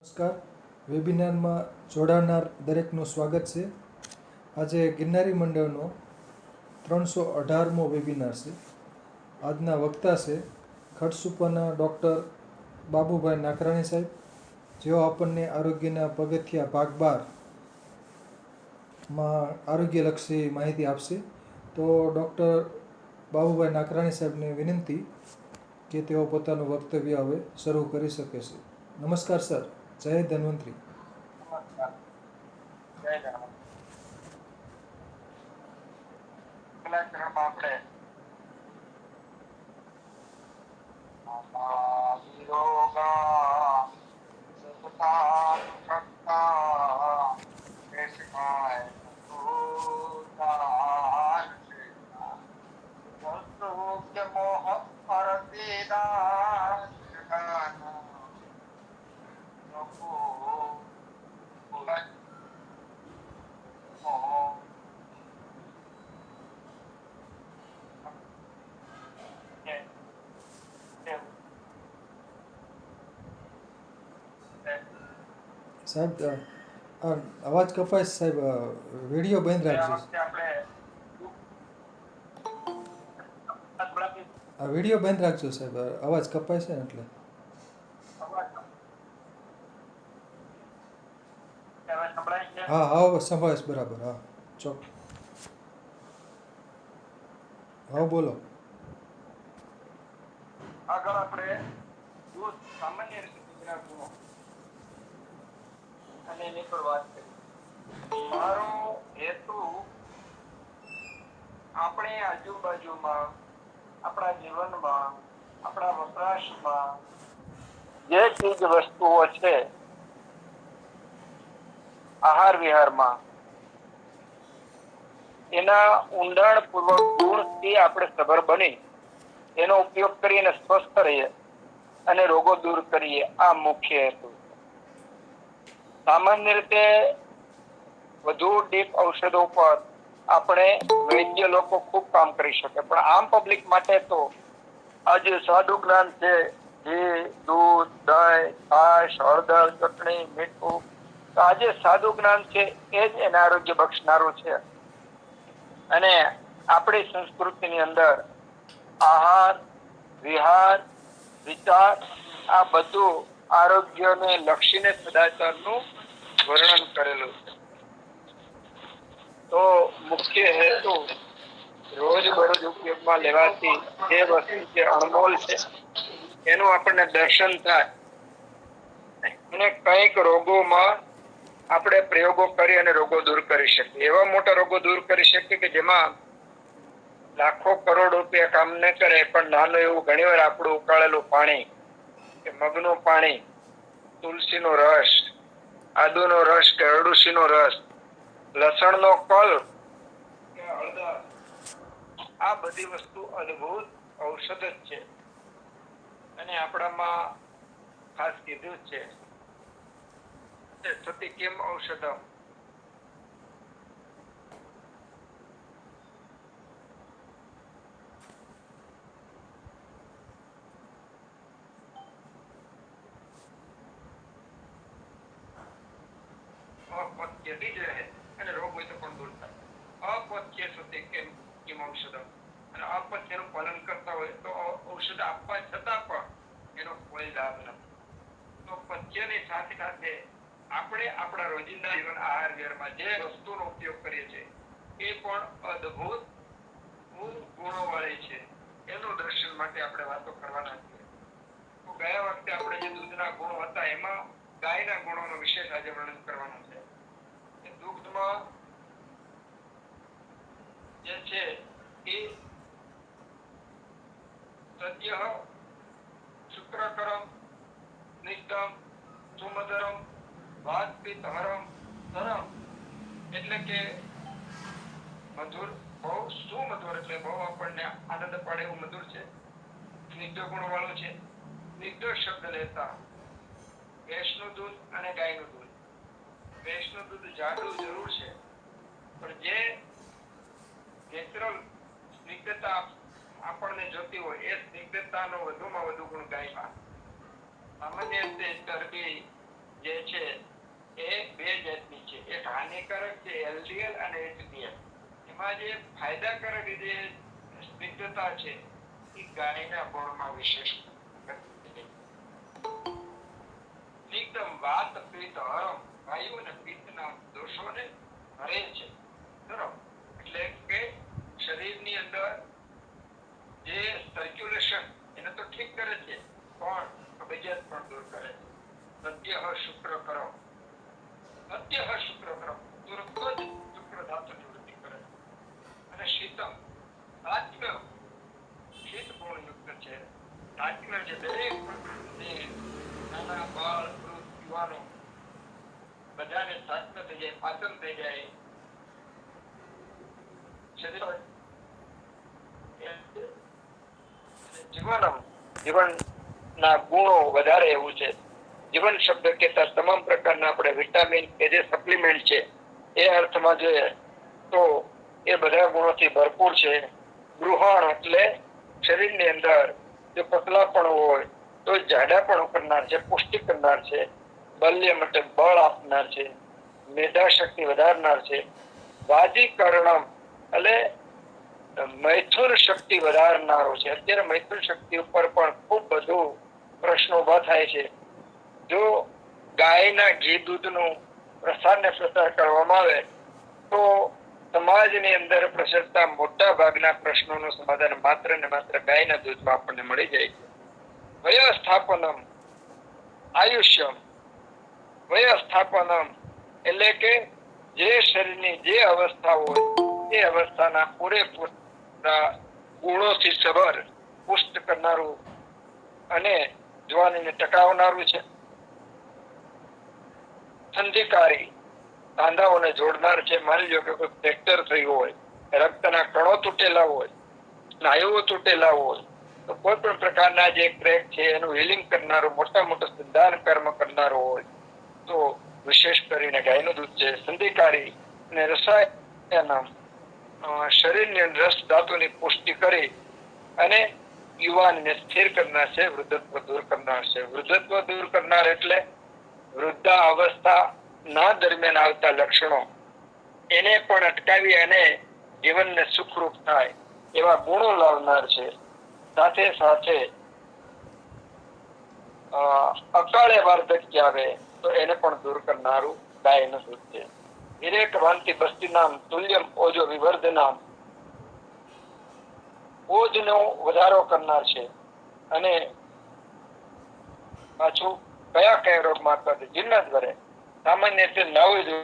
નમસ્કાર. વેબિનારમાં જોડાનાર દરેકનું સ્વાગત છે. આજે ગિરનારી મંડળનો 318મો વેબિનાર છે. આજના વક્તા છે ખડસુપરના ડૉક્ટર બાબુભાઈ નાકરાણી સાહેબ, જેઓ આપણને આરોગ્યના પગથિયા ભાગ 12માં આરોગ્યલક્ષી માહિતી આપશે. તો ડૉક્ટર બાબુભાઈ નાકરાણી સાહેબને વિનંતી કે તેઓ પોતાનું વક્તવ્ય હવે શરૂ કરી શકે છે. નમસ્કાર સર. જય ધન્વંતરી. નમસ્કાર. જય ધન્વંતરી. પહેલા ચરણમાં આપણે વિરોગા સતતા સત્તા દેશકાય સુદાન સત્સુખ્ય મોહ અરતિદાન જગાના લોકો સાહેબ, અવાજ કપાય છે સાહેબ. વિડીયો બંધ રાખજો. આ વિડીયો બંધ રાખજો સાહેબ, અવાજ કપાય છે ને એટલે. હા હા, સંભળાય છે બરાબર. હા ચોક. હા બોલો. આગળ આપણે સામાન્ય રીતે દૂધના ગુણો અને એની પર વાત કરી. મારો હેતુ આપણે આજુબાજુમાં, આપણા જીવનમાં, આપણા વપરાશમાં જે ચીજ વસ્તુઓ છે, આહાર વિહારમાં, એના ઊંડાણપૂર્વક ગુણથી આપણે સભર બની એનો ઉપયોગ કરીને સ્વસ્થ રહીએ અને રોગો દૂર કરીએ, આ મુખ્ય હેતુ છે. સામાન્ય રીતે વધુ ડીપ ઔષધો પર આપણે વૈદ્ય લોકો ખૂબ કામ કરી શકે, પણ આમ પબ્લિક માટે તો આજે સાદું જ્ઞાન છે, ઘી, દૂધ, દહીં, છાશ, હળદર, ચટણી, મીઠું, તો આજે સાદું જ્ઞાન છે એ જ એને આરોગ્ય બક્ષનારું છે. અને આપણી સંસ્કૃતિની અંદર આહાર, વિહાર, વિચાર, આ બધું આરોગ્યને લક્ષીને સદાચારનું વર્ણન કરેલું છે. તો મુખ્ય હેતુ રોજબરોજ ઉપયોગમાં લેવાતી જે વસ્તુ જે અણમોલ છે એનું આપણને દર્શન થાય અને કઈક રોગોમાં આપણે પ્રયોગો કરી અને રોગો દૂર કરી શકીએ. એવા મોટા રોગો દૂર કરી શકીએ કે જેમાં લાખો કરોડ રૂપિયા કામ ન કરે, પણ નાનું એવું ઘણી વાર આપણું ઉકાળેલું પાણી કે મગનું પાણી, તુલસીનો રસ, આદુનો રસ કે અરડુસીનો રસ, લસણનો કલ કે હળદર, આ બધી વસ્તુ અદ્ભુત ઔષધ જ છે. અને આપણામાં ખાસ કીધું છે સતી કેમ ઔષધમ, અપથ્ય જ રહે અને રોગ હોય તો પણ દૂર થાય. અપથ્ય સતી કેમ ઔષધમ, અને અપથ્યનું પાલન કરતા હોય તો ઔષધ આપવા છતાં પણ એનો કોઈ લાભ નથી. તો પથ્યની સાથે સાથે આપણે આપણા રોજિંદા જીવન આહાર વિહારમાં જે વસ્તુનો ઉપયોગ કરીએ છીએ એ પણ અદ્ભુત ગુણો વાળી છે. એનું દર્શન માટે આપણે વાતો કરવાના છીએ. તો ગયા વખતે આપણે જે દૂધના ગુણો હતા એમાં ગાયના ગુણોનો વિશેષ આજે વર્ણન કરવાનો છે. કે દૂધમાં જે છે એ સત્ય, શુક્રકરમ, સ્નિગ્ધમ, સુમધરમ, વાત પિત્તહરમ, તરમ, એટલે કે મધુર, બહુ સુમધુર, એટલે બહુ આપણને આનંદ પડે એવું મધુર છે. સ્નિગ્ધ ગુણ વાળું છે. સ્નિગ્ધ શબ્દ લેતા ભેંસનું દૂધ અને ગાયનું દૂધ. ભેંસનું દૂધ જાડું જરૂર છે, પણ જે નેચરલ સ્નિગ્ધતા આપણને જોતી હોય એ સ્નિગ્ધતાનો વધુમાં વધુ ગુણ ગાયમાં. સામાન્ય રીતે ચરબી જે છે એ બે જાતની છે. એક હાનિકારક છે એલડીએલ અને એચડીએલ. એમાં જે ફાયદાકારક જે સ્નિગ્ધતા છે એ ગાયના ગુણમાં વિશેષ એકદમ વાત પિત્ત હરમ વાયુ અને પિત્તના દોષોને હરે છે. બરાબર, એટલે કે શરીરની અંદર જે સર્ક્યુલેશન એને તો ઠીક કરે છે પણ કબજિયાત પણ દૂર કરે છે. સત્યઃ શુક્ર કરો, સત્યઃ શુક્ર કરો, તુરંત જ શુક્ર ધાતુ નિવૃત્તિ કરે. અને શીતમ સાત્વ શીત ગુણ યુક્ત છે. સાત્વ જે દરેક ને નાના બાળ વૃદ્ધ યુવાનો બધાને સાત્વ થઈ જાય, પાચન થઈ જાય. જીવનના ગુણો વધારે એવું છે. જીવન શબ્દ કહેતા તમામ પ્રકારના આપણે વિટામિન કે જે સપ્લિમેન્ટ છે એ અર્થમાં જોઈએ તો એ બધા ગુણોથી ભરપૂર છે. ગૃહણ એટલે શરીરની અંદર જો પતલાપણ હોય તો જાડાપણું કરનાર છે, પુષ્ટિ કરનાર છે. બલ્ય માટે બળ આપનાર છે, મેધા શક્તિ વધારનાર છે. વાજીકરણમ એટલે મૈથુન શક્તિ વધારનારો છે. અત્યારે મૈથુન શક્તિ ઉપર પણ ખૂબ બધું પ્રશ્નો ઉભા થાય છે. જો ગાયના ઘી દૂધનું પ્રસાર ને પ્રસાર કરવામાં આવે તો સમાજની અંદર પ્રસરતા મોટા ભાગના પ્રશ્નોનું સમાધાન માત્ર ને માત્ર ગાયના દૂધમાં આપણને મળી જાય છે. વયસ્થાપનમ આયુષ્યમ, વયસ્થાપનમ એટલે કે જે શરીરની જે અવસ્થા હોય એ અવસ્થાના પૂરેપૂરા ગુણોથી સબર પુષ્ટ કરનારું અને જવાનીને ટકાવનારું છે. સંધિકારી સાંધાઓને જોડનાર છે. માની લો કે કોઈ ફ્રેક્ચર થયું હોય, રક્તના કણો તૂટેલા હોય, સ્નાયુઓ તૂટેલા હોય તો કોઈ પણ પ્રકારના જે ક્રેક છે એનું હીલિંગ કરનારું મોટા સિદ્ધાંત કર્મ કરનારો હોય તો વિશેષ કરીને ગાયનું દૂધ છે. સંધિકારી અને રસાયણ શરીરની રસ ધાતુની પુષ્ટિ કરી અને યુવાનને સ્થિર કરનાર છે, વૃદ્ધત્વ દૂર કરનાર છે. વૃદ્ધત્વ દૂર કરનાર એટલે વૃદ્ધા અવસ્થા ના દરમિયાન આવતા લક્ષણો એને પણ અટકાવી અને જીવનને સુખરૂપ થાય એવા ગુણો લાવનાર છે. સાથે સાથે અકાળે વાર્ધક્ય આવે તો એને પણ દૂર કરનારું ગાયનું દૂધ છે. વિરેક ભાંતિ બસ્તી નામ તુલ્યમ ઓજો વિવર્ધનામ, ઓજનો વધારો કરનાર છે. અને પાછું કયા કયા રોગમાં જીર્ણધ્વરે સામાન્ય રીતે 9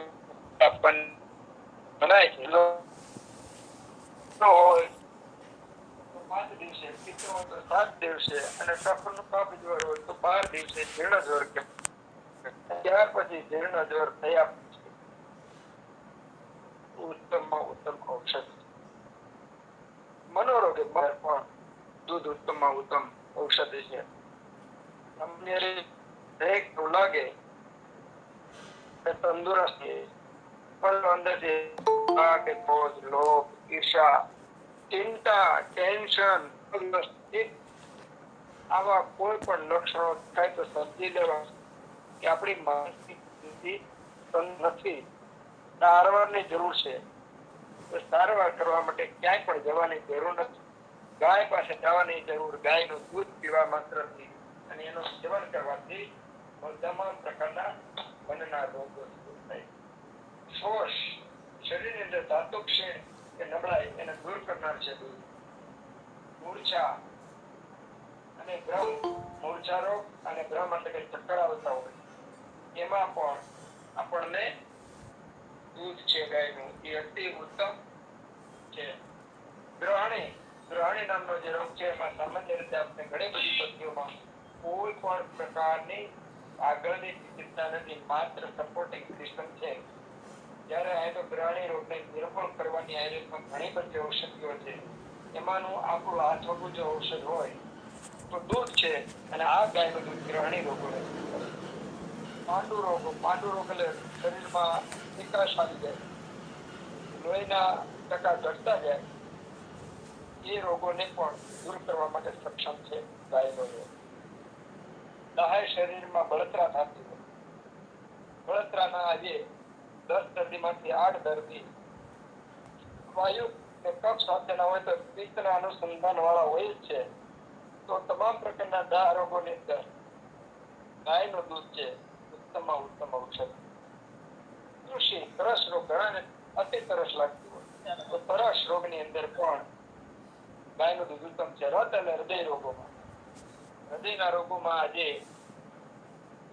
બનાય છે. હોય તો 5 દિવસે, પિત્ત હોય તો 7 દિવસે અને કફનો કફ જ્વર હોય તો 12 દિવસે જીર્ણધ્વર કે ત્યાર પછી જીર્ણધ્વર થયા પછી ઉત્તમમાં ઉત્તમ ઔષધ. મનોરોગે પણ દૂધ ઉત્તમમાં ઉત્તમ ઔષધિ છે. તમને એવું લાગે તંદુરસ્ત પણ અંદરથી કે ક્રોધ, લોભ, ઈર્ષા, ચિંતા, ટેન્શન, આવા કોઈ પણ લક્ષણો થાય તો સમજી લેવા કે આપણી માનસિક સ્થિતિ નથી, સારવારની જરૂર છે. તો સારવાર કરવા માટે ક્યાંય પણ જવાની જરૂર નથી. ગાય પાસે જવાની જરૂર, ગાયનું દૂધ પીવા માત્રથી અને એનું સેવન કરવાથી તમામ પ્રકારના મનના રોગો દૂર થાય. શોષ શરીરની અંદર ધાતુ ક્ષીણ કે નબળાઈ એને દૂર કરનાર છે દૂધ. મૂર્છા અને ભ્રમ, મૂર્છા રોગ અને ભ્રમ એટલે કે ચક્કર આવતા હોય એમાં પણ આપણને દૂધ છે ગાયનું એ અતિ ઉત્તમ છે. ગ્રહણી નામનો જે રોગ છે એમાં સામાન્ય રીતે આપણે ઘણી બધી પદ્ધતિઓમાં કોઈ પણ પ્રકારની આગળની ચિકિત્સા નથી, માત્ર સપોર્ટિંગ સિસ્ટમ છે. જ્યારે ગ્રહણી રોગને નિર્મૂળ કરવાની આયુર્વેદમાં ઘણી બધી ઔષધિઓ છે. એમાંનું આપણું હાથવગું જો ઔષધ હોય તો દૂધ છે અને આ ગાયનું દૂધ ગ્રહણી રોગો પાંડુ રોગ એટલે શરીરમાં વિકાસ આવી જાય, લોહીના ટકા ઘટતા જાય, એ રોગોને પણ દૂર કરવા માટે સક્ષમ છે ગાયનો રોગ. દાહે શરીરમાં બળતરા થતી હોય દવાખાના આજે 10 દર્દીમાંથી 8 દર્દી વાયુ કે કફ સાથેના હોય તો પિત્તના અનુસંધાન વાળા હોય જ છે. તો તમામ પ્રકારના દાહ રોગોની અંદર ગાયનું દૂધ છે ઉત્તમમાં ઉત્તમ ઔષધ. કૃષિ તરસ રોગ, ઘણાને અતિ તરસ લાગતી હોય તો તરસ રોગની અંદર પણ ગાયનું દૂધ ઉત્તમ છે. રત અને હૃદય રોગોમાં, હૃદયના રોગોમાં આજે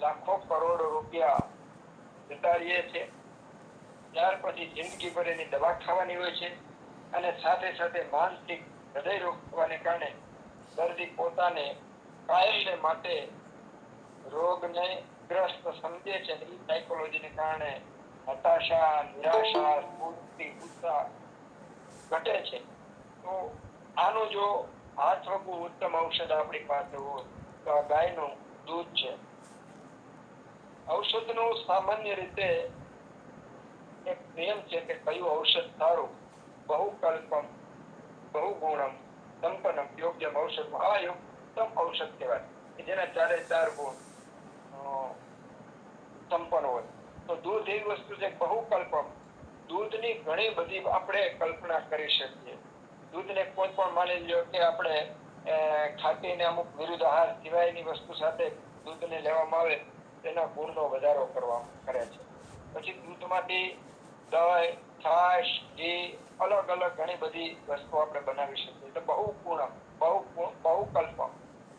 લાખો કરોડો રૂપિયા જતા રહીએ છે. ત્યાર પછી જિંદગી ભર એની દવા ખાવાની હોય છે અને સાથે સાથે માનસિક હૃદય રોગ થવાને કારણે દર્દી પોતાને કાયમને માટે રોગને ગ્રસ્ત સમજે છે. એ સાયકોલોજીને કારણે હતાશા, નિરાશા, સ્ફૂર્તિ, ઉત્સાહ ઘટે છે. તો આનું જો હાથ વગું ઉત્તમ ઔષધ આપણી પાસે હોય તો આ ગાયનું દૂધ છે. ઔષધનું સામાન્ય રીતે એક નિયમ છે કે કયું ઔષધ સારું, બહુકલ્પમ, બહુગુણમ, સંપન્નમ, યોગ્યમ ઔષધ. આ ઉત્તમ ઔષધ કહેવાય કે જેના 4 ગુણ સંપન્ન હોય. તો દૂધ એવી વસ્તુ છે બહુકલ્પમ. દૂધની ઘણી બધી આપણે કલ્પના કરી શકીએ. દૂધને કોઈ પણ માની લો કે આપણે ખાટીને અમુક વિરુદ્ધ આહાર સિવાયની વસ્તુ સાથે દૂધને લેવામાં આવે તેના ગુણનો વધારો કરે છે. પછી દૂધમાંથી દહીં, છાશ, ઘી, અલગ અલગ ઘણી બધી વસ્તુ આપણે બનાવી શકીએ. એટલે બહુગુણમ, બહુકલ્પમ,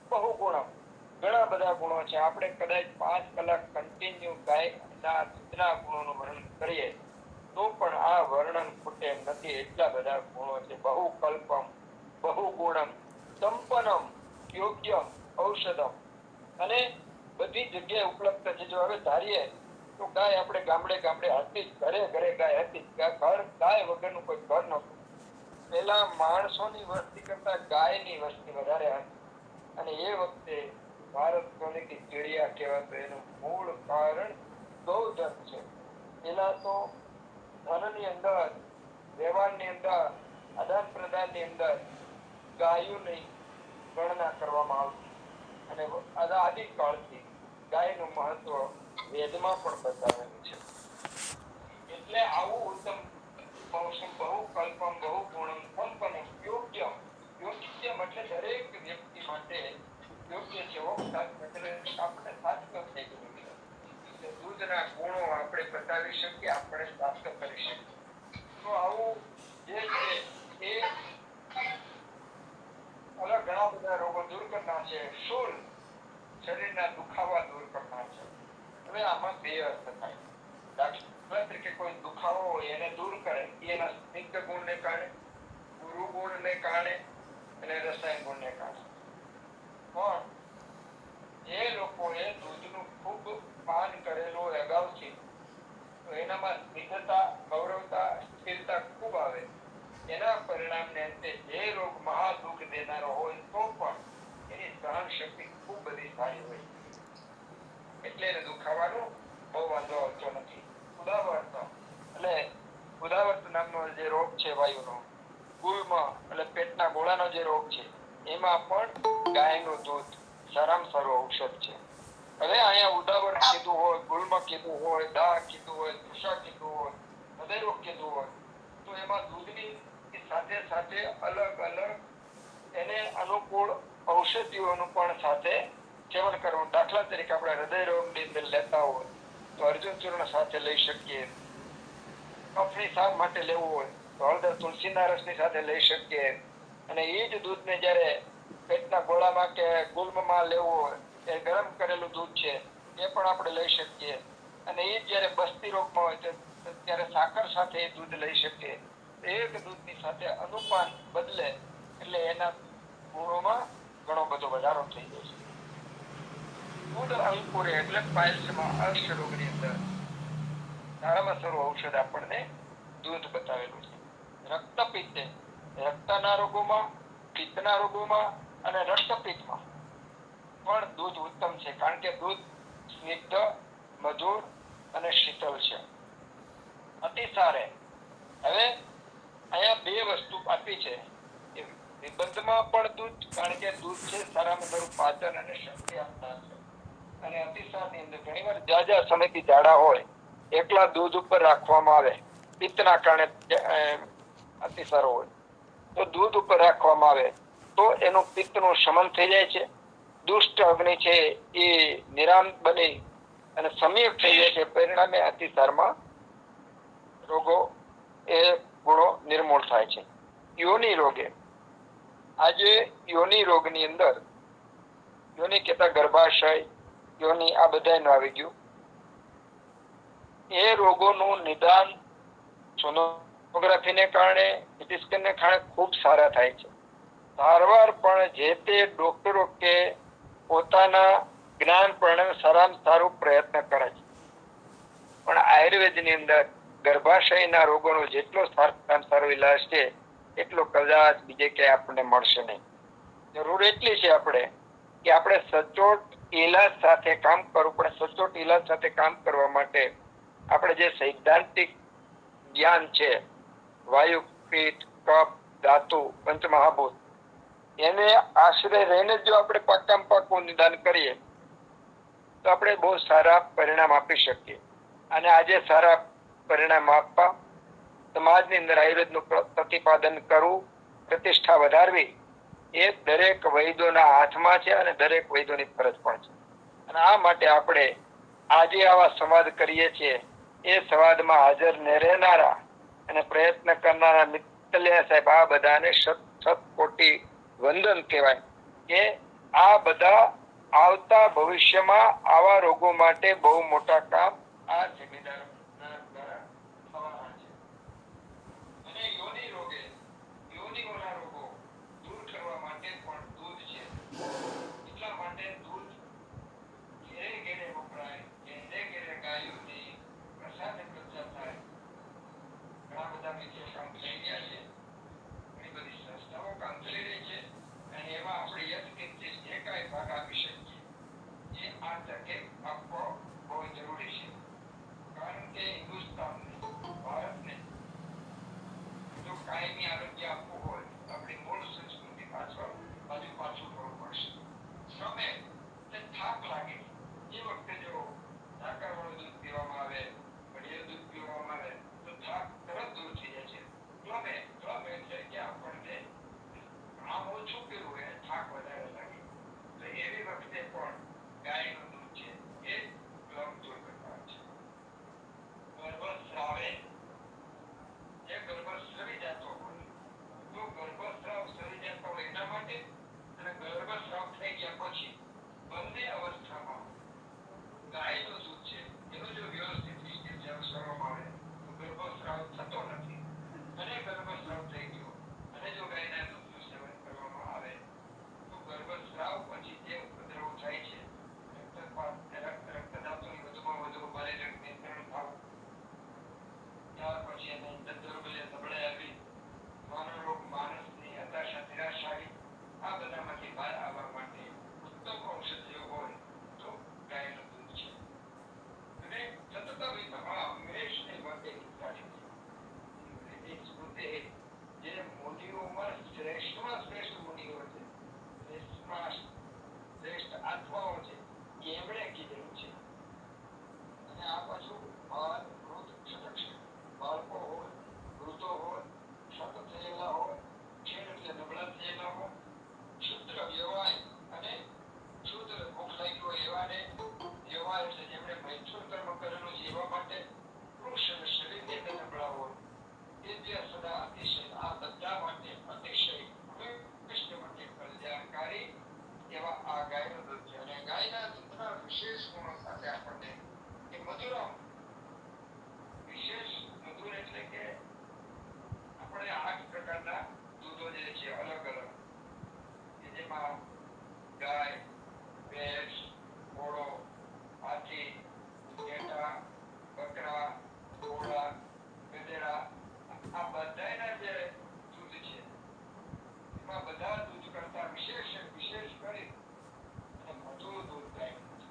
બહુગુણમ, ઘણા બધા ગુણો છે. આપણે કદાચ 5 કલાક કન્ટિન્યુ ગાયના દૂધના ગુણોનું વર્ણન કરીએ તો પણ આ વર્ણન ખૂટે એમ નથી. એટલા બધા ગુણો છે. બહુકલ્પમ, બહુગુણમ, સંપન્નમ, યોગ્યમ, ઔષધમ. અને બધી જગ્યાએ ઉપલબ્ધ છે. જો હવે ધારીએ તો ગાય આપણે ગામડે ગામડે હતી, ઘરે ઘરે ગાય હતી. ગાય વગરનું કોઈ ઘર નહોતું. પેલા માણસોની વસ્તી કરતા ગાયની વસ્તી વધારે હતી. અને એ વખતે ભારત કોને કે ચીડિયા કહેવાતું એનું મૂળ કારણ ગૌધન છે. પેલા તો ધનની અંદર, વ્યવહારની અંદર, આદાન પ્રદાનની અંદર ગાયોની ગણના કરવામાં આવતી. અને આદિકાળથી ગાયનું મહત્વ વેદમાં પણ બતાવેલું છે. એટલે આવું ઉત્તમ બહુકલ્પમ, બહુગુણમ, સંપન્નમ, યોગ્યમ. યોગ્યમ એટલે દરેક વ્યક્તિ માટે યોગ્ય છે. આપણે શાસ્ત્ર થઈ ગયું છે. દૂધના ગુણો આપણે બતાવી શકીએ, આપણે શાસ્ત્ર કરી શકીએ. તો આવું જે છે એ ઘણા બધા રોગો દૂર કરનાર છે. શૂળ, શરીરના દુખાવા દૂર કરનાર છે. હવે આમાં 2 અર્થ થાય. દાખલા તરીકે કોઈ દુખાવો હોય એને દૂર કરે એના સ્નિગ્ધ ગુણને કારણે, ગુરુ ગુણને કારણે અને રસાયણ ગુણને કારણે. પણ જે લોકોએ દૂધનું ખૂબ પાન કરેલું અગાઉથી તો એનામાં સ્નિગ્ધતા, ગૌરવતા, સ્થિરતા ખૂબ આવે. એના પરિણામને અંતે જે રોગ મહાદુઃખ દેનારો હોય તો પણ એની સહન શક્તિ ખૂબ બધી સારી હોય. એટલે એને દુખાવાનો બહુ વાંધો આવતો નથી. ઉદાવર્ત એટલે ઉદાવર્ત નામનો જે રોગ છે વાયુનો, ગુલ્મ એટલે પેટના ગોળાનો જે રોગ છે એમાં પણ ગાયનું દૂધ સારામાં સારું ઔષધ છે. હવે અહીંયા ઉદાવર્ત કીધું હોય, ગુલ્મ કીધું હોય, દાહ કીધું હોય, તૃષા કીધું હોય, હૃદય રોગ કીધું હોય તો એમાં દૂધની સાથે સાથે અલગ અલગ એને અનુકૂળ ઔષધિઓનું પણ સાથે સેવન કરવું. દાખલા તરીકે આપણે હૃદય રોગની અંદર લેતા હોય તો અર્જુન ચૂર્ણ સાથે લઈ શકીએ. કફની સામ માટે લેવું હોય તો હળદર તુલસીના રસની સાથે લઈ શકીએ. અને એ જ દૂધને જ્યારે પેટના ગોળામાં કે ગુલ્મમાં લેવું હોય એ ગરમ કરેલું દૂધ છે એ પણ આપણે લઈ શકીએ. અને એ જ્યારે બસ્તી રોગમાં હોય ત્યારે સાકર સાથે એ દૂધ લઈ શકીએ. એક દૂધની સાથે અનુપાન બદલે એટલે એના ગુણોમાં ઘણો બધો વધારો થઈ જાય છે. દૂધ અંકુરે એટલે પાયલ્સમાં અર્શ રોગની અંદર સારામાં સારું ઔષધ આપણને દૂધ બતાવેલું છે. રક્તપિત્ત, રક્તના રોગોમાં, પિત્તના રોગોમાં અને રક્તપિત્તમાં પણ દૂધ ઉત્તમ છે. કારણ કે દૂધ સ્નિગ્ધ, મધુર અને શીતળ છે. અતિસારે હવે અહીંયા 2 વસ્તુ આપી છે. નિબંધમાં પણ દૂધ, કારણ કે દૂધ છે સારામાં સારું પાચન અને શક્તિ આપનાર છે. અને અતિસારની અંદર ઘણીવાર જાજા સમયથી ઝાડા હોય એકલા દૂધ ઉપર રાખવામાં આવે, પિત્તના કારણે અતિસાર હોય તો દૂધ ઉપર રાખવામાં આવે તો એનું પિત્તનું શમન થઈ જાય છે. દુષ્ટ અગ્નિ છે એ નિરામ બની અને સંયુક્ત થઈ જાય છે. પરિણામે અતિસારમાં રોગો એ ગુણો નિર્મૂળ થાય છે. યોનિ રોગે, આજે યોનિ રોગની અંદર યોનિ કહેતા ગર્ભાશય, યોનિ આ બધાનું આવી ગયું. એ રોગોનું નિદાન સોનોગ્રાફીને કારણે, સીટી સ્કેનને કારણે ખૂબ સારા થાય છે. સારવાર પણ જે તે ડોક્ટરો કે પોતાના જ્ઞાન પણ સારામાં સારું પ્રયત્ન કરે છે. પણ આયુર્વેદની અંદર ગર્ભાશયના રોગોનો જેટલો સારો ઈલાજ છે એટલો કદાચ બીજે ક્યાંય આપણને મળશે નહીં. જરૂર એટલી છે આપણે કે આપણે સચોટ ઈલાજ સાથે કામ કરવું પડે. સચોટ ઈલાજ સાથે કામ કરવા માટે આપણે જે સૈદ્ધાંતિક જ્ઞાન છે, વાયુ, પિત્ત, કફ, ધાતુ, પંચમહાભૂત, એને આશ્રય રહીને જો આપણે પાકામાં પાકું નિદાન કરીએ તો આપણે બહુ સારા પરિણામ આપી શકીએ. અને આજે સારા પરિણામ આપવા સમાજની અંદર આયુર્વેદનું પ્રતિપાદન કરવું, પ્રતિષ્ઠા વધારવી એ દરેક વૈદ્યોના હાથમાં છે અને દરેક વૈદ્યોની ફરજ પણ છે. અને આ માટે આપણે આજે આવા સંવાદ કરીએ છીએ. એ સંવાદમાં હાજર ન રહેનારા અને પ્રયત્ન કરનારા મિત્તલિયા સાહેબ, આ બધાને શત કોટી વંદન કહેવાય કે આ બધા આવતા ભવિષ્યમાં આવા રોગો માટે બહુ મોટા કામ આ સેમિનાર દ્વારા થવાના છે. અને યોનિ રોગે, યોનિઓના રોગો દૂર કરવા માટે પણ દૂધ છે. એટલા માટે દૂધ ઘેરે ઘેરે વપરાય, ઘેરે ઘેરે ગાયોની પ્રસાદ પ્રચાર થાય. ઘણા બધા મિત્રો કામ કરી રહ્યા છે, ઘણી બધી સંસ્થાઓ કામ કરી રહી છે અને એમાં આપણે યથકિંચિત જે કાંઈ ભાગ આપી શકીએ એ આ તકે આપવો બહુ જરૂરી છે. કારણ કે હિન્દુસ્તાનને, ભારતને જો કાયમી આરોગ્ય આપવું હોય તો આપણી મૂળ સંસ્કૃતિ પાછળ પાછું થવું પડશે. શ્રમે તે થાક લાગે એ વખતે જો સાકરવાળું દૂધ પીવામાં આવે, ઘડિયાળ દૂધ પીવામાં આવે તો થાક તરત દૂર થઈ જાય છે. ક્લમે એટલે કે આપણને આમ ઓછું પીવું એને થાક વધારે લાગે તો એવી વખતે પણ ગાયનું દૂધ છે એ ક્લમ દૂર કરતા છે. ગર્ભસ્રાવે, જે ગર્ભસ્રાવી જતો હોય તો ગર્ભસ્રાવ સરી જતો હોય એના માટે અને ગર્ભસ્રાવ થઈ ગયા પછી બંને અવસ્થામાં ગાયનું દૂધ છે એનો જો વ્યવસ્થિત રીતે સેવન કરવામાં આવે તો ગર્ભસ્રાવ થતો નથી. અને ગર્ભસ્રાવ થઈ ગયો અને જો ગાયના દૂધનું સેવન કરવામાં આવે તો ગર્ભસ્રાવ પછી જે ઉપદ્રવ થાય છે, રક્તદાબની વધુમાં વધુ ભારે રક્ત નિયંત્રણ થવું, ત્યાર પછી એને દર્દોર્બલ્ય નબળાઈ આવી, મનોરોગ, માનસની હતાશા, નિરાશા આવી, આ બધામાંથી બહાર આવવા માટે ઉત્તમ ઔષધિઓ હોય તો ગાયનું દૂધ છે. અને સતત હંમેશની માટે હિતકારી છે. જે મુનિઓમાં શ્રેષ્ઠમાં શ્રેષ્ઠ મુનિઓ છે, શ્રેષ્ઠમાં શ્રેષ્ઠ આત્માઓ છે, એમણે કીધેલું છે. અને આ પાછું બાળ, વૃદ્ધ, ક્ષતક્ષ, બાળકો હોય, વૃદ્ધો હોય, ક્ષત થયેલા હોય, ક્ષીણ એટલે નબળા થયેલા હોય, ક્ષુદ્ર વ્યવહાર અને ક્ષુદ્ર ભૂખ લાગી હોય એવાને, વ્યવહાર એટલે જેમણે મૈથુન કર્મ કરેલું છે એવા માટે, પુરુષ અને શરીરની અંદર નબળા હોય, દિવ્ય સદા અતિશય, આ બધા માટે અતિશય માટે કલ્યાણકારી એવા આ ગાયનું દૂધ છે. અને ગાયના દૂધના વિશેષ ગુણો સાથે આપણને એ મધુરમ, વિશેષ મધુર એટલે કે આપણે 8 પ્રકારના દૂધો જે છે અલગ અલગ, કે જેમાં ગાય, ભેંસ, ઘોડો, હાથી, ઘેટા, બકરા, ઘોડા, ગધેડા, આ બધાના જે દૂધ છે એમાં બધા દૂધ કરતા વિશેષ કરી અને મધુર દૂધ ગાયનું છે.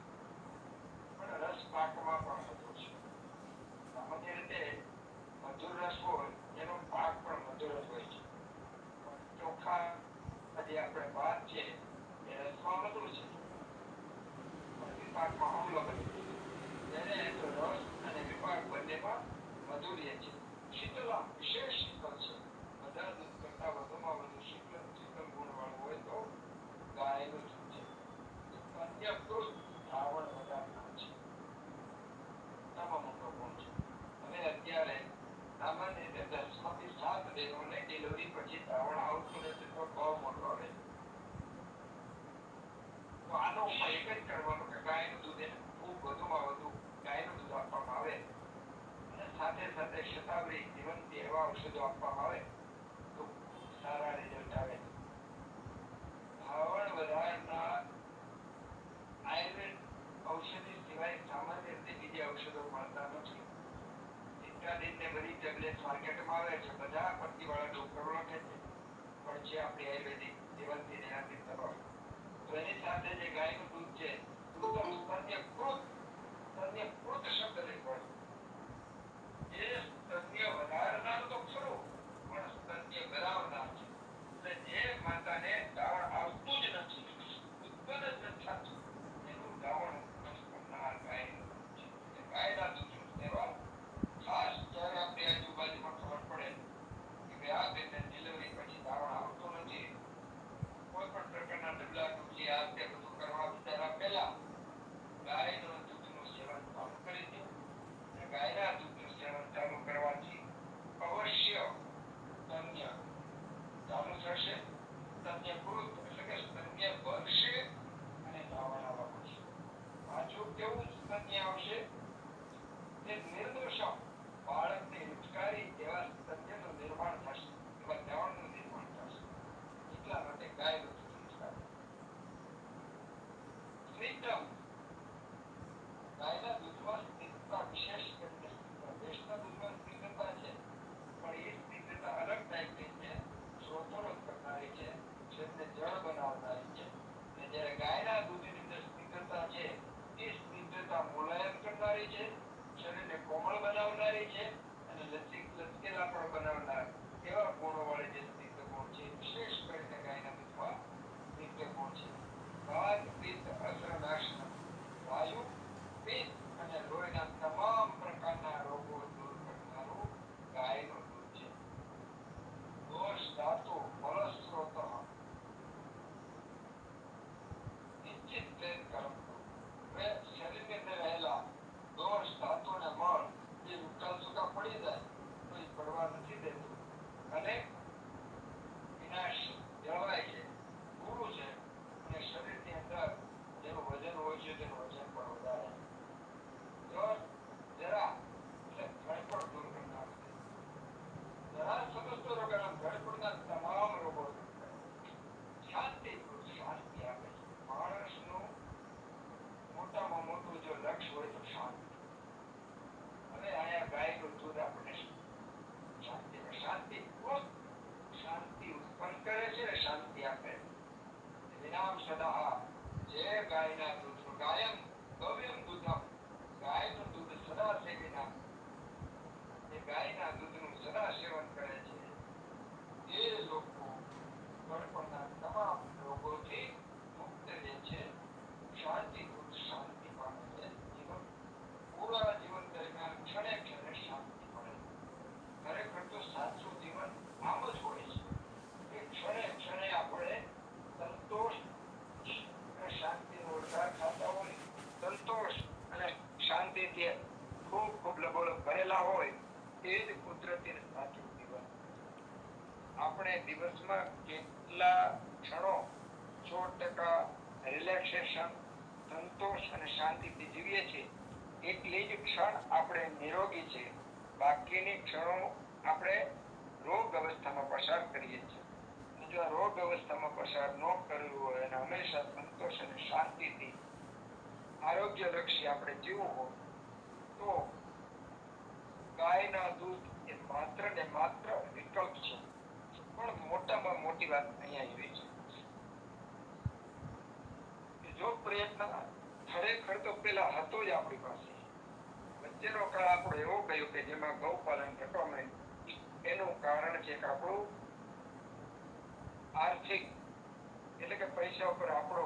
પણ રસ પાકમાં પણ મધુર છે. સામાન્ય રીતે મધુર રસ હોય એનો પાક પણ મધુર જ હોય છે. ચોખા જે આપણે ભાત છે એ રસમાં મધુર છે પણ વિપાકમાં અમ્લ બને. એને તો રસ અને વિપાક બંને શીતલમ વિશેષ શીતલ છે. બધા દૂધ કરતા વધુમાં વધુ શીતલ ગુણવાળું હોય તો ગાયનું દૂધ છે. અન્યકૃત ધાવણ વધારનાર છે. આમાં મોટો ગુણ છે. હવે અત્યારે સામાન્ય રીતે 10 માંથી 7 બહેનોને ડિલિવરી પછી ધાવણ આવતું નથી તો બહુ મોટો આવે. તો આનો ઉપાય એક જ કરવાનો કે ગાયનું દૂધ એને ખૂબ વધુમાં વધુ ગાયનું દૂધ આપવામાં આવે અને સાથે સાથે શતાવરી જીવનથી એવા ઔષધો આપવામાં આવે તો સારા રિઝલ્ટ આવે. ધાવણ વધારનાર આયુર્વેદ ઔષધિ સિવાય સામાન્ય રીતે બીજા ઔષધો મળતા નથી. ઇત્યાદિન ને બધી ટેબ્લેટ માર્કેટમાં આવે છે. બધા પટ્ટીવાળા ડોક્ટરો લખે છે પણ છે આપણી આયુર્વેદિક જીવનથી એનાથી તરફ. તો એની સાથે જે ગાયનું દૂધ છે સ્તન્યકૃત શબ્દ લેખવાનો. એ સ્તન્ય વધારનાર તો ખરું પણ સ્તન્ય ધરાવનાર છે. એટલે જે માતાને ધાવણ આવતું જ નથી, ઉત્પન્ન જ નથી થતું, એનું ધાવણ કરનાર ગાયનું દૂધ છે. ગાયના દૂધનું સેવા ખાસ જ્યારે આપણી આજુબાજુમાં ખબર પડે કે આ બેનને ડિલિવરી પછી ધાવણ આવતું નથી, કોઈ પણ પ્રકારના ડબલા ડુબલી આ તે બધું કરવા વિચારા પહેલા ગાયના દૂધનું સેવન ચાલુ કરી દો. અને ગાયના દૂધનું સેવન ચાલુ કરવાથી અવશ્ય સ્તન્ય ચાલુ થશે, સ્તન્યકૃત એટલે કે સ્તન્ય બનશે અને ધાવણ આવવા મળશે. પાછું કેવું સ્તન્ય આવશે? તે નિર્દોષમ બાળકને ઉચકારી એવા સ્તન્યનું નિર્માણ થશે, એવા ધાવણનું નિર્માણ થશે. એટલા માટે ગાયનું દૂધ ઉચકારે. સ્નિગ્ધમ ગાયના દૂધમાં સ્નિગ્ધતા વિશેષ કરીને ભેંસના દૂધમાં સ્નિગ્ધતા છે પણ એ સ્નિગ્ધતા અલગ ટાઈપની છે. શ્રોતોરોધ કરનારી છે, શરીરને જળ બનાવનારી છે. અને જ્યારે ગાયના દૂધની અંદર સ્નિગ્ધતા છે એ સ્નિગ્ધતા મુલાયમ કરનારી છે, શરીરને કોમળ બનાવનારી છે અને લચકેલા પણ બનાવનાર એવા ગુણોવાળી જે સ્નિગ્ધ ગુણ છે વિશેષ કરીને ગાયના દૂધમાં સ્નિગ્ધ ગુણ છે. વાત પિત્ત અસ્રનાશનમ વાયુ પિત્ત અને લોહીના તમામ પ્રકારના રોગો દૂર કરનારું ગાયનું દૂધ છે. દોષ ધાતુ મલસ્ત્રોત નિશ્ચિત પ્લેન કરતો. હવે શરીરની અંદર રહેલા દોષ ધાતુ અને મળ જે ઉકાલ સુકા પડી જાય તો એ પડવા નથી દેતું અને વિનાશ જળવાય છે, પૂરું છે અને શરીરની અંદર જેનું વજન હોય છે તેનું વજન પણ વધારે. જરા એટલે ઘડપડ દૂર કરનાર છે. જરા સમસ્ત રોગોના ઘડપડના તમામ રોગો દૂર કરે. શાંતિ શાંતિ આપે છે. માણસનું મોટામાં મોટું જો લક્ષ્ય હોય તો શાંતિ. હવે અહીંયા ગાયનું દૂધ આપણને શાંતિ ઉત્પન્ન કરે છે, શાંતિ આપે. વિનામ સદા જે ગાયના દૂધનું ગાયમ ગવ્યમ દૂધમ ગાયનું દૂધ સદા સેવીના જે ગાયના દૂધનું સદા સેવન કરે છે એ લોકો ઘડપણના તમામ રોગોથી મુક્ત રહે છે, શાંતિ પામે છે. જીવન પૂરા જીવન દરમિયાન ક્ષણે ક્ષણે શાંતિ મળે. ખરેખર તો સાચું જીવન આમ જ હોય છે કે ક્ષણે ક્ષણે આપણે સંતોષ અને શાંતિનો ઉદ્ધાર થતા હોય, સંતોષ અને શાંતિથી ખૂબ ખૂબ લબોલબ ભરેલા હોય એ જ કુદરતી સાચું જીવન. આપણે દિવસમાં કેટલા ક્ષણો 100% રિલેક્સેશન, સંતોષ અને શાંતિથી જીવીએ છીએ એટલી જ ક્ષણ આપણે નિરોગી છે. બાકીની ક્ષણો આપણે રોગ અવસ્થામાં પસાર કરીએ છીએ. જો આ રોગ અવસ્થામાં પસાર ન કરવું હોય અને હંમેશા સંતોષ અને શાંતિથી આરોગ્યલક્ષી આપણે જીવવું હોય તો ગાયના દૂધ એ માત્ર ને માત્ર વિકલ્પ છે. પણ મોટામાં મોટી વાત અહીંયા એવી છે કે જો પ્રયત્ન ખરેખર તો પેલા હતો જ આપણી પાસે. વચ્ચેનો કાળ આપણો એવો ગયો કે જેમાં ગૌપાલન ઘટવા માંડ્યું. એનું કારણ છે કે આપણું આર્થિક એટલે કે પૈસા ઉપર આપણો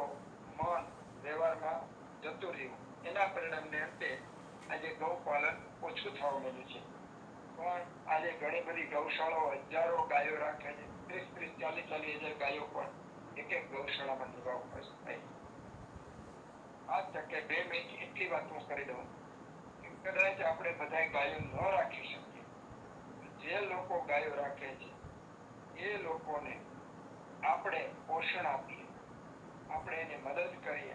મન વ્યવહારમાં જતું રહ્યું. એના પરિણામને અંતે આજે ગૌપાલન ઓછું થવા માંડ્યું છે. પણ આજે ઘણી બધી ગૌશાળાઓ હજારો ગાયો રાખે છે, 30-40 ગાયો પણ એક એક ગૌશાળામાં નિભાવ થાય. આ તકે 2 મિનિટ એટલી વાત હું કરી દઉં કે કદાચ આપણે બધા ગાયો ન રાખી શકીએ, જે લોકો ગાયો રાખે છે એ લોકોને આપણે પોષણ આપીએ, આપણે એને મદદ કરીએ,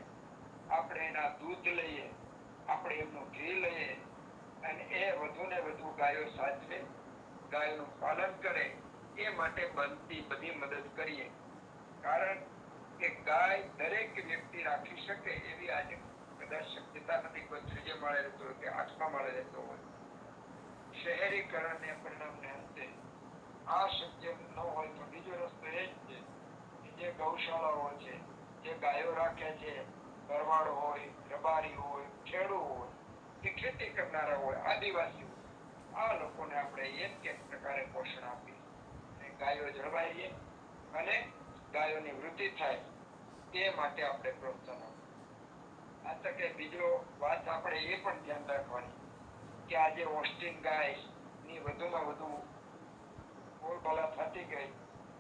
આપણે એના દૂધ લઈએ, આપણે એમનું ઘી લઈએ અને એ વધુ ને વધુ ગાયો સાચવે, ગાયોનું પાલન કરે, એ માટે બનતી બધી મદદ કરીએ. કારણ કે ગાય દરેક વ્યક્તિ રાખી શકે એવી આજે કદાચ શક્યતા નથી. કોઈ 3 માળે રહેતો હોય કે 8મા માળે રહેતો હોય. શહેરીકરણને પરિણામને અંતે આ શક્ય ન હોય તો બીજો રસ્તો એ જ છે કે જે ગૌશાળાઓ છે, જે ગાયો રાખે છે, ભરવાડ હોય, રબારી હોય, ખેડૂ હોય કે ખેતી કરનારા હોય, આદિવાસી હોય, આ લોકોને આપણે એક એક પ્રકારે પોષણ આપીએ અને ગાયો જળવાઈએ અને ગાયોની વૃદ્ધિ થાય તે માટે આપણે પ્રોત્સાહન આપીએ. આ તકે બીજો વાત આપણે એ પણ ધ્યાન રાખવાની કે આજે હોસ્ટિંગ ગાય ની વધુમાં વધુ બોલબાલા થતી ગઈ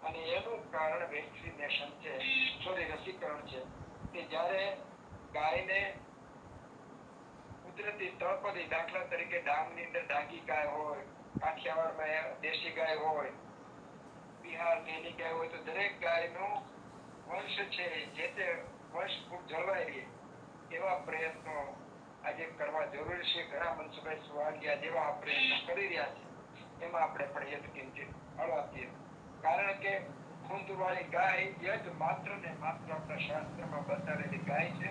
અને એનું કારણ વેક્સિનેશન છે, રસીકરણ છે. કે જ્યારે ગાયને કુદરતી તળપદી, દાખલા તરીકે ડાંગની અંદર ડાંગી ગાય હોય, કાઠિયાવાડમાં દેશી ગાય હોય, બિહારની એની ગાય હોય, તો દરેક ગાયનું વંશ છે જે તે વંશ ખૂબ જળવાઈ રહે એવા પ્રયત્નો આજે કરવા જરૂરી છે. ઘણા મનસુખભાઈ સુવાડિયા જેવા પ્રયત્નો કરી રહ્યા છે, એમાં આપણે પણ યથકિંચિત ફળ આપીએ. કારણ કે ખૂંદવાળી ગાય એ જ માત્ર ને માત્ર આપણા શાસ્ત્રમાં બતાવેલી ગાય છે.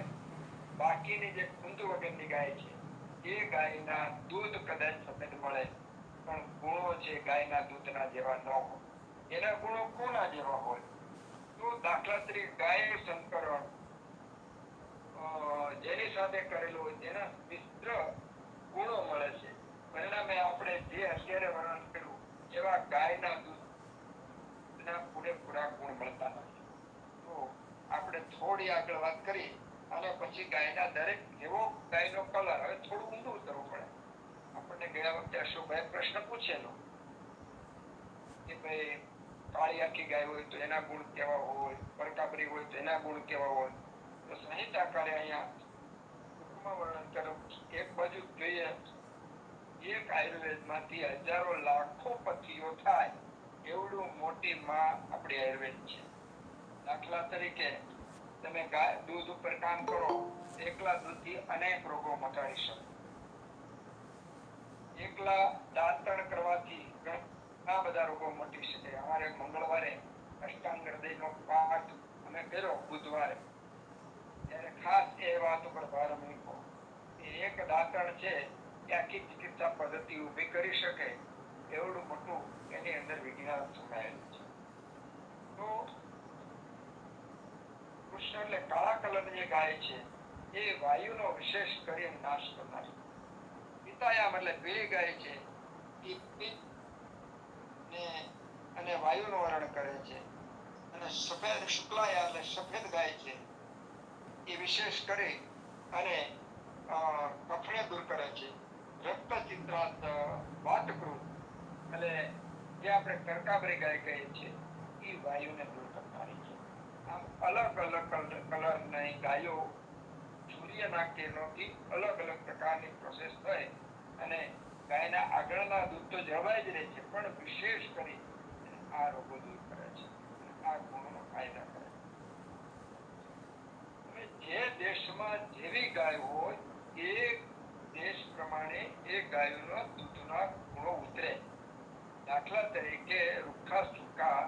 બાકીની જે ખૂંદ વગરની ગાય છે એ ગાયના દૂધ કદાચ સફેદ મળે પણ ગુણો છે ગાયના દૂધના જેવા ન હોય. એના ગુણો કોના જેવા હોય? તો દાખલા તરીકે ગાય સંકરણ જેની સાથે કરેલું હોય તેના મિશ્ર ગુણો મળે છે. પરિણામે આપણે જે અત્યારે વર્ણન કર્યું એવા ગાયના દૂધના પૂરેપૂરા ગુણ મળતા નથી. તો આપણે થોડી આગળ વાત કરી અને પછી ગાયના દરેક એવો ગાયનો કલર, હવે થોડું ઊંડું ઉતરવું પડે. આપણને ગયા વખતે અશોકભાઈ પ્રશ્ન પૂછેલો કે ભાઈ કાળી આખી ગાય હોય તો એના ગુણ કેવા હોય, પરકાબરી હોય તો એના ગુણ કેવા હોય. તો સંહિતાકારે અહીંયા ટૂંકમાં વર્ણન કર્યું. એક બાજુ જોઈએ, એક આયુર્વેદમાંથી હજારો લાખો પથ્થીઓ થાય એવડું મોટી માં આપણી આયુર્વેદ છે. દાખલા તરીકે તમે દૂધ ઉપર કામ કરો, એકલા દૂધથી અનેક રોગો મટાડી શકો. એકલા દાંતણ કરવાથી ઘણા બધા રોગો મટી શકે. અમારે મંગળવારે અષ્ટાંગ હૃદયનો પાઠ અમે કર્યો બુધવારે, ત્યારે ખાસ એ વાત ઉપર ભાર મૂક્યો કે એક દાંતણ છે એ આખી ચિકિત્સા પદ્ધતિ ઊભી કરી શકે એવડું મોટું એની અંદર વિજ્ઞાન છુપાયેલું છે. તો કૃષ્ણ એટલે કાળા કલરની જે ગાય છે એ વાયુનો વિશેષ કરી નાશ કરનારી. પિતાયામ એટલે પીળી ગાય છે એ પિત્ત ને અને વાયુનું હરણ કરે છે. અને સફેદ શુક્લાયા એટલે સફેદ ગાય છે એ વિશેષ કરી અને કફને દૂર કરે છે. રક્તચિત્રાત વાતકૃત એટલે જે આપણે કર્કાબરી ગાય કહીએ છીએ એ વાયુને દૂર કરનારી છે. આમ અલગ અલગ કલરની ગાયો સૂર્યના કિરણોથી અલગ અલગ પ્રકારની પ્રોસેસ થઈ અને ગાયના આગળના દૂધ તો જળવાઈ જ રહે છે, પણ વિશેષ કરી આ રોગો દૂર કરે છે, આ ગુણોનો ફાયદા કરે છે. જે દેશમાં જેવી ગાય હોય એ દેશ પ્રમાણે એ ગાયોના દૂધના ગુણો ઉતરે. દાખલા તરીકે રૂખા સૂકા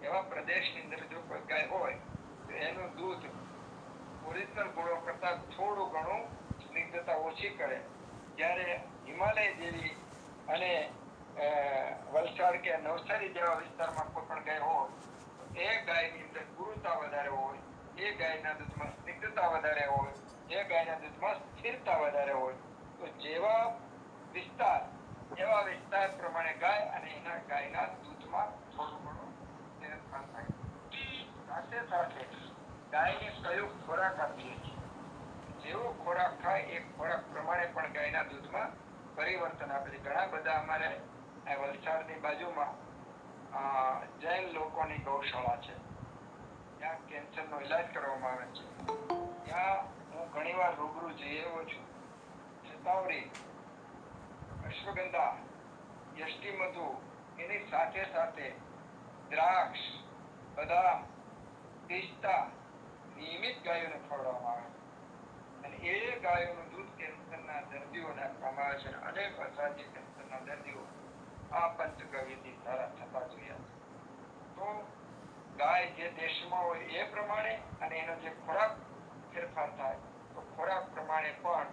એવા પ્રદેશની અંદર જો કોઈ ગાય હોય તો એનું દૂધ ઓરિજિનલ ગુણો કરતા થોડું ઘણું સ્નિગ્ધતા ઓછી કરે. જ્યારે હિમાલય જેવી અને વલસાડ કે નવસારી જેવા વિસ્તારમાં કોઈ પણ ગાય હોય તો એ ગાયની અંદર ગુરુતા વધારે હોય, એ ગાયના દૂધમાં સ્નિગ્ધતા વધારે હોય, એ ગાયના દૂધમાં સ્થિરતા વધારે હોય. તો જેવા વિસ્તાર એવા વિસ્તાર પ્રમાણે ગાય અને એના ગાયના દૂધમાં થોડું ઘણું ફેરફાર થાય. સાથે સાથે ગાયને કયો ખોરાક આપીએ છીએ, જેવો ખોરાક ખાય એ ખોરાક પ્રમાણે પણ ગાયના દૂધમાં પરિવર્તન આપે છે. ઘણા બધા અમારે આ વલસાડની બાજુમાં જૈન લોકોની ગૌશાળા છે. ત્યાં કેન્સરનો ઈલાજ કરવામાં આવે છે. ત્યાં હું ઘણીવાર રૂબરૂ જઈ આવ્યો છું. શતાવરી, અશ્વગંધા, યષ્ટિમધુ એની સાથે સાથે દ્રાક્ષ, બદામ, પિસ્તા નિયમિત ગાયોને ખવડાવવામાં આવે છે. અને એ ગાયોનું દૂધ કેન્સરના દર્દીઓને આપવામાં આવે છે. અનેક અસાધ્ય કેન્સરના દર્દીઓ આ પંચગવ્યથી સારા થતા જોયા છે. તો ગાય જે દેશમાં હોય એ પ્રમાણે અને એનો જે ખોરાક ફેરફાર થાય તો ખોરાક પ્રમાણે પણ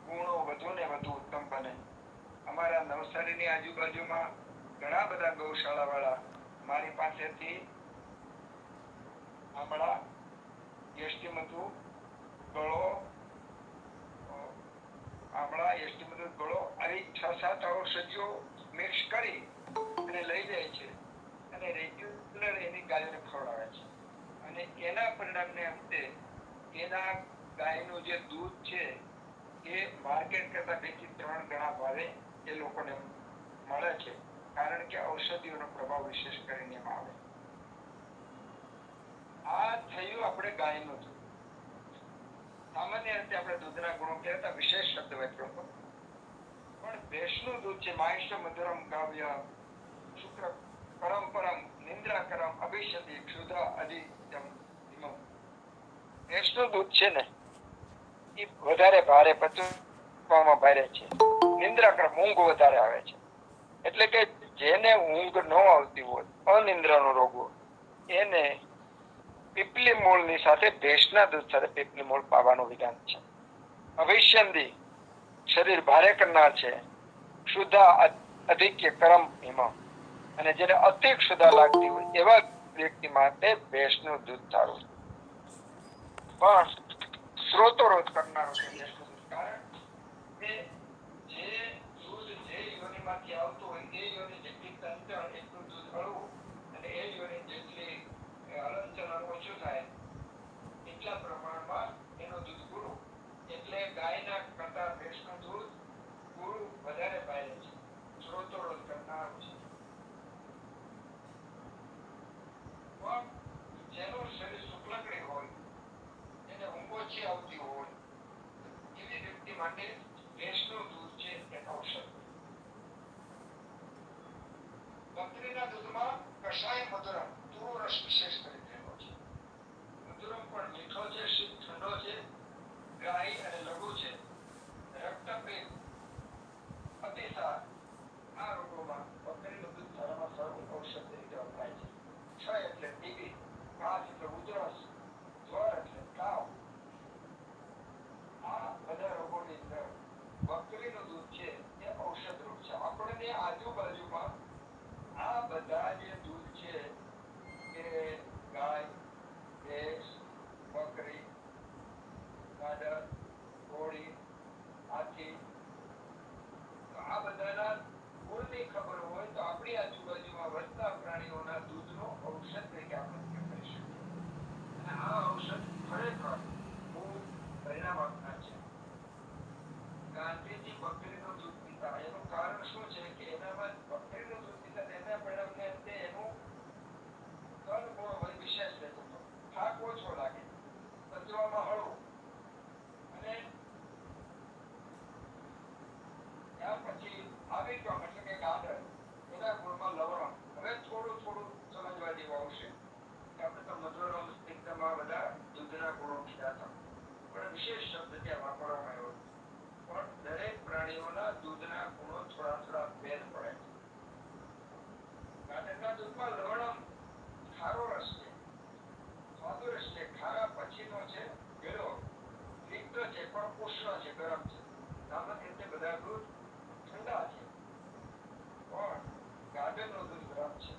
ગુણો વધુ ને વધુ ઉત્તમ બને. અમારા નવસારીની આજુબાજુમાં ઘણા બધા ગૌશાળા વાળા મારી પાસેથી આમળા, યષ્ટિમધુ, ગળો, આમળા, યષ્ટિમધુ, ગળો આવી 6-7 ઔષધિઓ મિક્સ કરી અને લઈ જાય છે અને રેગ્યુલર એની ગાયોને ખવડાવે છે. અને એના પરિણામને અંતે એના ગાયનું જે દૂધ છે એ માર્કેટ કરતા 2 થી 3 ગણા ભાવે એ લોકોને મળે છે. કારણ કે ઔષધિઓનો પ્રભાવ વિશેષ કરીને એમાં આવે. આ થયું આપણે ગાયનું દૂધ. સામાન્ય રીતે આપણે દૂધના ગુણો કહેતા વિશેષ શબ્દ વાપર્યો હતો. પણ ભેંસનું દૂધ છે માહિષ્ટ મધુરમ કાવ્ય શુક્ર કરમ પરમ નિંદ્રાકરમ અભિષદિ ક્ષુધા અધિત્યમ ધીમમ. ભેંસનું દૂધ છે ને એ વધારે ભારે પચવામાં ભારે છે. નિંદ્રાકરમ ઊંઘ વધારે આવે છે. એટલે કે જેને ઊંઘ ન આવતી હોય, અનિંદ્રાનો રોગ હોય, એને પીપલી મૂળની સાથે ભેંસના દૂધ સાથે પીપલી મૂળ પાવાનું વિધાન છે. અભિષંદી શરીર ભારે કરનાર છે. શુદ્ધા અધિક્ય કરમ હિમ. અને જેને અતિ ક્ષુધા લાગતી હોય એવા વ્યક્તિ માટે ભેંસનું દૂધ સારું છે. પણ સ્રોતોરોધ કરનારો છે ભેંસનું દૂધ. કારણ કે જે દૂધ જે યોનિમાંથી આવતું હોય એ યોનિ જેટલી ચંચળ એટલું દૂધ હળવું અને એ યોનિ જેટલી હલનચલન ઓછું થાય એટલા પ્રમાણમાં એનું દૂધ ગુરુ. એટલે ગાયના કરતા ભેંસનું દૂધ ગુરુ વધારે પાય છે. સ્રોતોરોધ કરનારું છે. પણ જેનું શરીર શુક્લકડી હોય, એને ઊંઘ ઓછી આવતી હોય એવી વ્યક્તિ માટે ભેંસનું દૂધ છે એ ઔષધ. બકરીના દૂધમાં કષાય મધુરમ તુરો રસ વિશેષ કરી રહેલો છે. મધુરમ પણ મીઠો છે, શીત ઠંડો છે, ગ્રાહી અને લઘુ છે. રક્તપિત્ત, અતિસાર આ રોગોમાં બકરીનું દૂધ સારામાં સારું ઔષધ તરીકે વપરાય છે. ક્ષય એટલે ટીબી, કાશ એટલે ઉધરસ, જ્વર એટલે તાવ. આ બધા રોગોની અંદર બકરીનું દૂધ છે એ ઔષધ રૂપ છે. આપણને આજુબાજુમાં આ બધા જે દૂધ છે એ ગાય, ભેંસ, બકરી, ગાડર, ઘોડી, હાથી, આ બધાના ગુણની ખબર હોય તો આપણી આજુબાજુમાં વધતા પ્રાણીઓના દૂધનો ઔષધ તરીકે આપણે ઉપયોગ કરી શકીએ. અને આ ઔષધ ખરેખર ખૂબ પરિણામ આપનાર છે. ગાંધીજી બકરીનું દૂધ પીતા. એનું કારણ શું છે કે એનામાં બકરીનું દૂધ પીતા તેના પરિણામને અંતે એનું કદ ગુણ વિશેષ રહેતો હતો. થાક ઓછો લાગે, પચવામાં હળવું. અને ત્યાર પછી આવી ગયો એટલે કે ગાડર, એના ગુણમાં લવણ. હવે થોડું થોડું સમજવા જેવું આવશે. આપણે તો મધુરમ એકદમ આ બધા દૂધના ગુણો કીધા હતા, પણ વિશેષ શબ્દ ત્યાં વાપરવામાં આવ્યો. પણ દરેક પ્રાણીઓના દૂધના ગુણો થોડા થોડા ભેદ પડે છે. ગાડરના દૂધમાં લવણમ ખારો રસ છે, સ્વાદુરસ છે, ખારા પછીનો છે, ગળો તિક્ત છે પણ ઉષ્ણ છે, ગરમ છે. સામાન્ય રીતે બધા દૂધ ઠંડા છે, પણ ગાડરનું દૂધ ગરમ છે.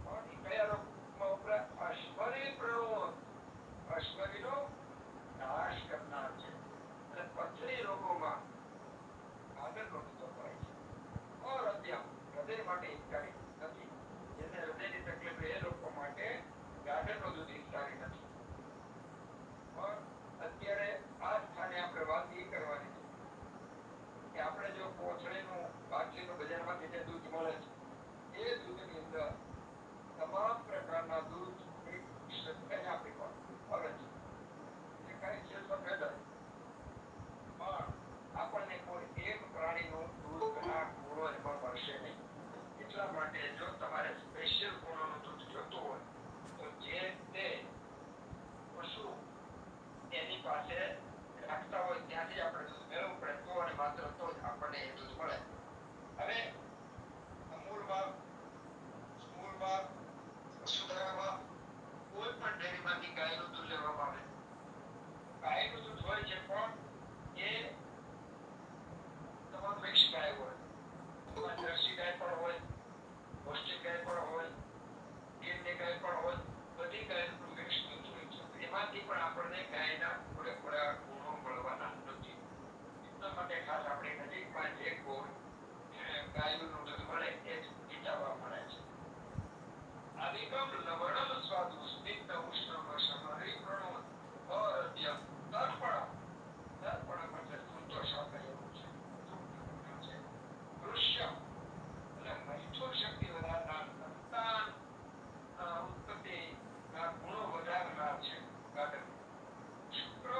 પણ એ કયા રોગમાં વપરાય? અશ્વરી પ્રણવ. અશ્વરીનો નાશ કરનાર છે. અને પથરી રોગોમાં ગાડરનું દૂધ વપરાય છે. અહૃદયમ હૃદય માટે હિતકારી નથી. જેને હૃદયની તકલીફ એ લોકો માટે ગાડરનું દૂધ હિતકારી નથી. પણ અત્યારે આ સ્થાને આપણે વાત એ કરવાની છે કે આપણે જો કોથળીનું બાટલીનું બજારમાંથી જે દૂધ મળે છે તમામ પ્રકારના દૂધ એને આપી આવે છે. એ કાંઈ છે સફેદ જ. પણ આપણને કોઈ એક પ્રાણીનું દૂધ ઘણા ગુણો એમાં મળશે નહીં. એટલા માટે જો તમારે સ્પેશિયલ ગુણોનું દૂધ જોતું હોય તો જે તે પશુ એની પાસે રાખતા હોય ત્યાંથી આપણે દૂધ મેળવવું પડે તો અને માત્ર તો જ આપણને એ દૂધ મળે. હવે અમૂલમાં, સ્મૂલમાં, વસુંધરામાં કોઈ પણ ડેરીમાંથી ગાયનું દૂધ લેવામાં આવે. ગાયનું દૂધ હોય છે પણ એ તમામ મિક્સ ગાય હોય. એમાં જર્સી ગાય પણ હોય, હોસ્ટેલ ગાય પણ હોય, ગીરની ગાય પણ હોય, બધી ગાયનું મિક્સ દૂધ હોય છે. એમાંથી પણ આપણને ગાયના પૂરેપૂરા ગુણો મળવાના નથી. એટલા માટે ખાસ આપણી નજીકમાં જે કોઈ ગાયનું દૂધ મળે એ જ પીતાવા મળે છે. અધિકમ લવણમ સ્વાદુ સ્નિગ્ધ ઉષ્ણમ સમરી પ્રણો અદ્ય તર્પણ. તર્પણ એટલે સંતોષ આપે એવું છે. દૃશ્ય એટલે મૈથુન શક્તિ વધારનાર, સંતાન ઉત્પત્તિના ગુણો વધારનાર છે ગાડર. શુક્ર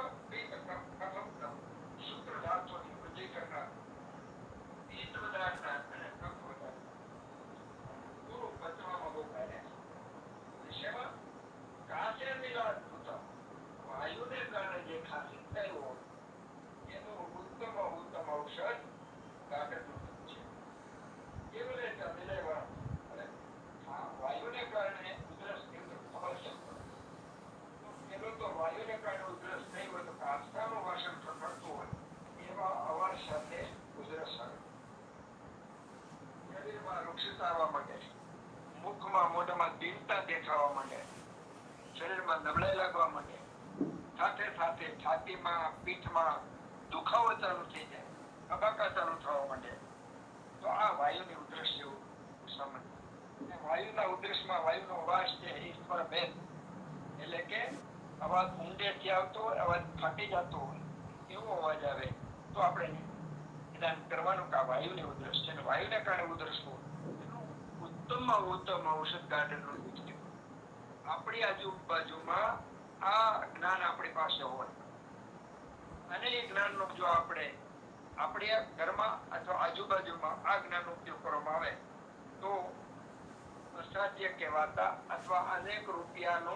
કફમ, શુક્ર ધાતુની વૃદ્ધિ કરનાર, પિત્ત વધારનાર અને કફ વધારનાર. ગુરુ પચવામાં બહુ કાર્ય છે. શેમાં કાચે મિલાદ થતા વાયુને કારણે જે ખાંસી થઈ હોય એનું ઉત્તમ ઔષધ ગાડરનું દૂધ છે. કેવી રીતે મિલેવા અને વાયુને કારણે ઉધરસ કેવું અવશ્ય પેલો તો વાયુને કારણે ઉધરસ નહીં હોય તો કાચકાનું વાસણ ફરતું હોય એવા અવાજ સાથે ઉધરસ આવે. શરીરમાં રૂક્ષતા આવવા માંડે, મુખમાં મોઢામાં દીનતા દેખાવા માંડે, શરીરમાં નબળાઈ લાગવા માંડે, સાથે સાથે છાતીમાં, પીઠમાં દુખાવો ચાલુ થઈ જાય, કબાકા ચાલુ થવા માંડે. તો આ વાયુની ઉધરસ જેવું સમજ. વાયુના ઉધરસમાં વાયુનો વાસ છે એ સ્વરભેદ એટલે કે અવાજ ઊંડેથી આવતો હોય, અવાજ ફાટી જતો હોય એવો અવાજ આવે તો આપણે નિદાન કરવાનું કે આ વાયુની ઉધરસ છે. વાયુને કારણે ઉધરસ હોય એનું ઉત્તમમાં ઉત્તમ ઔષધ ગાર્ડનનું દૂધ છે. આપણી આજુબાજુમાં આ જ્ઞાન આપણી પાસે હોય અને એ જ્ઞાનનો જો આપણે આપણી ઘરમાં અથવા આજુબાજુમાં આ જ્ઞાનનો ઉપયોગ કરવામાં આવે તો અસાધ્ય કહેવાતા અથવા અનેક રૂપિયાનો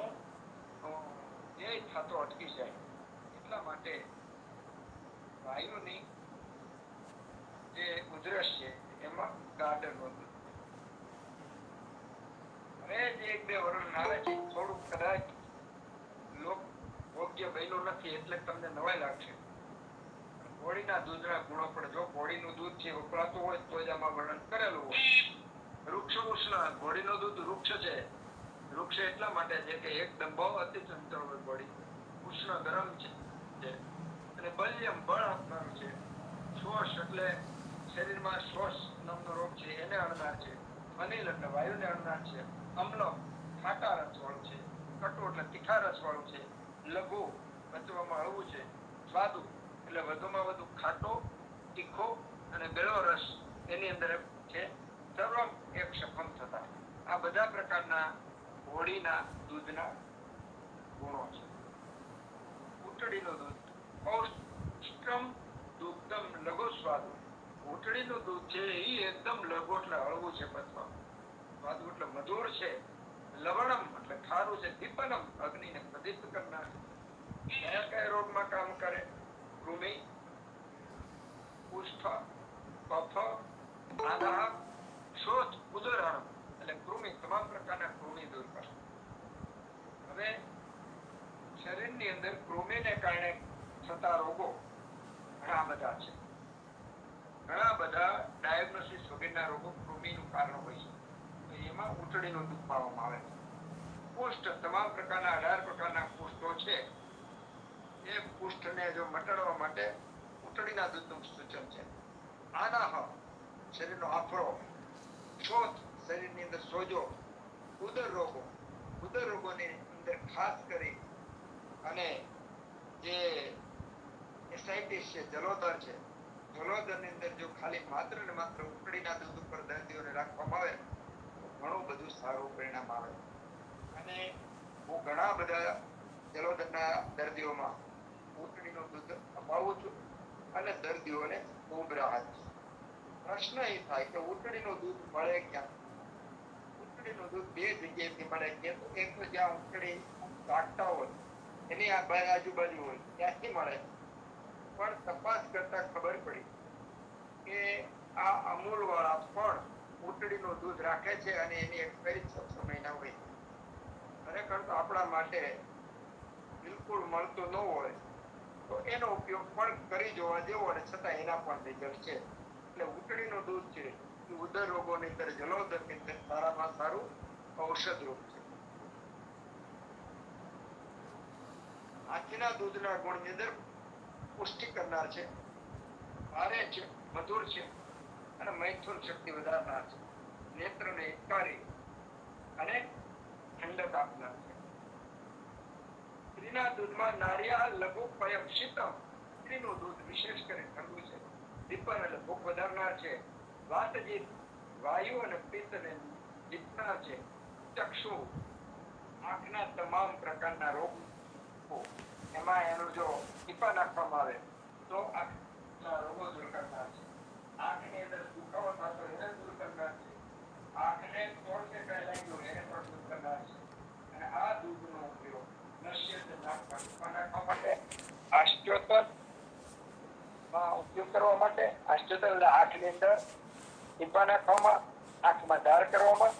વ્યય થતો અટકી જાય. એટલા માટે વાયુની જે ઉધરસ છે એમાં ગાર્ડનનો દૂધ. હવે જે એક બે વર્ષ આવે છે થોડુંક કદાચ યોગ્ય બન્યું નથી એટલે તમને નવાઈ લાગશે. ઘોડીના દૂધના ગુણો પણ જો ઘોડીનું દૂધ છે વપરાતું હોય તો જ આમાં વર્ણન કરેલું હોય. વૃક્ષ ઉષ્ણ, ઘોડીનું દૂધ વૃક્ષ છે. વૃક્ષ એટલા માટે છે કે એકદમ બહુ અતિ ચંચળ હોય ઘોડી, ઉષ્ણ ગરમ છે અને બલ્યમ બળ આપનારું છે. શ્વાસ એટલે શરીરમાં શ્વાસ નામનો રોગ છે એને અડનાર છે. અનિલ એટલે વાયુને અડનાર છે. અમ્લ ખાટા રસવાળું છે. કટુ એટલે તીખા રસવાળું છે. લઘુ પચવામાં હળવું છે. સ્વાદુ એટલે વધુમાં વધુ ખાટો, તીખો અને બેળો રસ એની અંદર છે. સર્વમ એક સફમ થતા. આ બધા પ્રકારના ઘોડીના દૂધના ગુણો છે. ઉટડીનું દૂધ પૌષ્ટિકમ દુગ્ધમ લઘુ સ્વાદુ. ઉટડીનું દૂધ છે એ એકદમ લઘુ એટલે હળવું છે પચવામાં. સ્વાદુ એટલે મધુર છે. લવણમ એટલે ખારું છે. દીપનમ અગ્નિને પ્રદીપ્ત કરનાર. કયા કયા રોગમાં કામ કરે? કૃમિ, કુષ્ઠ, કફ, આદાહ, શોથ, ઉદરહરણ એટલે કૃમિ, તમામ પ્રકારના કૃમિ દૂર કરે. હવે શરીરની અંદર કૃમિને કારણે થતા રોગો ઘણા બધા છે. ઘણા બધા ડાયગ્નોસિસ વગેરેના રોગો કૃમિનું કારણ હોય છે. તો એમાં ઉટડીનું દૂધ પાવામાં આવે છે. કુષ્ઠ, તમામ પ્રકારના 18 પ્રકારના કુષ્ઠો છે એ કુષ્ઠને જો મટાડવા માટે ઉટડીના દૂધનું સૂચન છે. આનાહ, શરીરનો આફરો. શોથ, શરીરની અંદર સોજો. ઉદર રોગો, ઉદર રોગોની અંદર ખાસ કરી અને જે એસાઇટિસ છે, જલોદર છે, જલોદરની અંદર જો ખાલી માત્ર ને માત્ર ઉકળીના દૂધ ઉપર દર્દીઓને રાખવામાં આવે ઘણું બધું સારું પરિણામ આવે. અને હું ઘણા બધા જલોદરના દર્દીઓમાં ઉટણીનું દૂધ અપાવું છું અને દર્દીઓને ખૂબ રાહત છે. પ્રશ્ન એ થાય કે ઉટણીનું દૂધ મળે ક્યાં? ઉટણીનું દૂધ બે જગ્યાએથી મળે. એક તો જ્યાં ઉટણી રાખતા હોય એની આજુબાજુ હોય ત્યાંથી મળે. પણ તપાસ કરતા ખબર પડી કે આ અમૂલ વાળા પણ ઉટણીનું દૂધ રાખે છે અને એની એક્સપાયરી 6 મહિના હોય. ખરેખર તો આપણા માટે બિલકુલ મળતું ન હોય તો એનો ઉપયોગ પણ કરી જોવા જેવો, અને છતાં એના પણ રિઝલ્ટ છે. એટલે ઉટણીનું દૂધ છે એ ઉદર રોગોની અંદર, જલોદરની અંદર સારામાં સારું ઔષધ રૂપ છે. હાથીના દૂધના ગુણની અંદર પુષ્ટિ કરનાર છે, ભારે છે, મધુર છે અને મૈથુન શક્તિ વધારનાર છે, નેત્રને હિતકારી અને ઠંડક આપનાર છે. સ્ત્રીના દૂધમાં નારિયા લઘુ પયમ શીતમ, સ્ત્રીનું દૂધ વિશેષ કરી ઠંડુ છે, દીપન એટલે ભૂખ વધારનાર છે, વાતજીત વાયુ અને પિત્તને જીતનાર છે, ચક્ષુ આંખના તમામ પ્રકારના રોગ એમાં એનું જો ટીપા નાખવામાં આવે તો આંખના રોગો દૂર કરનાર છે. આંખની અંદર દુખાવો થતો એને દૂર કરનાર છે. આંખને ચોળ કે કઈ લાગ્યું એને પણ દૂર કરનાર છે. અને આ દૂધનો ઉપયોગ નાખવા માટે, આસ્ટ્યોતર માં ઉપયોગ કરવા માટે, આસ્ટ્યોતર એટલે આંખની અંદર ટીપા નાખવામાં, આંખમાં ધાર કરવામાં,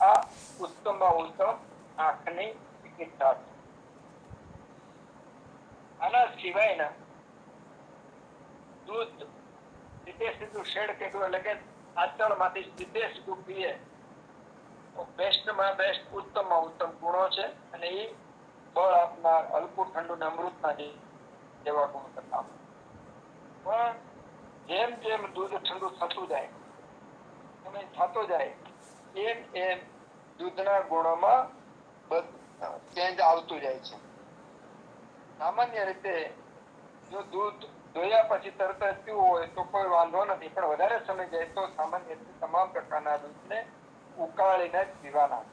આ ઉત્તમમાં ઉત્તમ આંખની ચિકિત્સા છે. આના સિવાયના દૂધ સીધે સીધું શેડ કેટલું એટલે કે આંચળમાંથી સીધે સીધું પીએ તો બેસ્ટમાં બેસ્ટ, ઉત્તમમાં ઉત્તમ ગુણો છે. અને એ બળ આપનાર, હલકું ઠંડુ ને અમૃતના જેવા ગુણ કરતા. પણ જેમ જેમ દૂધ ઠંડુ થતું જાય, સમય થતો જાય, એમ એમ દૂધના ગુણોમાં ચેન્જ આવતું જાય છે. સામાન્ય રીતે જો દૂધ ધોયા પછી તરત જ પીવું હોય તો કોઈ વાંધો નથી, પણ વધારે સમય જાય તો સામાન્ય રીતે તમામ પ્રકારના દૂધને ઉકાળીને જ પીવાના.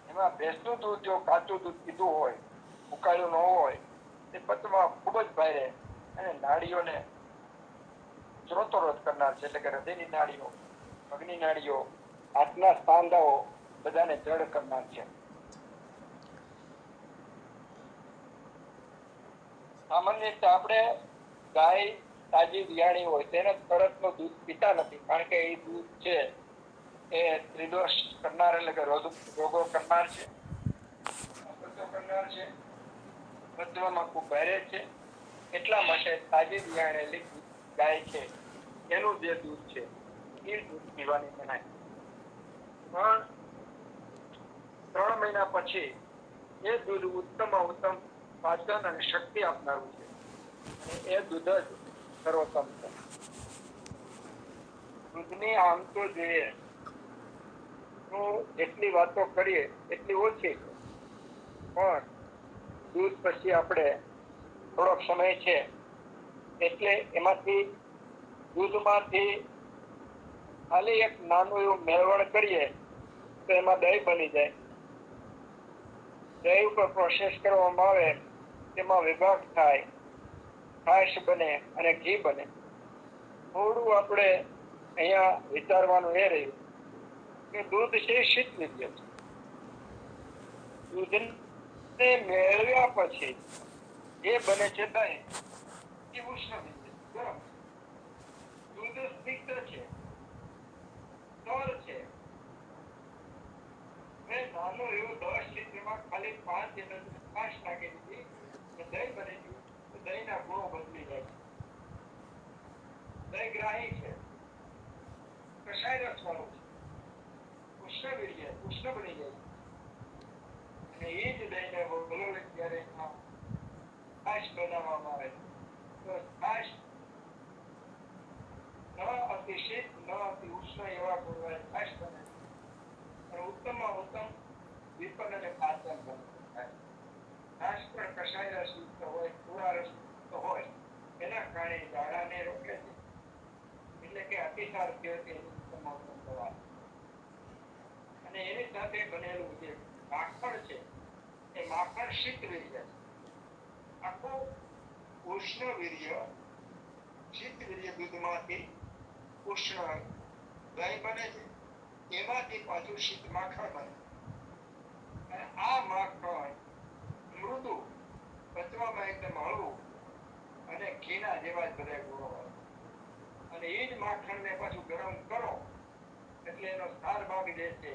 એમાં ભેંસનું દૂધ જો કાચું દૂધ પીધું હોય, ઉકાળ્યું ન હોય, તે પચવા ખૂબ જ ભારે અને નાડીઓને સ્રોતોરોધ કરનાર છે. એટલે કે હૃદયની નાડીઓ, પગની નાડીઓ, હાથના સાંધાઓ બધાને જડ કરનાર છે. સામાન્ય રીતે આપણે ગાય તાજી વિયાણી હોય તેને તરતનું દૂધ પીતા નથી, કારણ કે એ દૂધ છે એ ત્રિદોષ કરનાર એટલે કે રોગો કરનાર છે, અપચો કરનાર છે, પચવામાં ખૂબ ભારે છે. એટલા માટે તાજી વિયાણેલી ગાય છે એનું જે દૂધ છે એ દૂધ પીવાની મનાય. પણ 3 મહિના પછી એ દૂધ ઉત્તમમાં ઉત્તમ પાચન અને શક્તિ આપનારું છે, અને એ દૂધ જ સર્વોત્તમ છે. દૂધની આમ તો જોઈએ તો જેટલી વાતો કરીએ એટલી ઓછી છે, પણ દૂધ પછી આપણે થોડોક સમય છે એટલે એમાંથી દૂધમાંથી ખાલી એક નાનું એવું મેળવણ કરીએ તો એમાં દહીં બની જાય. દહીં ઉપર પ્રોસેસ કરવામાં આવે, તેમાં વિભાગ થાય, છાશ બને અને ઘી બને. થોડું આપણે અહીંયા વિચારવાનું એ રહ્યું કે દૂધ છે શીતલીય છે. દૂધને મેળવ્યા પછી જે બને છે દહીં એ ઉષ્ણ છે, ગરમ છે. દૂધ સ્નિગ્ધ છે, તર છે. મેં નાનું એવું 10 લિટરમાં ખાલી 5 ml છાશ નાખી દીધી તો દહીં બની ગયું. તો દહીંના ગુણો બદલી જાય છે. દહીં ગ્રાહી છે, કષાય રસ વાળું છે, ઉષ્ણ બની જાય છે. અને એ જ દહીંને વલોવી ત્યારે છાશ બનાવવામાં આવે તો છાશ ન અતિ શીત ન અતિ ઉષ્ણ એવા ગુણવાળી છાશ બને. ઉત્તમમાં ઉત્તમ વિપન અને પાચન બને. છાશ પણ કષાય રસ યુક્ત હોય, થોડા રસ યુક્ત હોય, એના કારણે ઝાડાને રોકે છે. એટલે કે અતિસાર થયો તે ઉત્તમમાં ઉત્તમ દવા. અને એની સાથે બનેલું જે માખણ છે એ માખણ શીતવીર્ય છે. આખું ઉષ્ણવીર્ય, શીતવીર્ય દૂધમાંથી ઉષ્ણ દહીં બને છે, એમાંથી પાછું શીત માખણ બને. અને આ માખણ મૃદુ, પચવામાં એકદમ હળવું અને ઘીના જેવા જ બધા ગુણો હોય. અને એ જ માખણને પાછું ગરમ કરો એટલે એનો સાર ભાગ જે છે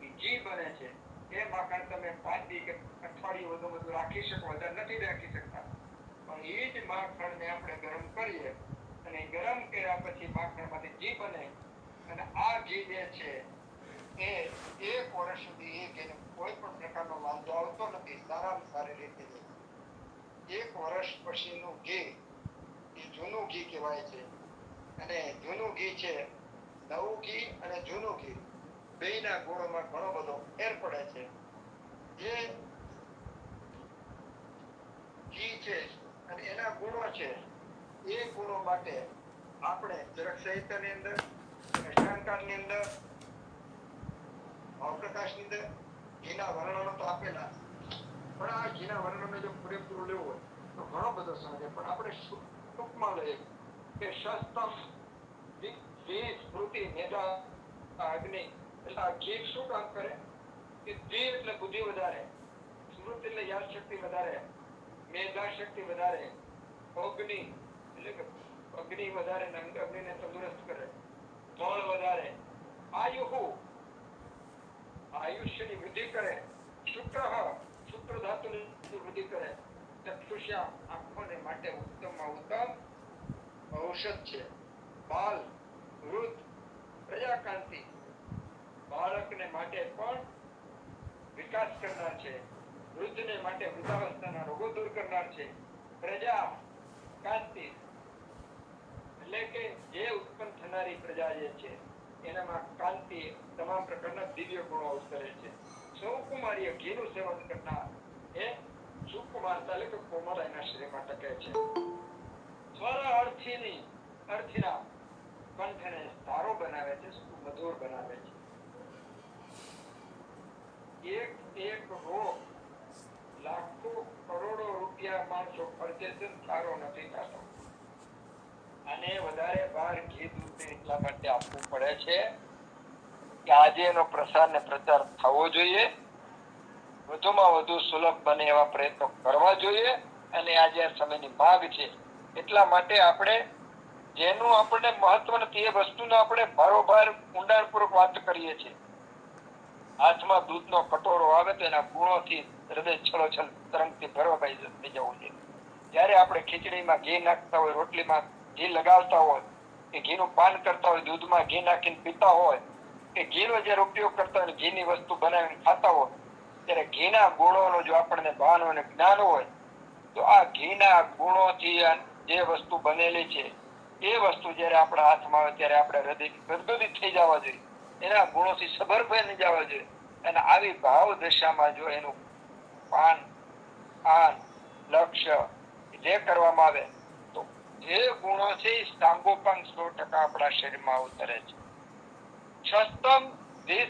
એ ઘી બને છે. એ માખણ તમે 5 દી કે અઠવાડિયું બધું રાખી શકો, વધારે નથી રાખી શકતા. પણ એ જ માખણને આપણે ગરમ કરીએ અને ગરમ કર્યા પછી માખણમાંથી ઘી બને. અને આ ઘી જે છે એ 1 વર્ષ સુધી એ ઘીને કોઈ પણ પ્રકારનો વાંધો આવતો નથી, સારામાં સારી રીતે. 1 વર્ષ પછીનું ઘી એ જૂનું ઘી કહેવાય છે. અને જૂનું ઘી છે, નવું ઘી અને જૂનું ઘી બેયના ગુણોમાં ઘણો બધો ફેર પડે છે. જે ઘી છે અને એના ગુણો છે, એ ગુણો માટે આપણે ચરક સંહિતાની અંદર, અષ્ટાંગકારની અંદર, ભાવપ્રકાશની અંદર ઘીના વર્ણનો તો આપેલા. પણ આ ઘીના વર્ણનને જો પૂરેપૂરું લેવું હોય તો ઘણો બધો સમજે. પણ આપણે ટૂંકમાં લઈએ કે શસ્ત્રમ ઘી સ્મૃતિ મેધા અગ્નિ. એટલે આ ઘી શું કામ કરે કે ઘી એટલે બુદ્ધિ વધારે, સ્મૃતિ એટલે યાદ શક્તિ વધારે, મેધા શક્તિ વધારે, અગ્નિ એટલે કે અગ્નિ વધારે, અગ્નિને તંદુરસ્ત કરે, બળ વધારે, આયુહુ આયુષ્યની વૃદ્ધિ કરે, શુક્ર શુક્ર ધાતુની વૃદ્ધિ કરે, ચક્ષુષ્યા આંખોને માટે ઉત્તમમાં ઉત્તમ ઔષધ છે. બાલ, વૃદ્ધ, પ્રજાકાંતિ બાળકને માટે પણ વિકાસ કરનાર છે. વૃદ્ધને માટે વૃદ્ધાવસ્થાના રોગો દૂર કરનાર છે. પ્રજા કાંતિ એટલે કે જે ઉત્પન્ન થનારી પ્રજા જે છે એનામાં કાંતિ, તમામ પ્રકારના દિવ્ય ગુણો અવતરે છે. સુકુમારીય ઘીનું સેવન કરનાર એ સુકુમારતા એટલે કે કોમળ એના શરીરમાં ટકે છે. સ્વર અર્થીના કંઠને સારો બનાવે છે, મધુર બનાવે છે. એક રોગ લાખો કરોડો રૂપિયા માણસો ખર્ચે છે, સારો નથી થતો. અને વધારે ભાર ઘી દૂધને એટલા માટે આપવું પડે છે કે આજે એનો પ્રસાર ને પ્રચાર થવો જોઈએ, વધુમાં વધુ સુલભ બને એવા પ્રયત્નો કરવા જોઈએ. અને આજે આ સમયની માંગ છે એટલા માટે આપણે જેનું આપણને મહત્વ નથી એ વસ્તુનો આપણે ભારોભાર ઊંડાણપૂર્વક વાત કરીએ છીએ. હાથમાં દૂધનો કટોરો આવે તો એના ગુણોથી હૃદય છલોછલ તરંગથી ભરવાઈ થઈ જવું જોઈએ. જ્યારે આપણે ખીચડીમાં ઘી નાખતા હોય, રોટલીમાં ઘી લગાવતા હોય, કે ઘીનું પાન કરતા હોય, દૂધમાં ઘી નાખીને પીતા હોય, કે ઘીનો જ્યારે ઉપયોગ કરતા હોય, ઘીની વસ્તુ બનાવીને ખાતા હોય, ત્યારે ઘીના ગુણોનો જો આપણને ભાન અને જ્ઞાન હોય તો આ ઘીના ગુણોથી જે વસ્તુ બનેલી છે એ વસ્તુ જ્યારે આપણા હાથમાં આવે ત્યારે આપણે હૃદય ગદગદિત થઈ જવા જોઈએ, એના ગુણોથી સભર બની જવા જોઈએ. અને આવી ભાવ દશામાં જો એનું પાન, આન, લક્ષ્ય જે કરવામાં આવે તો જે ગુણો છે એ સાંગોપાંગ 100% આપણા શરીરમાં અવતરે છે. શસ્ત્રમ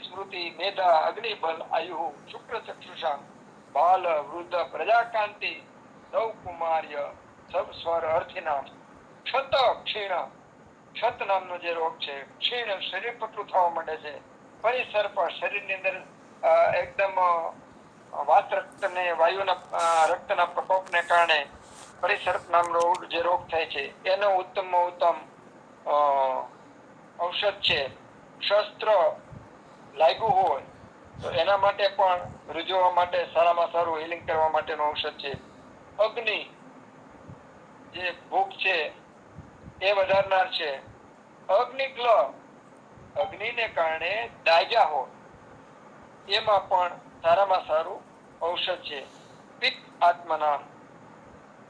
સ્મૃતિ મેધા અગ્નિબલ આયુ શુક્ર ચક્ષુષા બાલ વૃદ્ધ પ્રજાકાંતિ સૌ કુમાર્ય સબ સ્વર અર્થિનામ ક્ષત ક્ષીણ. ક્ષત નામનો જે રોગ છે, ક્ષીણ શરીર પતલું થવા માંડે છે, પરિસર પર શરીરની અંદર એકદમ વાત રક્તને વાયુના રક્તના પ્રકોપને કારણે પરિસર્પ નામનો જે રોગ થાય છે એનો ઉત્તમમાં ઉત્તમ ઔષધ છે. શસ્ત્ર લાગ્યું હોય તો એના માટે પણ રૂજવવા માટે સારામાં સારું હિલિંગ કરવા માટેનું ઔષધ છે. અગ્નિ જે ભૂખ છે એ વધારનાર છે. અગ્નિગ્લ અગ્નિને કારણે દાઝ્યા હોય એમાં પણ સારામાં સારું ઔષધ છે. પિત્ત આત્મના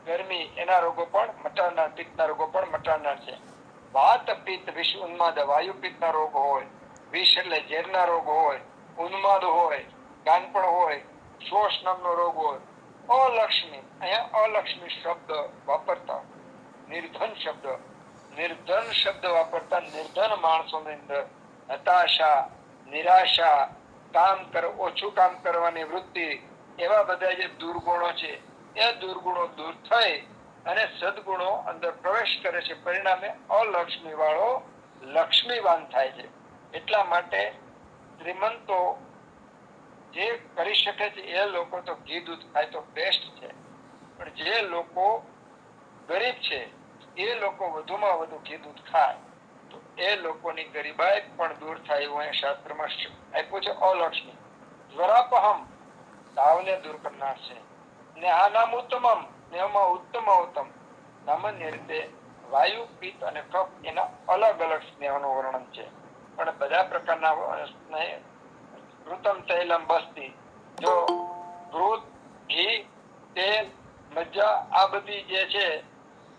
ગરમી એના રોગો પણ મટાડનાર, પિત્તના રોગો પણ મટાડનાર છે. વાત પિત્ત વિષ ઉન્માદ વાયુ પિત્તના રોગ હોય, વિષ એટલે ઝેરના રોગ હોય, ઉન્માદ હોય, ગાનપણ હોય, શોષ નામનો રોગ હોય, અલક્ષ્મી અહીંયા અલક્ષ્મી શબ્દ વાપરતા, નિર્ધન શબ્દ વાપરતા નિર્ધન માણસોની અંદર હતાશા, નિરાશા, ઓછું કામ કરવાની વૃત્તિ, એવા બધા જે દુર્ગુણો છે એ દુર્ગુણો દૂર થઈ અને સદગુણો અંદર પ્રવેશ કરે છે. પરિણામે અલક્ષ્મી વાળો લક્ષ્મીવાન થાય છે. એટલા માટે શ્રીમંતો જે કરી શકે છે એ લોકો તો ઘી દૂધ ખાય તો બેસ્ટ છે, પણ જે લોકો ગરીબ છે એ લોકો વધુમાં વધુ ઘી દૂધ ખાય તો એ લોકોની ગરીબાઈ પણ દૂર થાય એવું અહીંયા શાસ્ત્રમાં આપ્યું છે. અલક્ષ્મી જ્વરાપહમ, તાવને દૂર કરનાર છે. જ્ઞાનામ ઉત્તમમ, એમાં ઉત્તમ ઉત્તમ. સામાન્ય રીતે વાયુ, પિત્ત અને કફ એના અલગ અલગ સ્નેહનું વર્ણન છે, પણ બધા પ્રકારના સ્નેહ ઘૃતમ તૈલમ બસ્તી, જો દૂધ, ઘી, તેલ, મज्जा આ બધી જે છે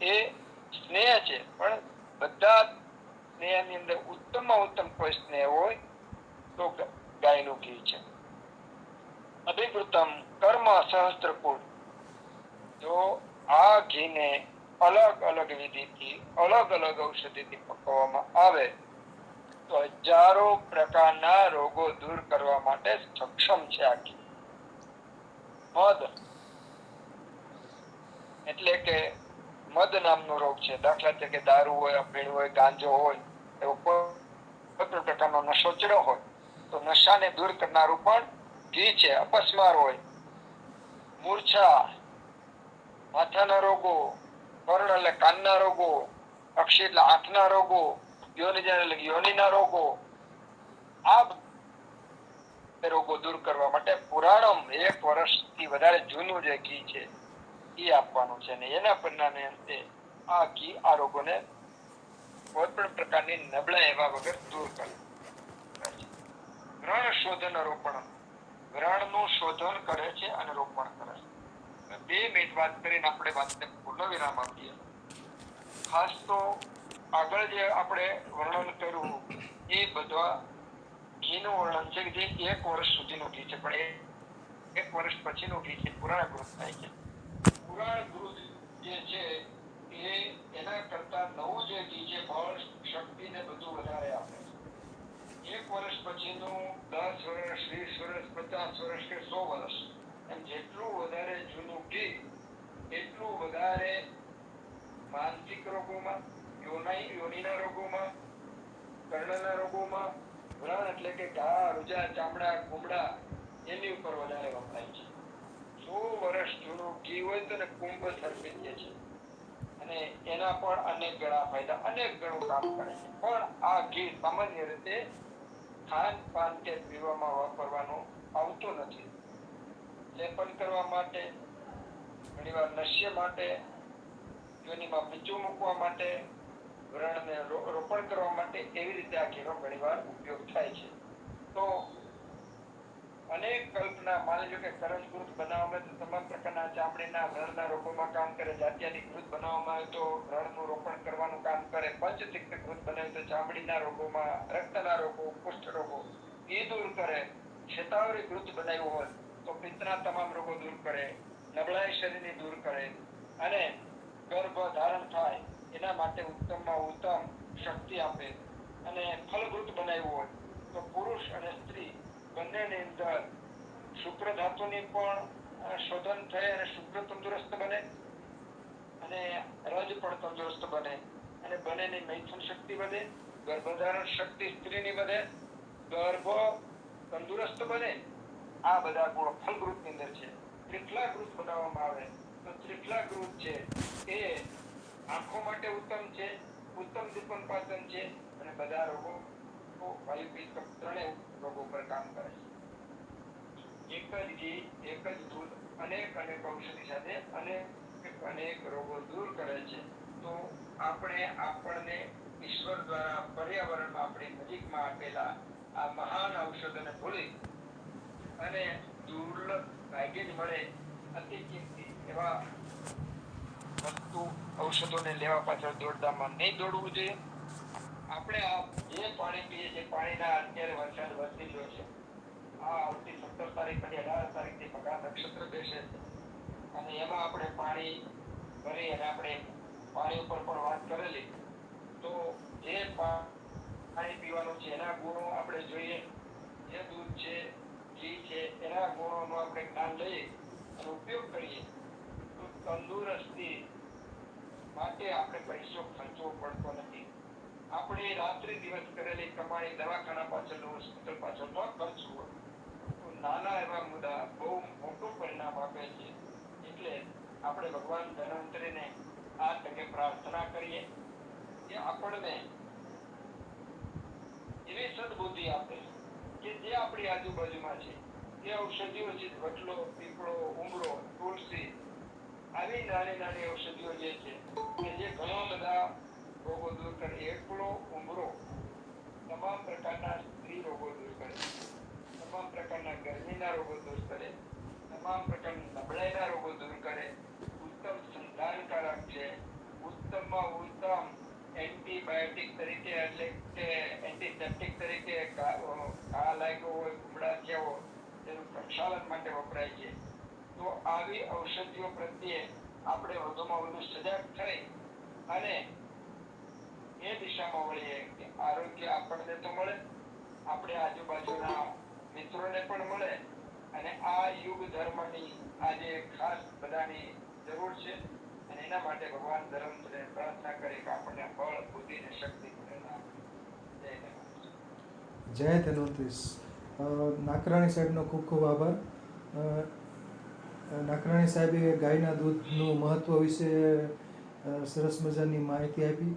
એ સ્નેહ છે, પણ બધા સ્નેહની અંદર ઉત્તમમાં ઉત્તમ કોઈ સ્નેહ હોય તો ગાયનું ઘી છે. અભિકૃતમ કર્મ સહસ્ત્રકૂટ, જો આ ઘીને અલગ અલગ વિધિથી અલગ અલગ ઔષધિથી પકવવામાં આવે તો હજારો પ્રકારના રોગો દૂર કરવા માટે સક્ષમ છે. આ ઘી મધ એટલે કે મદ નામનો રોગ છે. દાખલા તરીકે દારૂ હોય, અફીણ હોય, ગાંજો હોય, એવો કોઈ પણ પ્રકારનો નશો ચડ્યો હોય તો નશાને દૂર કરનારું પણ ઘી છે. અપસ્માર હોય, મૂર્છા, માથાના રોગો, કર્ણ એટલે કાનના રોગો, અક્ષી એટલે આંખના રોગો, યોનિજન એટલે યોનિના રોગો, આ રોગો દૂર કરવા માટે પુરાણમ 1 વર્ષથી વધારે જૂનું જે ઘી છે એ આપવાનું છે, અને એના પરિણામે અંતે આ ઘી આ રોગોને કોઈ પણ પ્રકારની નબળાઈ એવા વગર દૂર કરે. વ્રણ શોધન રોપણ, વ્રણનું શોધન કરે છે અને રોપણ કરે છે. 2 મિનિટ વાત કરીને આપણે વાતને પૂર્ણ વિરામ આપીએ. ખાસ તો આગળ જે આપણે વર્ણન કર્યું એ બધા ઘીનું વર્ણન છે કે જે 1 વર્ષ સુધીનું ઘી છે, પણ 1 વર્ષ પછીનું ઘી છે પુરાણ ગૃહ થાય છે. પુરાણ ગૃહ જે છે એ એના કરતા નવું જે ઘી છે બળ, શક્તિ ને બધું વધારે આપે છે. 1 વર્ષ પછીનું 10 વર્ષ, 20 વર્ષ, 50 વર્ષ કે 100 વર્ષ, એમ જેટલું વધારે જૂનું ઘી એટલું વધારે માનસિક રોગોમાં, યોનિના રોગોમાં, કર્ણના રોગોમાં, વ્રણ એટલે કે ઘા, રૂજા, ચામડા, કુમડા એની ઉપર વધારે વપરાય છે. 100 વર્ષ જૂનું ઘી હોય તો ને કુંભ સર્પિત છે, અને એના પણ અનેક ગણા ફાયદા, અનેક ગણું કામ કરે છે. પણ આ ઘી સામાન્ય રીતે ખાન પાન કે પીવામાં વાપરવાનું આવતું નથી. લેપન કરવા માટે, ઘણીવાર નશ્ય માટે, યોનિમાં બીજું મૂકવા માટે, વ્રણને રોપણ કરવા માટે, એવી રીતે આ ઘીનો ઘણીવાર ઉપયોગ થાય છે. તો અનેક કલ્પના, માની લો કે કરંજકૃત બનાવવામાં તો તમામ પ્રકારના ચામડીના વ્રણના રોગોમાં કામ કરે, જાત્યાની કૃત બનાવવામાં આવે તો વ્રણનું રોપણ કરવાનું કામ કરે, પંચતિક્ત કૃત બનાવે તો ચામડીના રોગોમાં, રક્તના રોગો, કુષ્ઠ રોગો એ દૂર કરે, શેતાવરી કૃત બનાવ્યું હોય તો પિત્તના તમામ રોગો દૂર કરે, નબળાઈ શરીરની દૂર કરે, અને ગર્ભ ધારણ થાય એના માટે ઉત્તમમાં ઉત્તમ શક્તિ આપે, અને ફલભૂત બનાવ્યું હોય તો પુરુષ અને સ્ત્રી બંનેની અંદર શુક્ર ધાતુની પણ શોધન થઈ અને શુક્ર તંદુરસ્ત બને, અને રજ પણ તંદુરસ્ત બને, અને બંનેની મૈથુન શક્તિ વધે, ગર્ભધારણ શક્તિ સ્ત્રીની વધે, ગર્ભ તંદુરસ્ત બને. આ બધા ગુણો ફલગૃતની અંદર છે. ત્રિફલા ગૃત બનાવવામાં આવે તો ત્રિફલા ગૃત છે એ આંખો માટે ઉત્તમ છે, ઉત્તમ દીપન પાચન છે, અને બધા રોગો વાયુ પિત્ત ત્રણેય રોગો પર કામ કરે છે. એક જ ઘી, એક જ દૂધ અનેક અનેક ઔષધિ સાથે અનેક રોગો દૂર કરે છે. તો આપણને ઈશ્વર દ્વારા પર્યાવરણમાં આપણી નજીકમાં આપેલા આ મહાન ઔષધોને ભૂલી અને દુર્લભ ભાગ્યે જ મળે અતિ કિંમતી એવા વસ્તુ ઔષધોને લેવા પાછળ દોડધામમાં નહીં દોડવું જોઈએ. આપણે આ જે પાણી પીએ છીએ, પાણીના અત્યારે વરસાદ વરસી રહ્યો છે, આ આવતી 17 તારીખ પછી 18 તારીખથી મકર નક્ષત્ર બેસે છે, અને એમાં આપણે પાણી ભરી અને આપણે પાણી ઉપર પણ વાત કરેલી, તો જે પાણી પીવાનું છે એના ગુણો આપણે જોઈએ. જે દૂધ છે સારા ગુણોનો આપણે જ્ઞાન લઈએ અને ઉપયોગ કરીએ તો તંદુરસ્તી માટે આપણે પૈસો ખર્ચવો પડતો નથી. આપણે રાત્રિ દિવસ કરેલી કમાણી દવાખાના પાછળ હોસ્પિટલ પાછળ ન ખર્ચવું હોય તો નાના એવા મુદ્દા બહુ મોટું પરિણામ આપે છે. એટલે આપણે ભગવાન ધન્વંતરીને આ તકે પ્રાર્થના કરીએ કે આપણને એવી સદબુદ્ધિ આપે કે જે આપણી આજુબાજુમાં છે એ ઔષધિઓ છે, વટલો, પીપળો, ઉમરો, તુલસી, આવી નાની નાની ઔષધિઓ જે છે કે જે ઘણા બધા રોગો દૂર કરે. એકલો ઉમરો તમામ પ્રકારના સ્ત્રી રોગો દૂર કરે, તમામ પ્રકારના ગરમીના રોગો દૂર કરે, તમામ પ્રકારના નબળાઈના રોગો દૂર કરે, ઉત્તમ સંધાનકારક છે, ઉત્તમમાં ઉત્તમ એન્ટીબાયોટિક તરીકે એટલે કે એન્ટીસેપ્ટિક તરીકે ઘા લાગ્યો હોય, કુમળા થયા હોય તેનું પ્રક્ષાલન માટે વપરાય છે. તો આવી ઔષધિઓ પ્રત્યે આપણે વધુમાં વધુ સજાગ થઈ અને એ દિશામાં વળીએ કે આરોગ્ય આપણને તો મળે, આપણે આજુબાજુના મિત્રોને પણ મળે અને આ યુગ ધર્મની આજે ખાસ બધાની જરૂર છે. અને એના માટે ભગવાન ધર્મને પ્રાર્થના કરી કે આપણને બળ, બુદ્ધિ અને શક્તિ પ્રેરણા આપે. જય ધન્વંતરી. જય ધન્વંતરી. નાકરાણી સાહેબનો ખૂબ ખૂબ આભાર. નાકરાણી સાહેબે ગાયના દૂધનું મહત્ત્વ વિશે સરસ મજાની માહિતી આપી.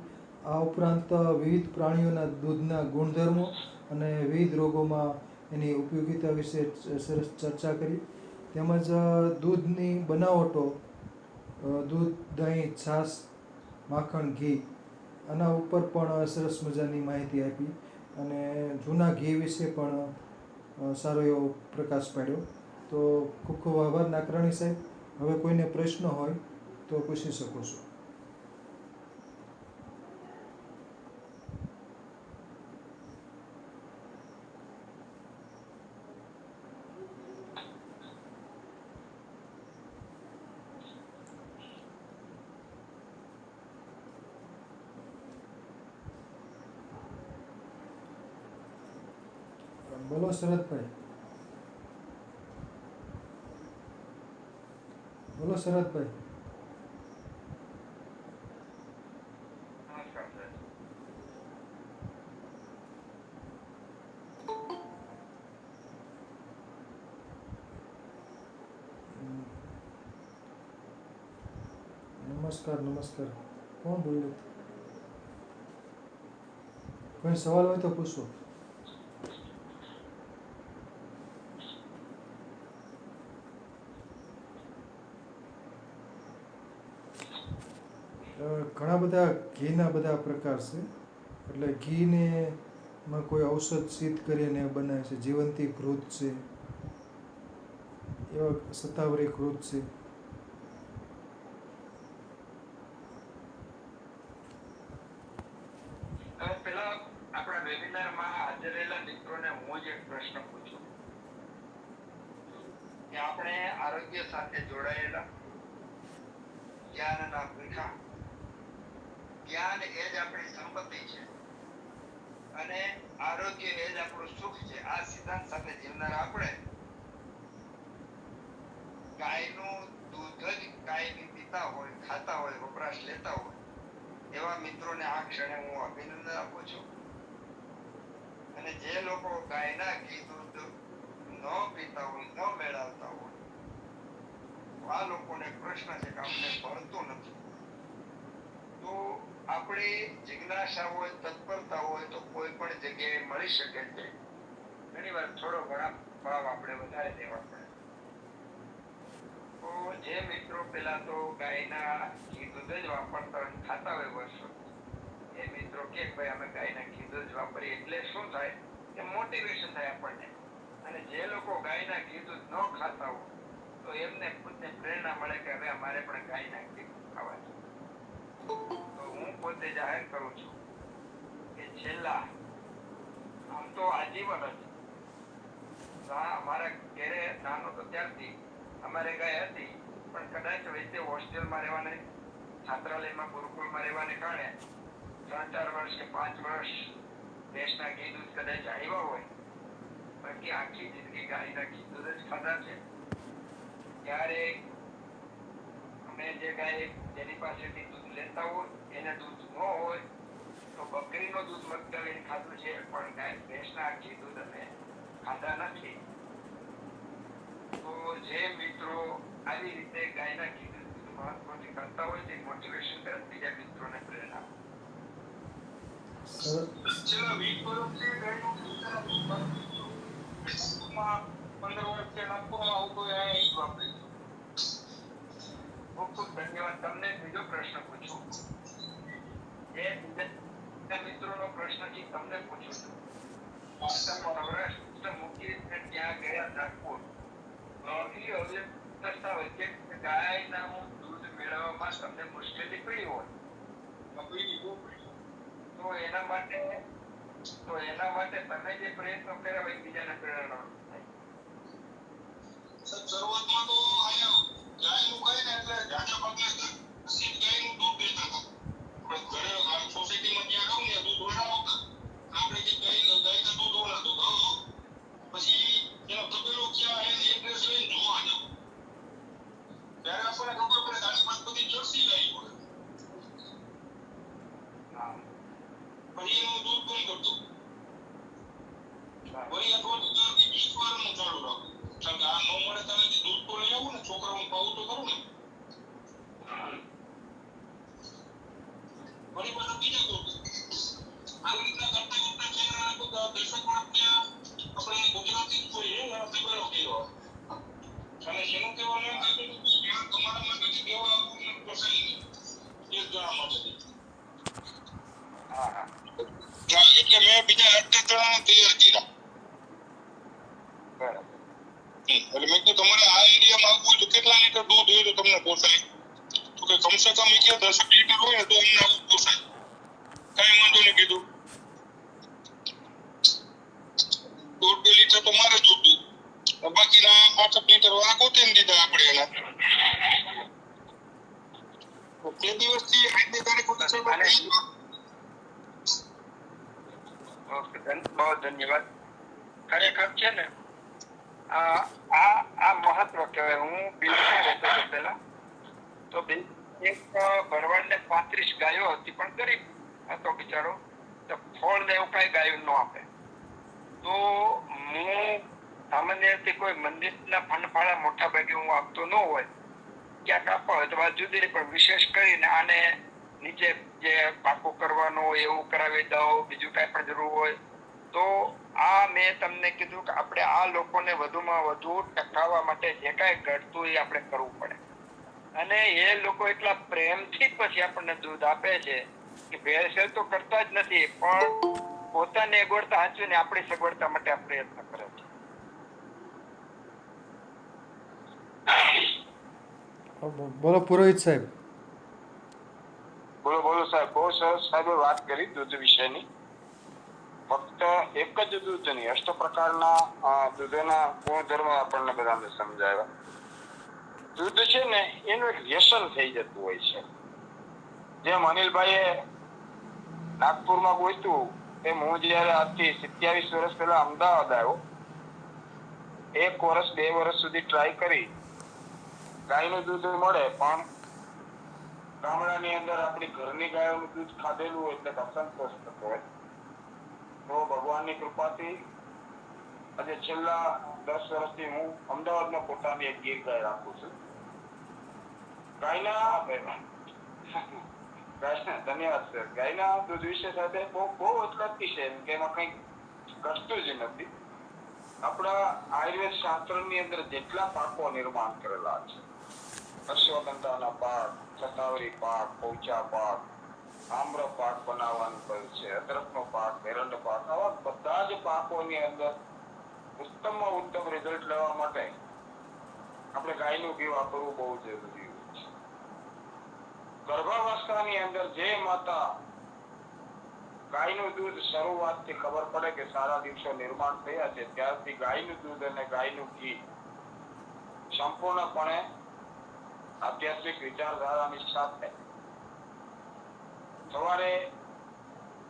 આ ઉપરાંત વિવિધ પ્રાણીઓના દૂધના ગુણધર્મો અને વિવિધ રોગોમાં એની ઉપયોગિતા વિશે સરસ ચર્ચા કરી. તેમજ દૂધની બનાવટો, દૂધ, દહીં, છાશ, માખણ, ઘી, આના ઉપર પણ સરસ મજાની માહિતી આપી અને જૂના ઘી વિશે પણ સારો એવો પ્રકાશ પાડ્યો. તો ખૂબ ખૂબ આભાર નાકરાણી સાહેબ. હવે કોઈને પ્રશ્ન હોય તો પૂછી શકો છો. બોલો શરદભાઈ. બોલો શરદભાઈ. નમસ્કાર સાહેબ. નમસ્કાર નમસ્કાર. કોણ બોલ્યું? કોઈ સવાલ હોય તો પૂછો. ઘણા બધા ઘીના બધા પ્રકાર છે. એટલે ઘીને માં કોઈ ઔષધ સિદ્ધ કરીને બનાવે છે. જીવંતી ઘૃત છે, એવા શતાવરી ઘૃત છે. હવે પેલા આપણા વેબિનારમાં હાજર રહેલા મિત્રોને હું જ એક પ્રશ્ન પૂછું કે આપણે આરોગ્ય સાથે જોડાયેલા જ્ઞાનના પીઠા, જ્ઞાન એ જ આપણી સંપત્તિ છે અને આરોગ્ય એ જ આપણું સુખ છે. આ સિદ્ધાંત સાથે જીવનાર આપણે ગાયનું દૂધ જ કાયમી પીતા હોય, ખાતા હોય, વપરાશ લેતા હોય એવા મિત્રોને આ ક્ષણે હું અભિનંદન આપું છું. અને જે લોકો ગાયના ઘી દૂધ ન પીતા હોય, ન મેળવતા હોય, આ લોકોને પ્રશ્ન છે કે અમને મળતું નથી. તો આપણી જિજ્ઞાસા હોય, તત્પરતા હોય તો કોઈ પણ જગ્યાએ મળી શકે છે. ઘણી વાર થોડો ઘણા ભાવ આપણે વધારે દેવા પડે. તો જે મિત્રો પેલા તો ગાયના ઘી દૂધ જ વાપરતા હોય, ખાતા હોય વર્ષો, એ મિત્રો કે ભાઈ અમે ગાયના ઘી દૂધ જ વાપરીએ, એટલે શું થાય કે મોટિવેશન થાય આપણને. અને જે લોકો ગાયના ઘી દૂધ ન ખાતા હોય તો એમને ખુદને પ્રેરણા મળે કે હવે અમારે પણ ગાયના ઘી ખાવા છે. તો હું પોતે જાહેર કરું છું કે છેલ્લા આમ તો આજીવન જ અમારા ઘરે નાનો તો ત્યારથી અમારે ગાય હતી, પણ કદાચ વચ્ચે હોસ્ટેલમાં રહેવાને, છાત્રાલયમાં, ગુરુકુળમાં રહેવાને કારણે 3-4 વર્ષ કે 5 વર્ષ ભેંસના ઘી દૂધ કદાચ આવ્યા હોય, બાકી આખી જિંદગી ગાયના ઘી દૂધ જ ખાધા છે. ત્યારે અમે જે ગાય જેની પાસેથી દૂધ લેતા હોય એને દૂધ ન હોય તો બકરીનું દૂધ મગદળીને ખાધું છે, પણ ગાય ભેંસના ઘી દૂધ અમે ખાધા નથી. તો જે મિત્રો આવી રીતે ગાયના ઘી દૂધનું મહત્વથી કરતા હોય તે મોટિવેશન તરફ બીજા મિત્રોને પ્રેરણા આપે. સર છેલ્લા 20 વર્ષથી ગાયનું દૂધ ટૂંકમાં 15 વર્ષથી નાગપુરમાં આવતું એ અહીં વાપરે છે. ખૂબ ખૂબ ધન્યવાદ. તમને બીજો પ્રશ્ન પૂછું. જે બીજા મિત્રોનો પ્રશ્ન છે તમને પૂછું છું. તમે સૌરાષ્ટ્ર મૂકીને ત્યાં ગયા નાગપુર, એ હવે દર્શાવે હોય કે ગાયના દૂધ મેળવવામાં તમને મુશ્કેલી પડી હોય તો એના માટે તમે જે પ્રયત્નો કર્યા હોય બીજાને પ્રેરણા થાય. શરૂઆતમાં તો અહીંયા ગાયનું કહે ને એટલે જાજા ભાગના સીધ ગાયનું દૂધ દેતા હતા. આપણે ઘરે સોસાયટીમાં ત્યાં રહું ને દૂધ વડાવતા આપણે જે ગાયના દૂધ વડાવતો હતો. પછી એનો તબેલો ક્યાં એને એડ્રેસ લઈને જોવા જાવ ત્યારે આપણને ખબર પડે કે આની પાસે બધી જર્સી ગાય હોય. પછી એનું દૂધ બંધ કરતો. વળી અઠવાડિયું 20 વારનું ચાલુ રાખો. કારણ કે આ ન મળે ત્યારે દૂધ તો લઈ આવું ને, છોકરાઓને પાવું તો કરું ને. વળી પાછું બીજા દૂધ આવી રીતના કરતા કરતા છે બધા દર્શક ત્યાં આપણે ગુજરાતી જ જોઈએ તબેલો કર્યો. અને એનું કહેવાનું એમ કે તમારા માટે દેવા પોસાય નહીં એક જણા માટે. એટલે મેં બીજા 8 જણાને તૈયાર કર્યા. બરાબર. એટલે મેં કીધું તમારે આ એરિયામાં આવવું હોય તો કેટલા લીટર દૂધ હોય તો તમને પોસાય? તો કે કમસે કમ 10 લીટર હોય તો અમને આવું પોસાય. કઈ વાંધો નહીં કીધું. 1.5 લીટર તો મારે જોતું. બાકીના 5 લીટર વાળા ગોતીને દીધા આપણે એના. તે દિવસથી આજની તારીખ સુધી બહુ ધન્યવાદ. ખરેખર છે ને આ મહત્વ કહેવાય. હું બિલકુલ રહેતો હતો પહેલા તો એક ભરવાડને 35 ગાયો હતી, પણ ગરીબ હતો બિચારો. તો ફળ ને એવું કઈ ગાયો ન આપે. તો હું સામાન્ય રીતે કોઈ મંદિરના ફંડફાળા મોટા ભાગે હું આપતો ન હોય, ક્યાંક આપવા હોય તો વાત જુદી રહી, પણ વિશેષ કરીને આને નીચે જે પાકો કરવાનો હોય એવું કરાવી દઉં, બીજું કાંઈ પણ જરૂર હોય તો આ મેં તમને કીધું કે આપણે આ લોકોને વધુમાં વધુ ટકાવવા માટે જે કાંઈ ઘટતું એ આપણે કરવું પડે. અને એ લોકો એટલા પ્રેમથી પછી આપણને દૂધ આપે છે કે ભેળસેળ તો કરતા જ નથી, પણ પોતાની અગવડતા સાચવીને આપણી સગવડતા માટે આ પ્રયત્ન કરે છે. બોલો પુરોહિત સાહેબ. બોલો સાહેબ. બહુ સરસ સાહેબે વાત કરી દૂધ વિશેની. ફક્ત એક જ દૂધ નહીં, 8 પ્રકારના દૂધના ગુણધર્મ આપણને બધાને સમજાવ્યા. દૂધ છે ને એનું એક વ્યસન થઈ જતું હોય છે. જેમ અનિલભાઈએ નાગપુરમાં ગોત્યું તેમ હું જયારે આજથી 27 વર્ષ પહેલા અમદાવાદ આવ્યો, 1 વર્ષ 2 વર્ષ સુધી ટ્રાય કરી. ગાયનું દૂધ મળે પણ ગામડાની અંદર આપણી ઘરની ગાયોનું દૂધ ખાધેલું હોય એટલે અસંતોષ થતો હોય. તો ભગવાનની કૃપાથી આજે છેલ્લા 10 વર્ષથી હું અમદાવાદમાં પોતાની એક ગીર ગાય રાખું છું. ધન્યવાદ સર. ગાયના દૂધ વિશે સાથે બહુ એટલાથી છે કે એમાં કંઈ ઘટતું જ નથી. આપણા આયુર્વેદ શાસ્ત્રની અંદર જેટલા પાકો નિર્માણ કરેલા છે, અશ્વગંધાના પાક, શતાવરી પાક, પૌચા પાક, આમ્ર પાક બનાવવાનું કહ્યું છે, અદરકનો પાક, એરંડ પાક, આવા બધા જ પાકોની અંદર ઉત્તમમાં ઉત્તમ રિઝલ્ટ લેવા માટે આપણે ગાયનું ઘી વાપરવું બહુ જરૂરી હોય છે. ગર્ભાવસ્થાની અંદર જે માતા ગાયનું દૂધ શરૂઆતથી ખબર પડે કે સારા દિવસો નિર્માણ થયા છે ત્યારથી ગાયનું દૂધ અને ગાયનું ઘી સંપૂર્ણપણે આધ્યાત્મિક વિચારધારાની સાથે સવારે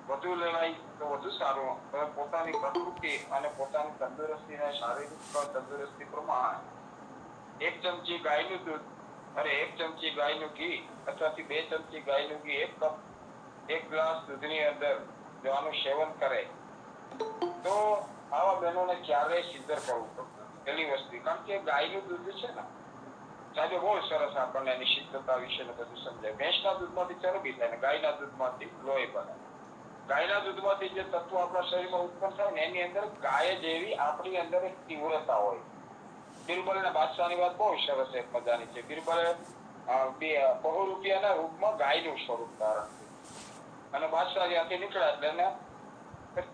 વધુ લેવાય તો વધુ સારું. પોતાની પ્રકૃતિ અને પોતાની તંદુરસ્તી અને શારીરિક તંદુરસ્તી પ્રમાણે 1 ચમચી ગાયનું દૂધ અને 1 ચમચી ગાયનું ઘી અથવા 2 ચમચી ગાયનું ઘી 1 કપ 1 ગ્લાસ દૂધની અંદર જો આનું સેવન કરે તો આવા બહેનોને ક્યારેય સિદ્ધર કરવું પડતું. પહેલી વસ્તુ, કારણ કે ગાયનું દૂધ છે ને સાહેબ બહુ સરસ આપણને એની સિદ્ધતા વિશે બધું સમજાય. ભેંસના દૂધમાંથી ચરબી થાય ને ગાયના દૂધમાંથી લોહી બને. ગાયના દૂધમાંથી જે તત્વો આપણા શરીરમાં ઉત્પન્ન થાય ને એની અંદર ગાય જેવી આપણી અંદર એક તીવ્રતા હોય. બિરબલ અને બાદશાહની વાત બહુ સરસ એક મજાની છે. બિરબલે બહુ રૂપિયાના રૂપમાં ગાયનું સ્વરૂપ ધારણ કર્યું અને બાદશાહ ત્યાંથી નીકળ્યા એટલે એને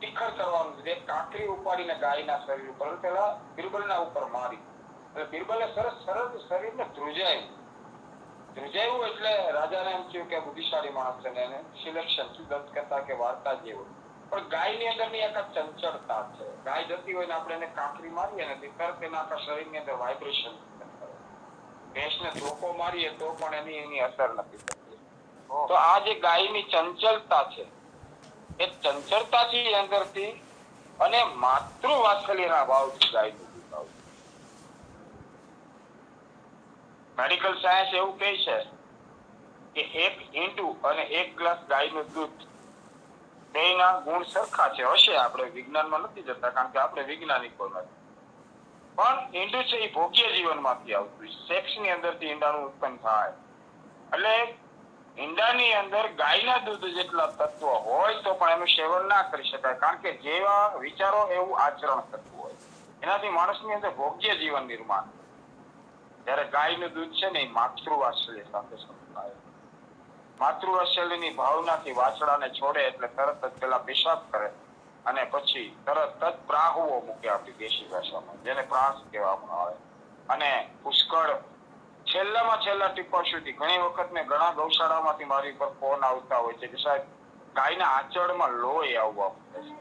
તીખર કરવાનું છે. કાંકરી ઉપાડીને ગાયના શરીર ઉપર પેલા બિરબલના ઉપર મારી. એટલે બિરબલે સરસ શરીરને ધ્રુજાયું એટલે રાજાને એમ થયું કે બુદ્ધિશાળી માણસ છે એને સિલેક્શન દંત કથા કે વાર્તા જેવું. પણ ગાયની અંદરની એક ચંચળતા છે. ગાય જતી હોય ને આપણે એને કાંકરી મારીએ ને તરત એના આખા શરીરની અંદર વાઇબ્રેશન કરે. ભેંસને ધોકો મારીએ તો પણ એની અસર નથી થતી. તો આ જે ગાયની ચંચળતા છે એ ચંચળતાથી અંદરથી અને માતૃ વાત્સલ્યના ભાવથી ગાયનું દૂધ આવતું. મેડિકલ સાયન્સ એવું કહે છે કે 1 ઈંડું અને 1 ગ્લાસ ગાયનું દૂધ બેયના ગુણ સરખા છે. હશે, આપણે વિજ્ઞાનમાં નથી જતા કારણ કે આપણે વૈજ્ઞાનિકો નથી. પણ ઈંડું છે એ ભોગ્ય જીવનમાંથી આવતું. સેક્સની અંદરથી ઈંડાનું ઉત્પન્ન થાય એટલે ઈંડાની અંદર ગાયના દૂધ જેટલા તત્વો હોય તો પણ એનું સેવન ના કરી શકાય, કારણ કે જેવા વિચારો એવું આચરણ થતું હોય. એનાથી માણસની અંદર ભોગ્ય જીવન નિર્માણ. જ્યારે ગાયનું દૂધ છે ને એ માતૃવાત્સલ્ય સાથે સંકળાયેલું. માતૃવાત્સલ્યની ભાવનાથી વાછડાને છોડે એટલે તરત જ પેલા પેશાબ કરે અને પછી તરત જ પ્રાહુઓ મૂકે આપણી દેશી ભાષામાં, જેને પ્રાસ કહેવામાં આવે. અને પુષ્કળ છેલ્લામાં છેલ્લા ટીપા સુધી ઘણી વખત મેં ઘણા ગૌશાળામાંથી મારી પર ફોન આવતા હોય છે કે સાહેબ ગાયના આંચળમાં લોહી આવવા મળે છે.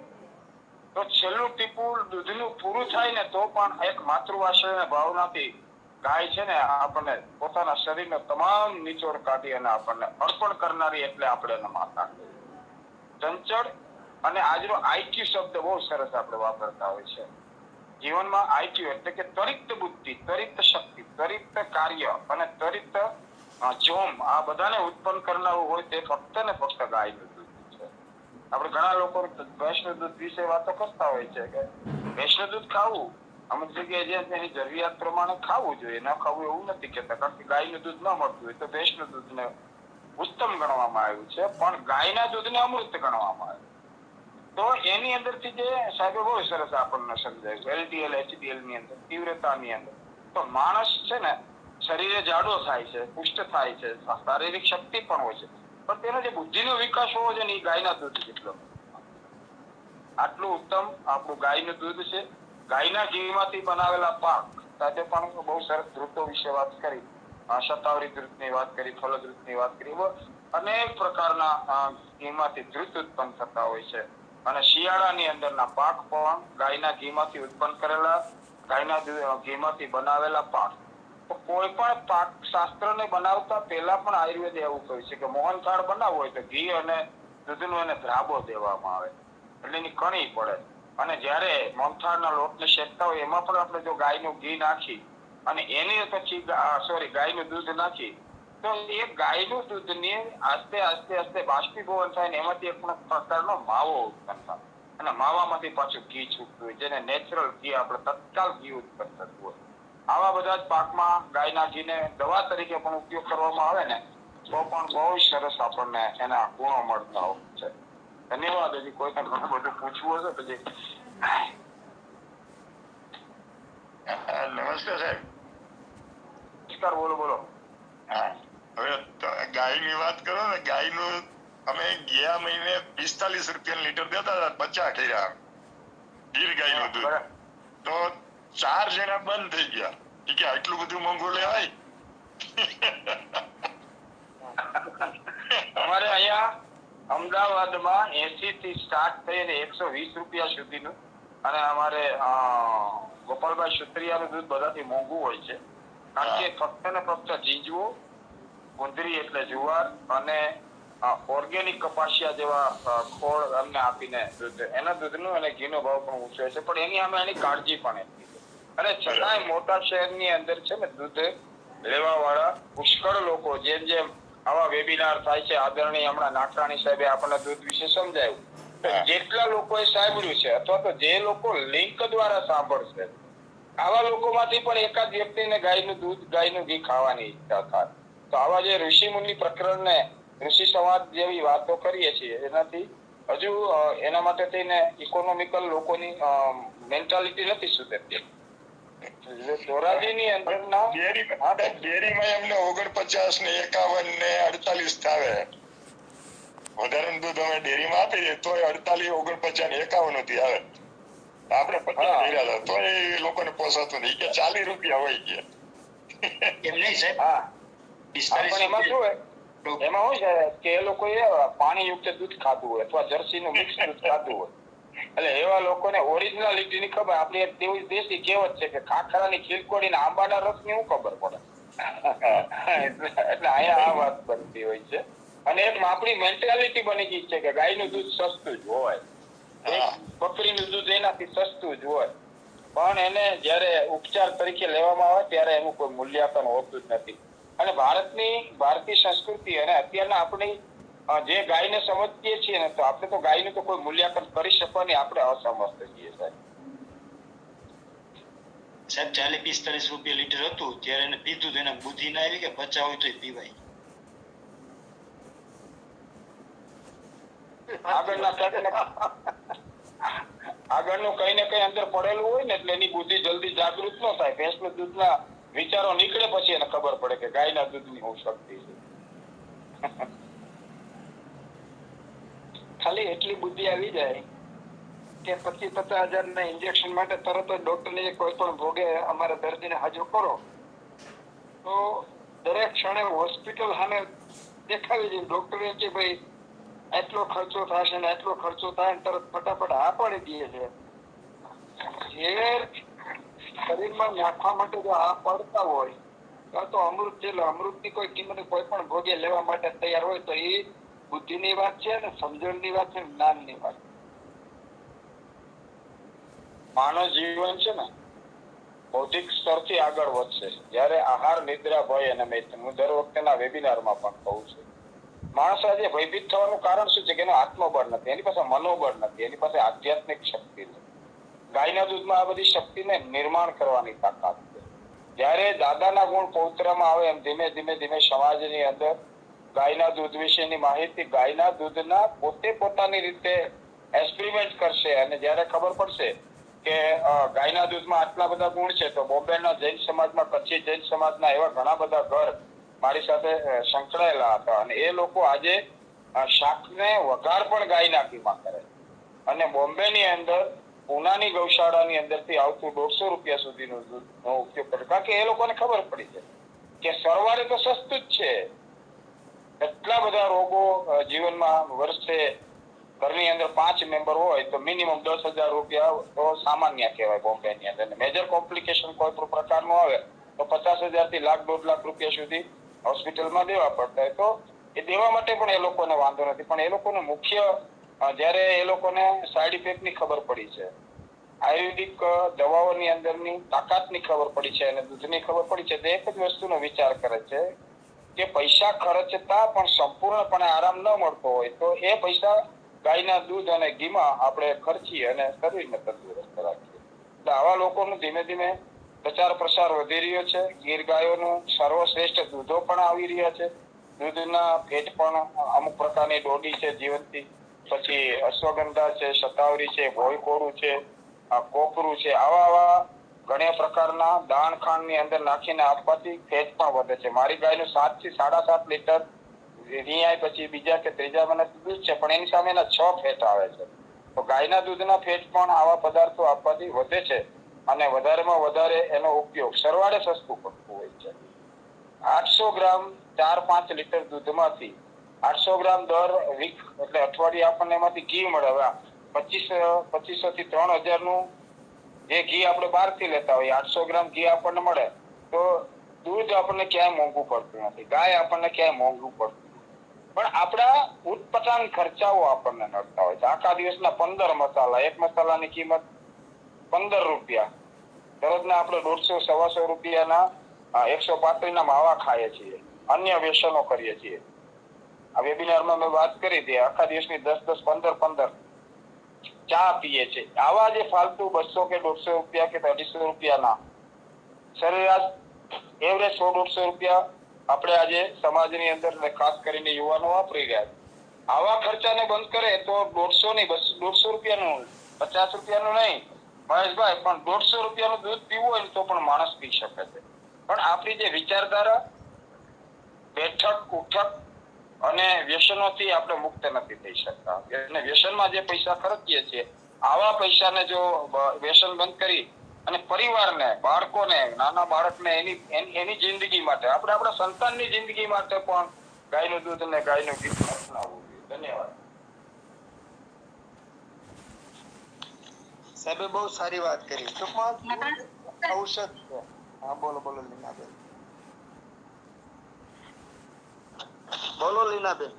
તો છેલ્લું ટીપું દૂધનું પૂરું થાય ને તો પણ એક માતૃવાત્સલ્યના ભાવનાથી ગાય છે ને આપણને પોતાના શરીરનો તમામ નિચોડ કાઢી અને આપણને અર્પણ કરનારી એટલે આપણે એને માતા કહીએ. ચંચળ અને આજનો આઈક્યુ શબ્દ બહુ સરસ આપણે વાપરતા હોય છે. જીવનમાં આઈક્યુ એટલે કે ત્વરિત બુદ્ધિ, ત્વરિત શક્તિ, ત્વરિત કાર્ય અને ત્વરિત જોમ આ બધાને ઉત્પન્ન કરનારું હોય તે ફક્ત ને ફક્ત ગાયનું દૂધ છે. આપણે ઘણા લોકો ભેંસનું દૂધ વિશે વાતો કરતા હોય છે કે ભેંસનું દૂધ ખાવું અમુક જગ્યાએ જે તેની જરૂરિયાત પ્રમાણે ખાવું જોઈએ, ન ખાવું એવું નથી કહેતા. કારણ કે ગાયનું દૂધ ન મળતું હોય તો ભેંસનું દૂધને ઉત્તમ ગણવામાં આવ્યું છે, પણ ગાયના દૂધને અમૃત ગણવામાં આવ્યું. તો એની અંદરથી જે સાહેબે બહુ સરસ આપણને સમજાયું LDL HDL ની અંદર તીવ્રતાની અંદર તો માણસ છે ને શરીરે જાડો થાય છે, પુષ્ટ થાય છે, શારીરિક શક્તિ પણ હોય છે, પણ તેનો જે બુદ્ધિનો વિકાસ હોવો છે ને એ ગાયના દૂધ જેટલો. આટલું ઉત્તમ આપણું ગાયનું દૂધ છે. ગાયના ઘીમાંથી બનાવેલા પાક સાથે પણ બહુ સરસ ધ્રુતો વિશે વાત કરી, શતાવરી ધ્રુતની વાત કરી, ફલધ્રુતની વાત કરી. અનેક પ્રકારના ઘીમાંથી ધ્રુત ઉત્પન્ન થતા હોય છે. અને શિયાળાની અંદરના પાક પણ ગાયના ઘીમાંથી ઉત્પન્ન કરેલા, ગાયના ઘીમાંથી બનાવેલા પાક. તો કોઈ પણ પાક શાસ્ત્રને બનાવતા પહેલા પણ આયુર્વેદ એવું કહ્યું છે કે મોહનથાળ બનાવવો હોય તો ઘી અને દૂધનો એને ધ્રાબો દેવામાં આવે એટલે એની કણી પડે. અને જ્યારે મોહનથાળના લોટને શેકતા હોય એમાં પણ આપણે જો ગાયનું ઘી નાખી અને એની પછી ગાયનું દૂધ નાખી તો એ ગાયનું દૂધની આસ્તે આસ્તે આસ્તે બાષ્પીભવન થાય ને એમાંથી એક પ્રકારનો માવો ઉત્પન્ન થાય અને માવામાંથી પાછું ઘી છૂટતું હોય, જેને નેચરલ ઘી આપણે તત્કાલ ઘી ઉત્પન્ન થતું હોય. આવા બધા જ પાકમાં ગાયના ઘીને દવા તરીકે પણ ઉપયોગ કરવામાં આવે ને તો પણ બહુ સરસ આપણને એના ગુણો મળતા હોય છે. ધન્યવાદ. હજી કોઈ પણ ઘણું બધું પૂછવું હશે પછી. નમસ્તે સાહેબ. નમસ્કાર. બોલો બોલો. હા, હવે ગાયની વાત કરો ને, ગાયનું અમે ગયા મહિને 45 રૂપિયા લીટર દેતા હતા, 50 કર્યા ગીર ગાયનું દૂધ. તો 4 જણા બંધ થઈ ગયા. કે આટલું બધું મોંઘું લેવાય? અમારે અહીંયા અમદાવાદમાં 80 થી સ્ટાર્ટ થઈને 120 રૂપિયા સુધીનું અને અમારે ગોપાલભાઈ સુત્રિયાનું દૂધ બધાથી મોંઘું હોય છે, કારણ કે ફક્ત ને ફક્ત જીજવો, ગુંદરી એટલે જુવાર અને ઓર્ગેનિક કપાસિયા જેવા ખોળ અમને આપીને દૂધ, એના દૂધનું અને ઘીનો ભાવ પણ ઊંચો છે, પણ એની સામે એની કાળજી પણ એટલી છે. અને છતાંય મોટા શહેરની અંદર છે ને દૂધ લેવા વાળા પુષ્કળ લોકો, જેમ જેમ આવા વેબિનાર થાય છે, આદરણીય હમણાં નાકરાણી સાહેબે આપણને દૂધ વિશે સમજાવ્યું, તો જેટલા લોકોએ સાંભળ્યું છે અથવા તો જે લોકો લિંક દ્વારા સાંભળશે, આવા લોકોમાંથી પણ એકાદ વ્યક્તિને ગાયનું દૂધ, ગાયનું ઘી ખાવાની ઈચ્છા થાય. તો આવા જે ઋષિ મુનિ પ્રકરણને, ઋષિ સંવાદ જેવી વાતો કરીએ છીએ, એનાથી હજુ એના માટે થઈને ઇકોનોમિકલ લોકોની મેન્ટાલિટી નથી સુધરતી. ધોરાજીની અંદરના ડેરીમાં એમને 49 ને 51 ને 48 થાવે. વધારાનું દૂધ અમે ડેરીમાં આપી દઈએ તો 48, 49 ને 51 થી આવે. આપણે 50 કર્યા હતા તો એ લોકોને પોસાતું નહીં કે 40 રૂપિયા હોય કે એમ નહીં સાહેબ. પણ એમાં શું હોય, એમાં શું છે કે એ લોકોએ પાણીયુક્ત દૂધ ખાધું હોય અથવા જર્સીનું મિક્સ દૂધ ખાધું હોય, એટલે એવા લોકોને ઓરિજિનાલિટી ની ખબર. આપણી એક તેવી દેશી કહેવત છે કે ખાખરાની ખીલકોડી ને આંબાના રસની શું ખબર પડે. એટલે અહીંયા આ વાત બનતી હોય છે. અને એક આપણી મેન્ટાલિટી બની ગઈ છે કે ગાયનું દૂધ સસ્તું જ હોય, બકરીનું દૂધ એનાથી સસ્તું જ હોય, પણ એને જયારે ઉપચાર તરીકે લેવામાં આવે ત્યારે એનું કોઈ મૂલ્યાંકન હોતું જ નથી. અને ભારતીય સંસ્કૃતિ અને અત્યારના આપણી જે ગાયને સમજીએ છીએ ને, તો આપણે તો ગાયનું તો કોઈ મૂલ્યાંકન કરી શકવાની આપણે અસમર્થ છીએ સાહેબ. સાહેબ 40-45 રૂપિયા લીટર હતું ત્યારે એને પીધું તો એને બુદ્ધિ ના આવી કે બચાવ હોય તો પીવાય. આગળનું કઈ ને કઈ અંદર પડેલું હોય ને, એટલે એની બુદ્ધિ જલ્દી જાગૃત ન થાય. ભેંસનું દૂધના વિચારો નીકળે પછી એને ખબર પડે કે ગાયના દૂધની શું શક્તિ છે. ખાલી એટલી બુદ્ધિ આવી જાય કે 25,000 ના ઇન્જેક્શન માટે તરત જ ડોક્ટરને કોઈ પણ ભોગે અમારા દર્દીને હાજર કરો, તો દરેક ક્ષણે હોસ્પિટલ સામે દેખાવી દે. ડોક્ટર કે ભાઈ એટલો ખર્ચો થશે ને એટલો ખર્ચો થાય, તરત ફટાફટ હા પાડી દે છે. ઝેર શરીરમાં નાખવા માટે જો આ પડતા હોય તો અમૃત છે, અમૃતની કોઈ કિંમત કોઈ પણ ભોગે લેવા માટે તૈયાર હોય, તો એ બુદ્ધિની વાત છે ને સમજણની વાત છે, જ્ઞાનની વાત. માનવ જીવન છે ને બૌદ્ધિક સ્તરથી આગળ વધશે જ્યારે આહાર, નિદ્રા, ભય અને મૈત્રી. હું દર વખતેના વેબિનારમાં પણ કહું છું, માણસ આજે ભયભીત થવાનું કારણ શું છે કે એનો આત્મબળ નથી, એની પાસે મનોબળ નથી, એની પાસે આધ્યાત્મિક શક્તિ નથી. ગાયના દૂધમાં આ બધી શક્તિને નિર્માણ કરવાની તાકાત છે. જ્યારે દાદાના ગુણ પૌત્રમાં આવે એમ ધીમે ધીમે ધીમે સમાજની અંદર ગાયના દૂધ વિશેની માહિતી, ગાયના દૂધના પોતાની રીતે એક્સપેરિમેન્ટ કરશે. અને જ્યારે ખબર પડશે કે ગાયના દૂધમાં આટલા બધા ગુણ છે, તો બોમ્બેના જૈન સમાજમાં, કચ્છી જૈન સમાજના એવા ઘણા બધા ઘર મારી સાથે સંકળાયેલા હતા, અને એ લોકો આજે શાકને વઘાર પણ ગાયના ઘીમાં કરે. અને બોમ્બેની અંદર પૂનાની ગૌશાળાની અંદરથી આવતું 150 રૂપિયા સુધીનું દૂધનો ઉપયોગ કરે, કારણ કે એ લોકોને ખબર પડી છે કે સરવાળે તો સસ્તું જ છે. એટલા બધા રોગો જીવનમાં વર્ષે ઘરની અંદર 5 મેમ્બર હોય તો મિનિમમ 10,000 રૂપિયા તો સામાન્ય કહેવાય બોમ્બેની અંદર. મેજર કોમ્પ્લિકેશન કોઈ પણ પ્રકારનું આવે તો 50,000 થી લાખ, 1.5 લાખ રૂપિયા સુધી હોસ્પિટલમાં દેવા પડતા હોય. તો એ દેવા માટે પણ એ લોકોને વાંધો નથી, પણ એ લોકોનું મુખ્ય જ્યારે એ લોકોને સાઈડ ઇફેક્ટની ખબર પડી છે, આયુર્વેદિક દવાઓની અંદરની તાકાતની ખબર પડી છે અને દૂધની ખબર પડી છે, તો એક જ વસ્તુનો વિચાર કરે છે કે પૈસા ખર્ચતા પણ સંપૂર્ણપણે આરામ ન મળતો હોય તો એ પૈસા ગાયના દૂધ અને ઘીમાં આપણે ખર્ચીએ અને શરીરને તંદુરસ્ત રાખીએ. એટલે આવા લોકોનું ધીમે ધીમે પ્રચાર પ્રસાર વધી રહ્યો છે. ગીર ગાયોનું સર્વશ્રેષ્ઠ દૂધો પણ આવી રહ્યા છે. દૂધના ભેટ પણ અમુક પ્રકારની ડોડી છે જીવંતી, પછી અશ્વગંધા છે, શતાવરી છે, ભોયકોડું છે, કોપરું છે, આવા ઘણા પ્રકારના દાણ ખાંડની અંદર નાખીને આપવાથી ફેટ પણ વધે છે. મારી ગાયનું 7 થી 7.5 લીટર રિયાય પછી બીજા કે ત્રીજા મને દૂધ છે, પણ એની સામે એના 6 ફેટ આવે છે. તો ગાયના દૂધના ફેટ પણ આવા પદાર્થો આપવાથી વધે છે અને વધારેમાં વધારે એનો ઉપયોગ સરવાળે સસ્તું પડતું હોય છે. 800 ગ્રામ 4-5 લીટર દૂધમાંથી 800 ગ્રામ દર વીક એટલે અઠવાડિયે આપણને એમાંથી ઘી મળે. હવે 2500 થી 3000 નું જે ઘી આપણે બહારથી લેતા હોઈએ, 800 ગ્રામ ઘી આપણને મળે તો દૂધ આપણને ક્યાંય મોંઘું પડતું નથી, ગાય આપણને ક્યાંય મોંઘું પડતું નથી. પણ આપણા ઉત્પન્ન ખર્ચાઓ આપણને નડતા હોય છે. આખા દિવસના 15 મસાલા, એક મસાલાની કિંમત 15 રૂપિયા, દરરોજના આપણે 150-125 રૂપિયાના 135 ના માવા ખાઈએ છીએ, અન્ય વ્યસનો કરીએ છીએ. આ વેબિનારમાં મેં વાત કરી હતી, આખા દિવસની 10-10, 15-15 ચા પીએ છે. આવા જે ફાલતુ 200 કે 150 રૂપિયા કે 250 રૂપિયાના સરેરાશ એવરેજ 100-150 રૂપિયા આપણે આજે સમાજની અંદર ખાસ કરીને યુવાનો વાપરી રહ્યા છે. આવા ખર્ચાને બંધ કરે તો 150 ની 150 રૂપિયાનું, 50 રૂપિયાનું નહીં મહેશભાઈ, પણ 150 રૂપિયાનું દૂધ પીવું હોય તો પણ માણસ પી શકે છે. પણ આપણી જે વિચારધારા, બેઠક ઉઠક અને વ્યસનોથી આપણે મુક્ત નથી થઈ શકતા. અને વ્યસનમાં જે પૈસા ખર્ચીએ છીએ, આવા પૈસાને જો વ્યસન બંધ કરી અને પરિવારને, બાળકોને, નાના બાળકને એની જિંદગી માટે, આપણે આપણા સંતાનની જિંદગી માટે પણ ગાયનું દૂધ અને ગાયનું ઘી અપનાવવું જોઈએ. ધન્યવાદ. સાહેબે બહુ સારી વાત કરી. ટૂંકમાં દૂધ ઔષધ છે. હા બોલો બોલો લીનાબેન. બોલો લીનાબેન.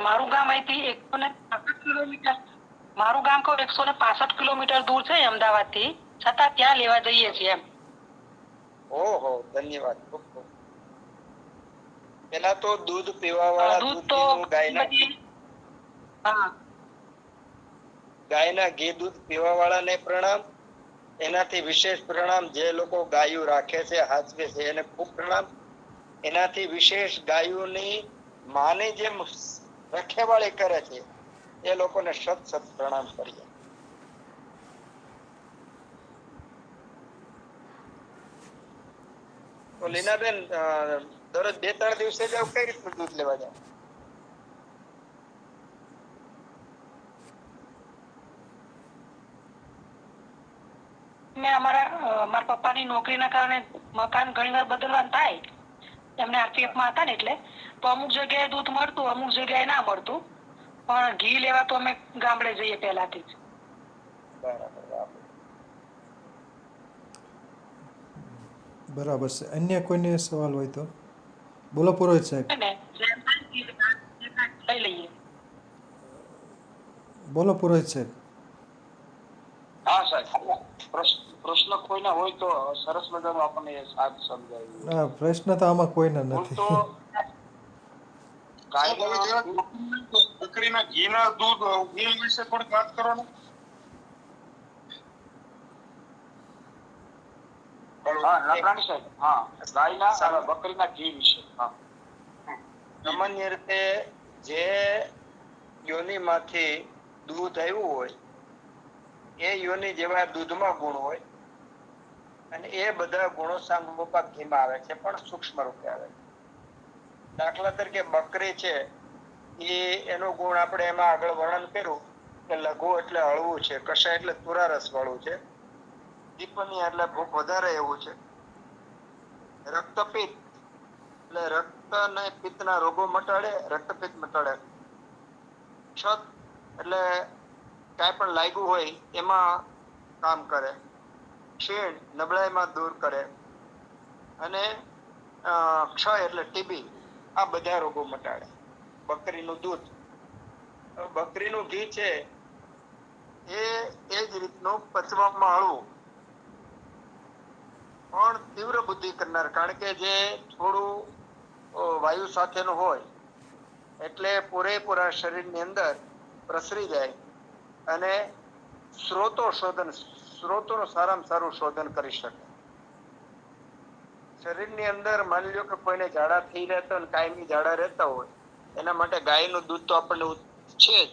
મારું ગામ અહીંથી 165 કિલોમીટર, મારું ગામ 165 કિલોમીટર દૂર છે અમદાવાદ થી, છતાં ત્યાં લેવા જઈએ છીએ એમ. ઓહો, ધન્યવાદ. ખૂબ ખૂબ. પેલા તો દૂધ પીવા વાળા દૂધ તો હા, ગાયના ઘી દૂધ પીવા વાળાને પ્રણામ. એનાથી વિશેષ પ્રણામ જે લોકો ગાયું રાખે છે, હાચવે છે, એને ખૂબ પ્રણામ. એનાથી વિશેષ ગાયોની માની જેમ રખેવાળી કરે છે એ લોકોને સત સત પ્રણામ કરીએ. તો લીનાબેન, દરરોજ 2-3 દિવસે જાવ, કઈ રીતનું દૂધ લેવા જાવ? મેં મારા પપ્પાની નોકરીના કારણે મકાન ઘણીવાર બદલવાનું થાય, એમને આરપીએફમાં હતા ને, એટલે તો અમુક જગ્યાએ દૂધ મળતું, અમુક જગ્યાએ ના મળતું. પણ ઘી લેવા તો અમે ગામડે જઈએ પહેલાથી જ. બરાબર છે. અન્ય કોઈને સવાલ હોય તો બોલો પુરોહિત સાહેબ. લઈ લઈએ. બોલો પુરોહિત સાહેબ. હા સાહેબ, પ્રશ્ન કોઈના હોય તો સરસ મજાનું આપણને સાહેબ સમજાવ્યું. ના, પ્રશ્ન તો આમાં કોઈના નથી. તો બકરીના ઘીના દૂધ ઘી વિશે થોડીક વાત કરો ને. હા નકરાણી સાહેબ, હા ગાયના બકરીના ઘી વિશે. હા, સામાન્ય રીતે જે યોનિમાંથી દૂધ આવ્યું હોય એ યોનિ જેવા દૂધમાં ગુણ હોય, અને એ બધા ગુણો સામૂહિક ઘીમાં આવે છે, પણ સૂક્ષ્મ રૂપે આવે છે. દાખલા તરીકે બકરી છે, એનો ગુણ આપણે એમાં આગળ વર્ણન કર્યું કે લઘુ એટલે હળવું છે, કષાય એટલે તુરા રસ વાળું છે, દીપની એટલે ભૂખ વધારે એવું છે, રક્તપિત્ત એટલે રક્ત અને પિત્તના રોગો મટાડે, રક્તપિત્ત મટાડે, ક્ષત એટલે કાંઈ પણ લાગ્યું હોય એમાં કામ કરે, ક્ષીણ નબળાઈમાં દૂર કરે, અને ક્ષય એટલે ટીબી, આ બધા રોગો મટાડે બકરીનું દૂધ. બકરીનું ઘી છે એ જ રીતનું પચવામાં હળવું પણ તીવ્ર બુદ્ધિ કરનાર, કારણ કે જે થોડું વાયુ સાથેનું હોય એટલે પૂરેપૂરા શરીરની અંદર પ્રસરી જાય અને સ્ત્રોતોનું સારામાં સારું શોધન કરી શકે. શરીરની અંદર માની લો કે કોઈને ઝાડા થઈ રહેતા હોય, કાયમી ઝાડા રહેતા હોય, એના માટે ગાયનું દૂધ તો આપણને છે જ,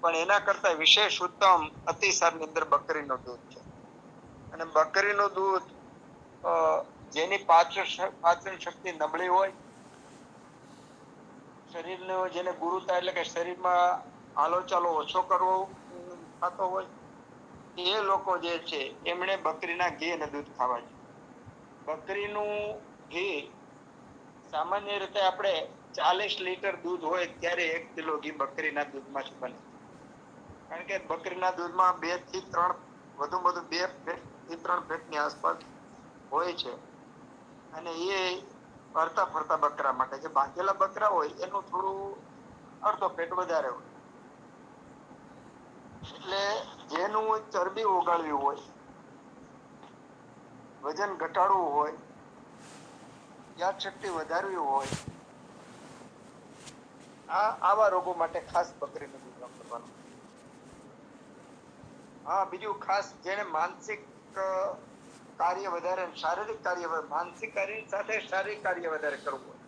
પણ એના કરતા વિશેષ ઉત્તમ અતિસારની અંદર બકરીનું દૂધ છે. અને બકરીનું દૂધ જેની પાચન શક્તિ નબળી હોય, શરીરનો જેને ગુરુતા એટલે કે શરીરમાં હાલો ચાલો ઓછો કરવો થતો હોય, એ લોકો જે છે એમણે બકરીના ઘી અને દૂધ ખાવા જોઈએ. બકરીનું ઘી સામાન્ય રીતે આપણે 40 લીટર દૂધ હોય ત્યારે 1 કિલો ઘી બકરીના દૂધમાંથી બને, કારણ કે બકરીના દૂધમાં 2 થી 3 વધુ 2 થી 3 ફેટની આસપાસ હોય છે, અને એ ફરતા ફરતા બકરા માટે, જે બાંધેલા બકરા હોય એનું થોડું અડધો પેટ વધારે હોય. એટલે જેનું ચરબી ઓગાળવી હોય, વજન ઘટાડવું હોય, યાદ શક્તિ વધારવી હોય, આવા રોગો માટે ખાસ બકરીનું દૂધ વાપરવાનું. હા, બીજું ખાસ જેને માનસિક કાર્ય વધારે, શારીરિક કાર્ય, માનસિક કાર્ય સાથે શારીરિક કાર્ય વધારે કરવું હોય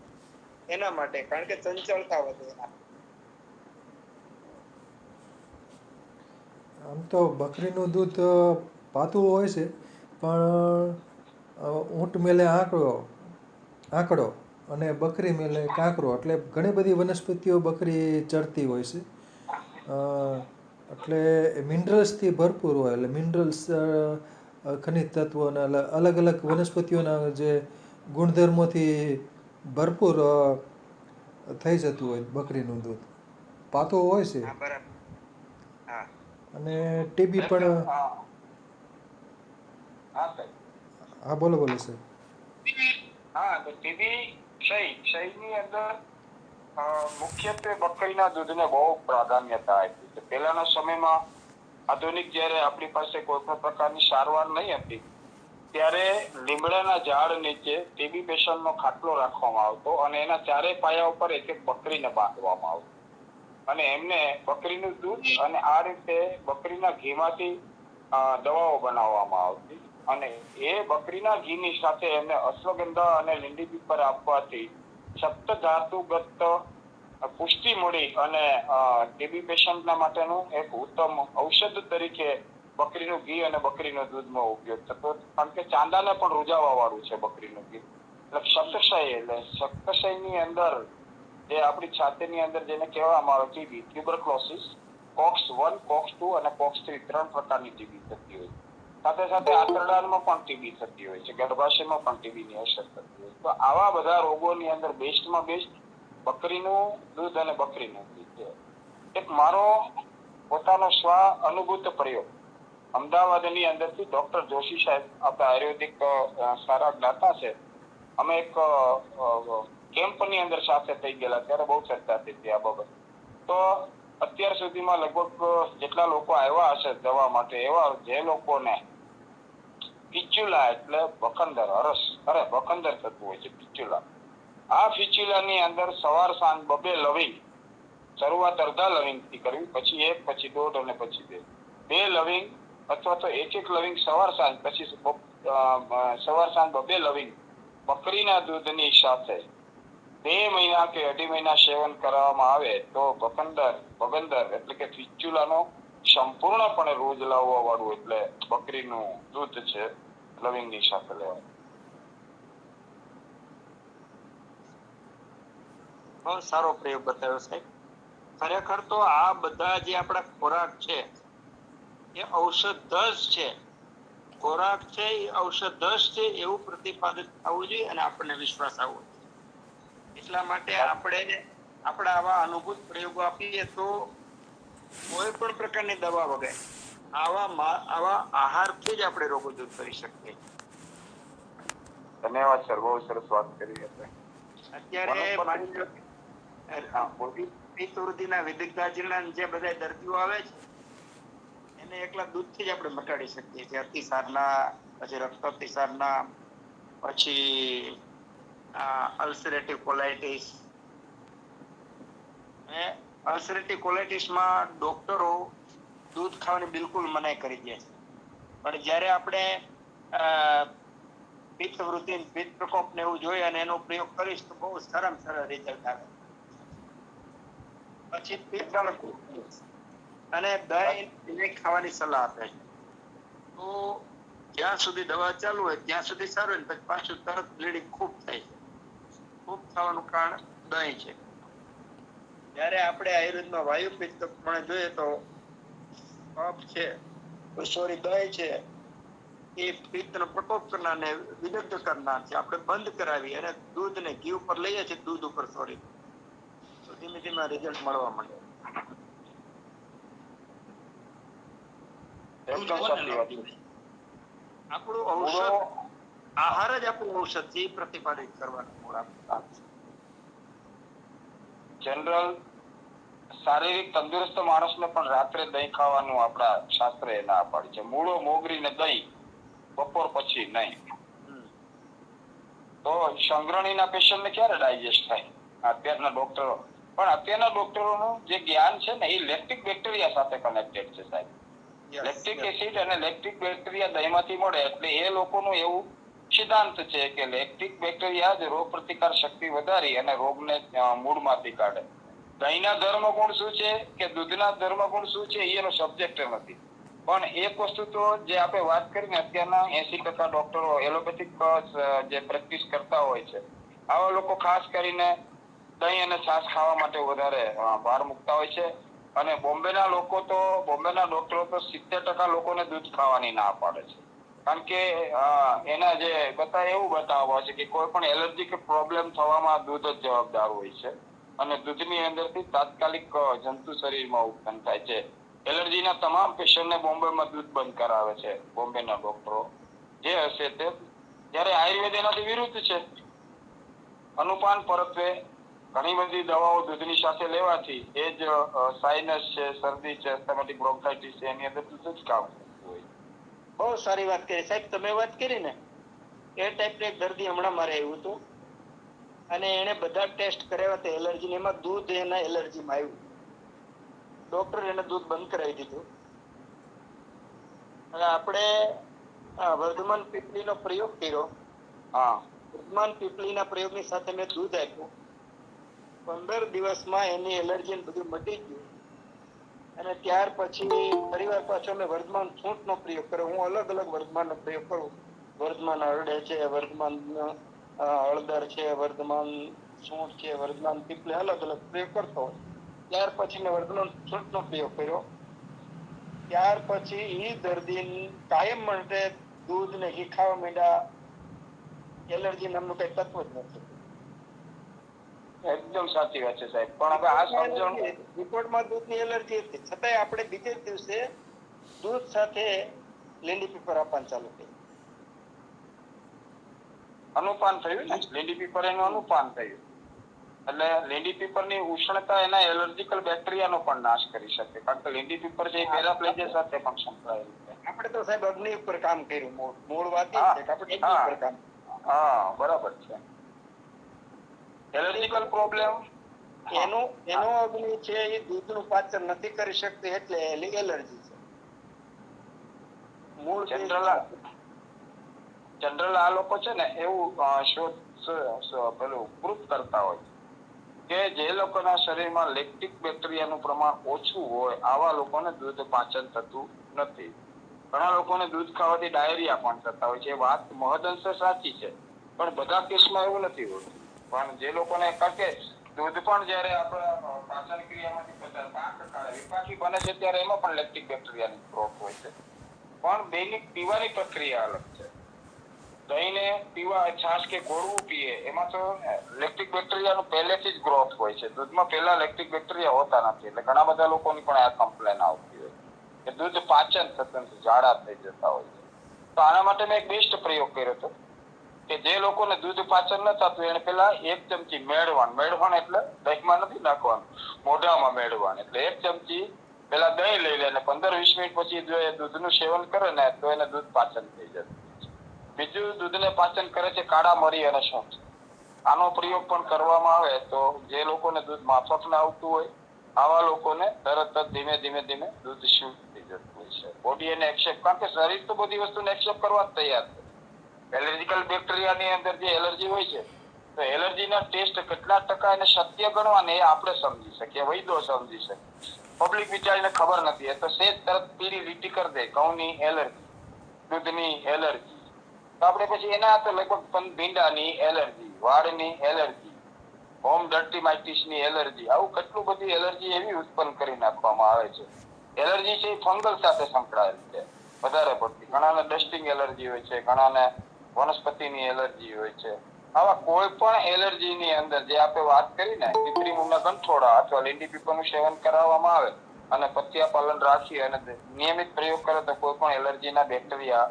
એના માટે, કારણ કે ચંચળતા વધે એના. આમ તો બકરીનું દૂધ પાતું હોય છે, પણ ઊંટ મેલે આંકડો અને બકરી મેલે કાંકરો, એટલે ઘણી બધી વનસ્પતિઓ બકરી ચરતી હોય છે. એટલે મિનરલ્સથી ભરપૂર હોય, એટલે મિનરલ્સ, ખનિજ તત્વો અને અલગ અલગ વનસ્પતિઓના જે ગુણધર્મોથી ભરપૂર થઈ જતું હોય બકરીનું દૂધ, પાતું હોય છે. હા, બરાબર. હા, અને ટીબી પણ. હા સાહેબ. હા, બોલો બોલો સાહેબ. હા, તો ટીબી ક્ષયની અંદર મુખ્યત્વે બકરીના દૂધને બહુ પ્રાધાન્યતા આપી છે. પહેલાના સમયમાં આધુનિક જ્યારે આપણી પાસે કોઈ પણ પ્રકારની સારવાર નહીં હતી, ત્યારે લીમડાના ઝાડ નીચે ટીબી પેશન્ટનો ખાટલો રાખવામાં આવતો અને એના ચારે પાયા ઉપર એક એક બકરીને બાંધવામાં આવતો અને એમને બકરીનું દૂધ અને આ રીતે બકરીના ઘીમાંથી દવાઓ બનાવવામાં આવતી અને એ બકરીના ઘીની સાથે એમને અશ્વગંધા અને લીંડી પીપર આપવાથી સપ્ત ધાતુગત પુષ્ટિ મળી અને ટીબી પેશન્ટના માટેનું એક ઉત્તમ ઔષધ તરીકે બકરીનું ઘી અને બકરીનો દૂધનો ઉપયોગ થતો. કારણ કે ચાંદાને પણ રૂજાવા વાળું છે બકરીનું ઘી. એટલે સપ્તશયની અંદર જે આપણી છાતીની અંદર જેને કહેવામાં આવે ટીબી, ટ્યુબરક્લોસિસ, કોક્સ 1, કોક્સ 2 અને કોક્સ 3 ત્રણ પ્રકારની ટીબી થતી હોય. સાથે સાથે આંતરડામાં પણ ટીબી થતી હોય છે, ગર્ભાશયમાં પણ ટીબીની અસર થતી હોય. તો આવા બધા રોગોની અંદર બેસ્ટમાં બેસ્ટ બકરીનું દૂધ અને બકરીનું ઘી છે. એક મારો પોતાનો સ્વ અનુભૂત પ્રયોગ અમદાવાદની અંદરથી ડોક્ટર જોશી સાહેબ, આપણે આયુર્વેદિક સારા જ્ઞાતા છે, અમે એક કેમ્પની અંદર સાથે થઈ ગયેલા, ત્યારે બહુ ચર્ચા થઈ હતી આ બાબત. તો અત્યાર સુધીમાં લગભગ જેટલા લોકો આવ્યા હશે દવા માટે, એવા જે લોકોને ફિચ્યુલા એટલે બકંદર થતું હોય છે ફિચ્યુલા. આ ફિચ્યુલાની અંદર સવાર સાંજ 2 લવિંગ, શરૂઆત અડધા લવિંગથી કરવી, પછી 1, પછી 1.5 અને પછી 2 લવિંગ અથવા તો એક લવિંગ સવાર સાંજ, પછી સવાર સાંજ 2 લવિંગ બકરીના દૂધની સાથે 2 મહિના કે 2.5 મહિના સેવન કરવામાં આવે તો બગંદર એટલે કે ફિચ્યુલાનો સંપૂર્ણપણે રોજ લાવવા વાળું એટલે બકરીનું દૂધ છે, લવિંગની સાથે લેવાય. બહુ સારો પ્રયોગ બતાવ્યો સાહેબ. ખરેખર તો આ બધા જે આપણા ખોરાક છે એ ઔષધ છે. ખોરાક છે એ ઔષધ છે એવું પ્રતિપાદિત થવું જોઈએ અને આપણને વિશ્વાસ આવવો જોઈએ. એટલા માટે આપણે આપણા આવા અનુભૂત પ્રયોગો આપીએ તો કોઈ પણ પ્રકારની દવા વગર આવા આહારથી જ આપણે રોગો દૂર કરી શકીએ. ધન્યવાદ સર, બહુ સરસ વાત કરી આપણે. અત્યારે પિત્તવૃદ્ધિના વિદગ્ધાજીર્ણ જે બધા દર્દીઓ આવે છે એને એકલા દૂધથી જ આપણે મટાડી શકીએ છીએ. અતિસારના, પછી રક્ત અતિસારના, પછી અલ્સરેટિવ કોલાઇટિસ. અલ્સરેટિવ કોલાઇટિસમાં ડોક્ટરો દૂધ ખાવાની બિલકુલ મનાઈ કરી દે છે, પણ જ્યારે આપણે પિત્તવૃદ્ધિ, પિત્ત પ્રકોપ ને એવું જોઈએ અને એનો પ્રયોગ કરીશ તો બહુ સારામાં સારા રિઝલ્ટ આવે. પછી પિત્ત અને દહીં ખાવાની સલાહ આપે છે. તો જ્યાં સુધી દવા ચાલુ હોય ત્યાં સુધી સારું, હોય પછી પાછું તરત બ્લીડિંગ ખૂબ થાય છે. ખૂબ થવાનું કારણ દહીં છે. જ્યારે આપણે આયુર્વેદમાં વાયુ પિત્ત પ્રમાણે જોઈએ તો કફ છે, દહીં છે, એ પિત્તનો પ્રકોપ કરનાર ને વિદગ્ધ કરનાર છે. આપણે બંધ કરાવી અને દૂધને ઘી ઉપર લઈએ છીએ, દૂધ ઉપર તો ધીમે ધીમે રિઝલ્ટ મળવા માંડે. આપણું ઔષધ, આહાર જ આપણું ઔષધ છે, એ પ્રતિપાદિત કરવાનું મૂળ આપણું કામ છે. જનરલ શારીરિક તંદુરસ્ત માણસને પણ રાત્રે દહીં ખાવાનું આપણા શાસ્ત્રએ ના પાડી છે. મૂળો, મોગરી ને દહીં બપોર પછી નહીં. તો સંગ્રહણીના પેશન્ટને ક્યારે ડાયજેસ્ટ થાય? અત્યારના ડોક્ટરો અત્યારના જે જ્ઞાન છે ને એ લેક્ટિક બેક્ટેરિયા સાથે કનેક્ટેડ છે સાહેબ. લેક્ટિક એસિડ અને લેક્ટિક બેક્ટેરિયા દહીંમાંથી મળે એટલે એ લોકોનું એવું સિદ્ધાંત છે કે લેક્ટિક બેક્ટેરિયા જ રોગ પ્રતિકાર શક્તિ વધારી અને રોગને મૂળમાંથી કાઢે. દહીંના ધર્મગુણ શું છે કે દૂધના ધર્મગુણ શું છે એનો સબ્જેક્ટ નથી. પણ એક વસ્તુ તો જે આપણે વાત કરીને અત્યારના 80% ડોક્ટરો એલોપેથિક જે પ્રેક્ટિસ કરતા હોય છે આવા લોકો ખાસ કરીને દહીં અને છાશ ખાવા માટે વધારે ભાર મૂકતા હોય છે. અને બોમ્બેના ડોક્ટરો તો 70% લોકોને દૂધ ખાવાની ના પાડે છે. કારણ કે એના જે એવું બતાવવા છે કે કોઈ પણ એલર્જી કે પ્રોબ્લેમ થવામાં દૂધ જ જવાબદાર હોય છે અને દૂધની અંદરથી તાત્કાલિક જંતુ શરીરમાં ઉત્પન્ન થાય છે. એલર્જીના તમામ પેશન્ટને બોમ્બેમાં દૂધ બંધ કરાવે છે બોમ્બેના ડોક્ટરો જે હશે તે. જ્યારે આયુર્વેદ એનાથી વિરુદ્ધ છે. અનુપાન પરત્વે ઘણી બધી દવાઓ દૂધની સાથે લેવાથી એ જ સાઇનસ છે, શરદી છે, એસ્થેમેટિક બ્રોન્કાઇટિસ છે એની અંદર દૂધ જ કામ હોય. બહુ સારી વાત કરી સાહેબ. તમે વાત કરી ને એ ટાઈપનું એક દર્દી હમણાં મારે આવ્યું હતું અને એને બધા ટેસ્ટ કરાવ્યા હતા એલર્જી. એમાં દૂધ એના એલર્જીમાં આવ્યું. ડોક્ટર એને દૂધ બંધ કરાવી દીધું. અને આપણે વર્ધમાન પીપળીનો પ્રયોગ કર્યો. વર્ધમાન પીપળીના પ્રયોગની સાથે મેં દૂધ આપ્યું. 15 દિવસમાં એની એલર્જી બધું મટી ગયું. અને ત્યાર પછી ફરીવાર પાછો મેં વર્ધમાન સૂંઠનો પ્રયોગ કર્યો. હું અલગ અલગ વર્ધમાનનો પ્રયોગ કરું. વર્ધમાન હરડે છે, વર્ધમાન હળદર છે, વર્ધમાન સૂંઠ છે, વર્ધમાન પીપળી, અલગ અલગ પ્રયોગ કરતો હોય. ત્યાર પછી મેં વર્ધમાન સૂંઠનો પ્રયોગ કર્યો. ત્યાર પછી એ દર્દી કાયમ માટે દૂધ ને ઘી ખાવા માંડ્યા. એલર્જી નામનું કઈ તત્વ જ નથી. એકદમ સાચી વાત છે સાહેબ. પણ હવે આ સમજણ રિપોર્ટમાં દૂધની એલર્જી હતી છતાંય આપણે બીજે દિવસે દૂધ સાથે લીંડી પીપર આપવાનું ચાલુ કર્યું. અનુપાન થયું ને, લીંડી પીપર એનું અનુપાન થયું. એટલે લીંડી પીપરની ઉષ્ણતા એના એલર્જીકલ બેક્ટેરિયાનો પણ નાશ કરી શકે. કારણ કે લીંડી પીપર છે એ પેરાપ્લેજિયા સાથે પણ સંકળાયેલું છે. આપણે તો સાહેબ અગ્નિ ઉપર કામ કર્યું. મૂળ વાત એ છે કે આપણે અગ્નિ ઉપર કામ. બરાબર છે. એલર્જીકલ પ્રોબ્લેમ એનો અગ્નિ છે એ દૂધનું પાચન નથી કરી શકતી એટલે એલર્જી છે. મૂળ જનરલ આ લોકો છે ને એવું પેલું પ્રૂફ કરતા હોય કે જે લોકોના શરીરમાં લેક્ટિક બેક્ટેરિયાનું પ્રમાણ ઓછું હોય આવા લોકોને દૂધ પાચન થતું નથી. ઘણા લોકોને દૂધ ખાવાથી ડાયરિયા પણ થતા હોય છે. એ વાત મહદઅંશે સાચી છે પણ બધા કેસમાં એવું નથી હોતું. પણ જે લોકોને કારણ કે દૂધ પણ જયારે આપણા પાચન ક્રિયામાંથી વિપાકી બને છે ત્યારે એમાં પણ લેક્ટિક બેક્ટેરિયાની ગ્રોથ હોય છે. પણ બેની પીવાની પ્રક્રિયા અલગ છે. દહીંને પીવા છાશ કે ગોળવું પીએ એમાં તો લેક્ટિક બેક્ટેરિયાનો પહેલેથી જ ગ્રોથ હોય છે. દૂધમાં પહેલા લેક્ટિક બેક્ટેરિયા હોતા નથી. એટલે ઘણા બધા લોકોની પણ આ કમ્પ્લેન આવતી હોય કે દૂધ પાચન થતું નથી, ઝાડા થઈ જતા હોય છે. તો આના માટે મેં એક બેસ્ટ પ્રયોગ કર્યો હતો કે જે લોકોને દૂધ પાચન ન થતું એને પેલા 1 ચમચી મેળવણ એટલે દહીંમાં નથી નાખવાનું, મોઢામાં મેળવણ. એટલે 1 ચમચી પેલા દહીં લઈ લે અને 15-20 મિનિટ પછી જો એ દૂધનું સેવન કરે ને તો એને દૂધ પાચન થઈ જતું. બીજું દૂધને પાચન કરે છે કાળા મરી અને સૂંઠ. આનો પ્રયોગ પણ કરવામાં આવે તો જે લોકોને દૂધ માફક ના આવતું હોય આવા લોકોને તરત જ ધીમે ધીમે દૂધ શુદ્ધ થઈ જતું હોય છે. બોડી એને એક્સેપ્ટ, કારણ કે શરીર તો બધી વસ્તુને એક્સેપ્ટ કરવા જ તૈયાર છે. એલર્જીકલ બેક્ટેરિયાની અંદર જે એલર્જી હોય છે તો એલર્જીના ટેસ્ટ કેટલા ટકા એને સત્ય ગણવાને એ આપણે સમજી શકીએ, વૈદો સમજી શકીએ. પબ્લિક બિચારીને ખબર નથી. એ તો સેજ તરત પીળી લીટી કરી દે ઘઉંની એલર્જી, દૂધની એલર્જી. તો આપણે પછી એના તો લગભગ ભીંડાની એલર્જી, વાળની એલર્જી, હોમ ડર્ટીમાઇટિસની એલર્જી, આવું કેટલું બધી એલર્જી એવી ઉત્પન્ન કરી નાખવામાં આવે છે. એલર્જી છે એ ફંગલ સાથે સંકળાયેલી છે વધારે પડતી. ઘણાને ડસ્ટિંગ એલર્જી હોય છે, ઘણાને વનસ્પતિની એલર્જી હોય છે. આવા કોઈ પણ એલર્જીની અંદર જે આપણે વાત કરી ને પીપળી મૂળના ગંઠોડા અથવા લીંડી પીપળનું સેવન કરાવવામાં આવે અને પથ્યા પાલન રાખી અને નિયમિત પ્રયોગ કરે તો કોઈ પણ એલર્જીના બેક્ટેરિયા,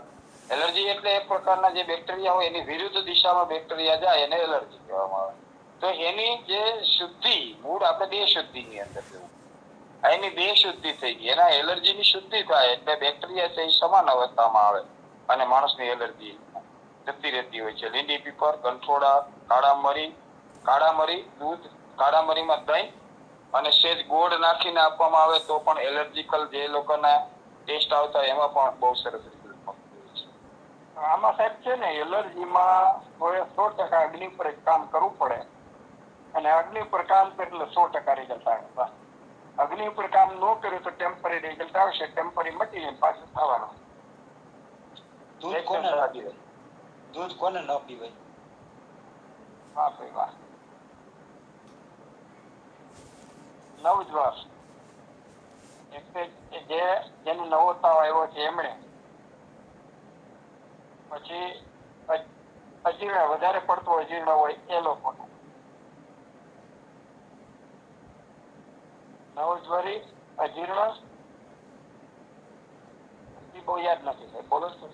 એલર્જી એટલે એક પ્રકારના જે બેક્ટેરિયા હોય એની વિરુદ્ધ દિશામાં બેક્ટેરિયા જાય એને એલર્જી કહેવામાં આવે. તો એની જે શુદ્ધિ મૂળ આપણે દેહ શુદ્ધિની અંદર જવું. એની બે શુદ્ધિ થઈ ગઈ. એના એલર્જીની શુદ્ધિ થાય એટલે બેક્ટેરિયા છે એ સમાન અવસ્થામાં આવે અને માણસની એલર્જી જતી રહેતી હોય છે. લીંડી પીપર, ગંઠોડા, કાળા મરી, દૂધ, કાળા મરીમાં દહીં અને સેજ ગોળ નાખીને આપવામાં આવે તો પણ એલર્જીકલ જે લોકોના ટેસ્ટ આવતા હોય એમાં પણ બહુ સરસ રિઝલ્ટ મળતું હોય છે. આમાં સાહેબ છે ને એલર્જીમાં 100% અગ્નિ પર એક કામ કરવું પડે અને અગ્નિ પર કામ કરે એટલે 100% રિઝલ્ટ આવે. બસ અગ્નિ પર કામ ન કર્યું તો ટેમ્પરરી રિઝલ્ટ આવશે, ટેમ્પરરી મટી જાય પાછું થવાનું. દૂધ કોને ન પીવાય? દૂધ કોને ન પીવાય? વાહ ભાઈ વાહ. નવજવાસ જેને નવો તાવ આવ્યો છે એમણે, પછી અજીર્ણ વધારે પડતું અજીર્ણ હોય એ લોકોને, નવજ્વરી, અજીર્ણ, બહુ યાદ નથી સાહેબ, બોલો છો.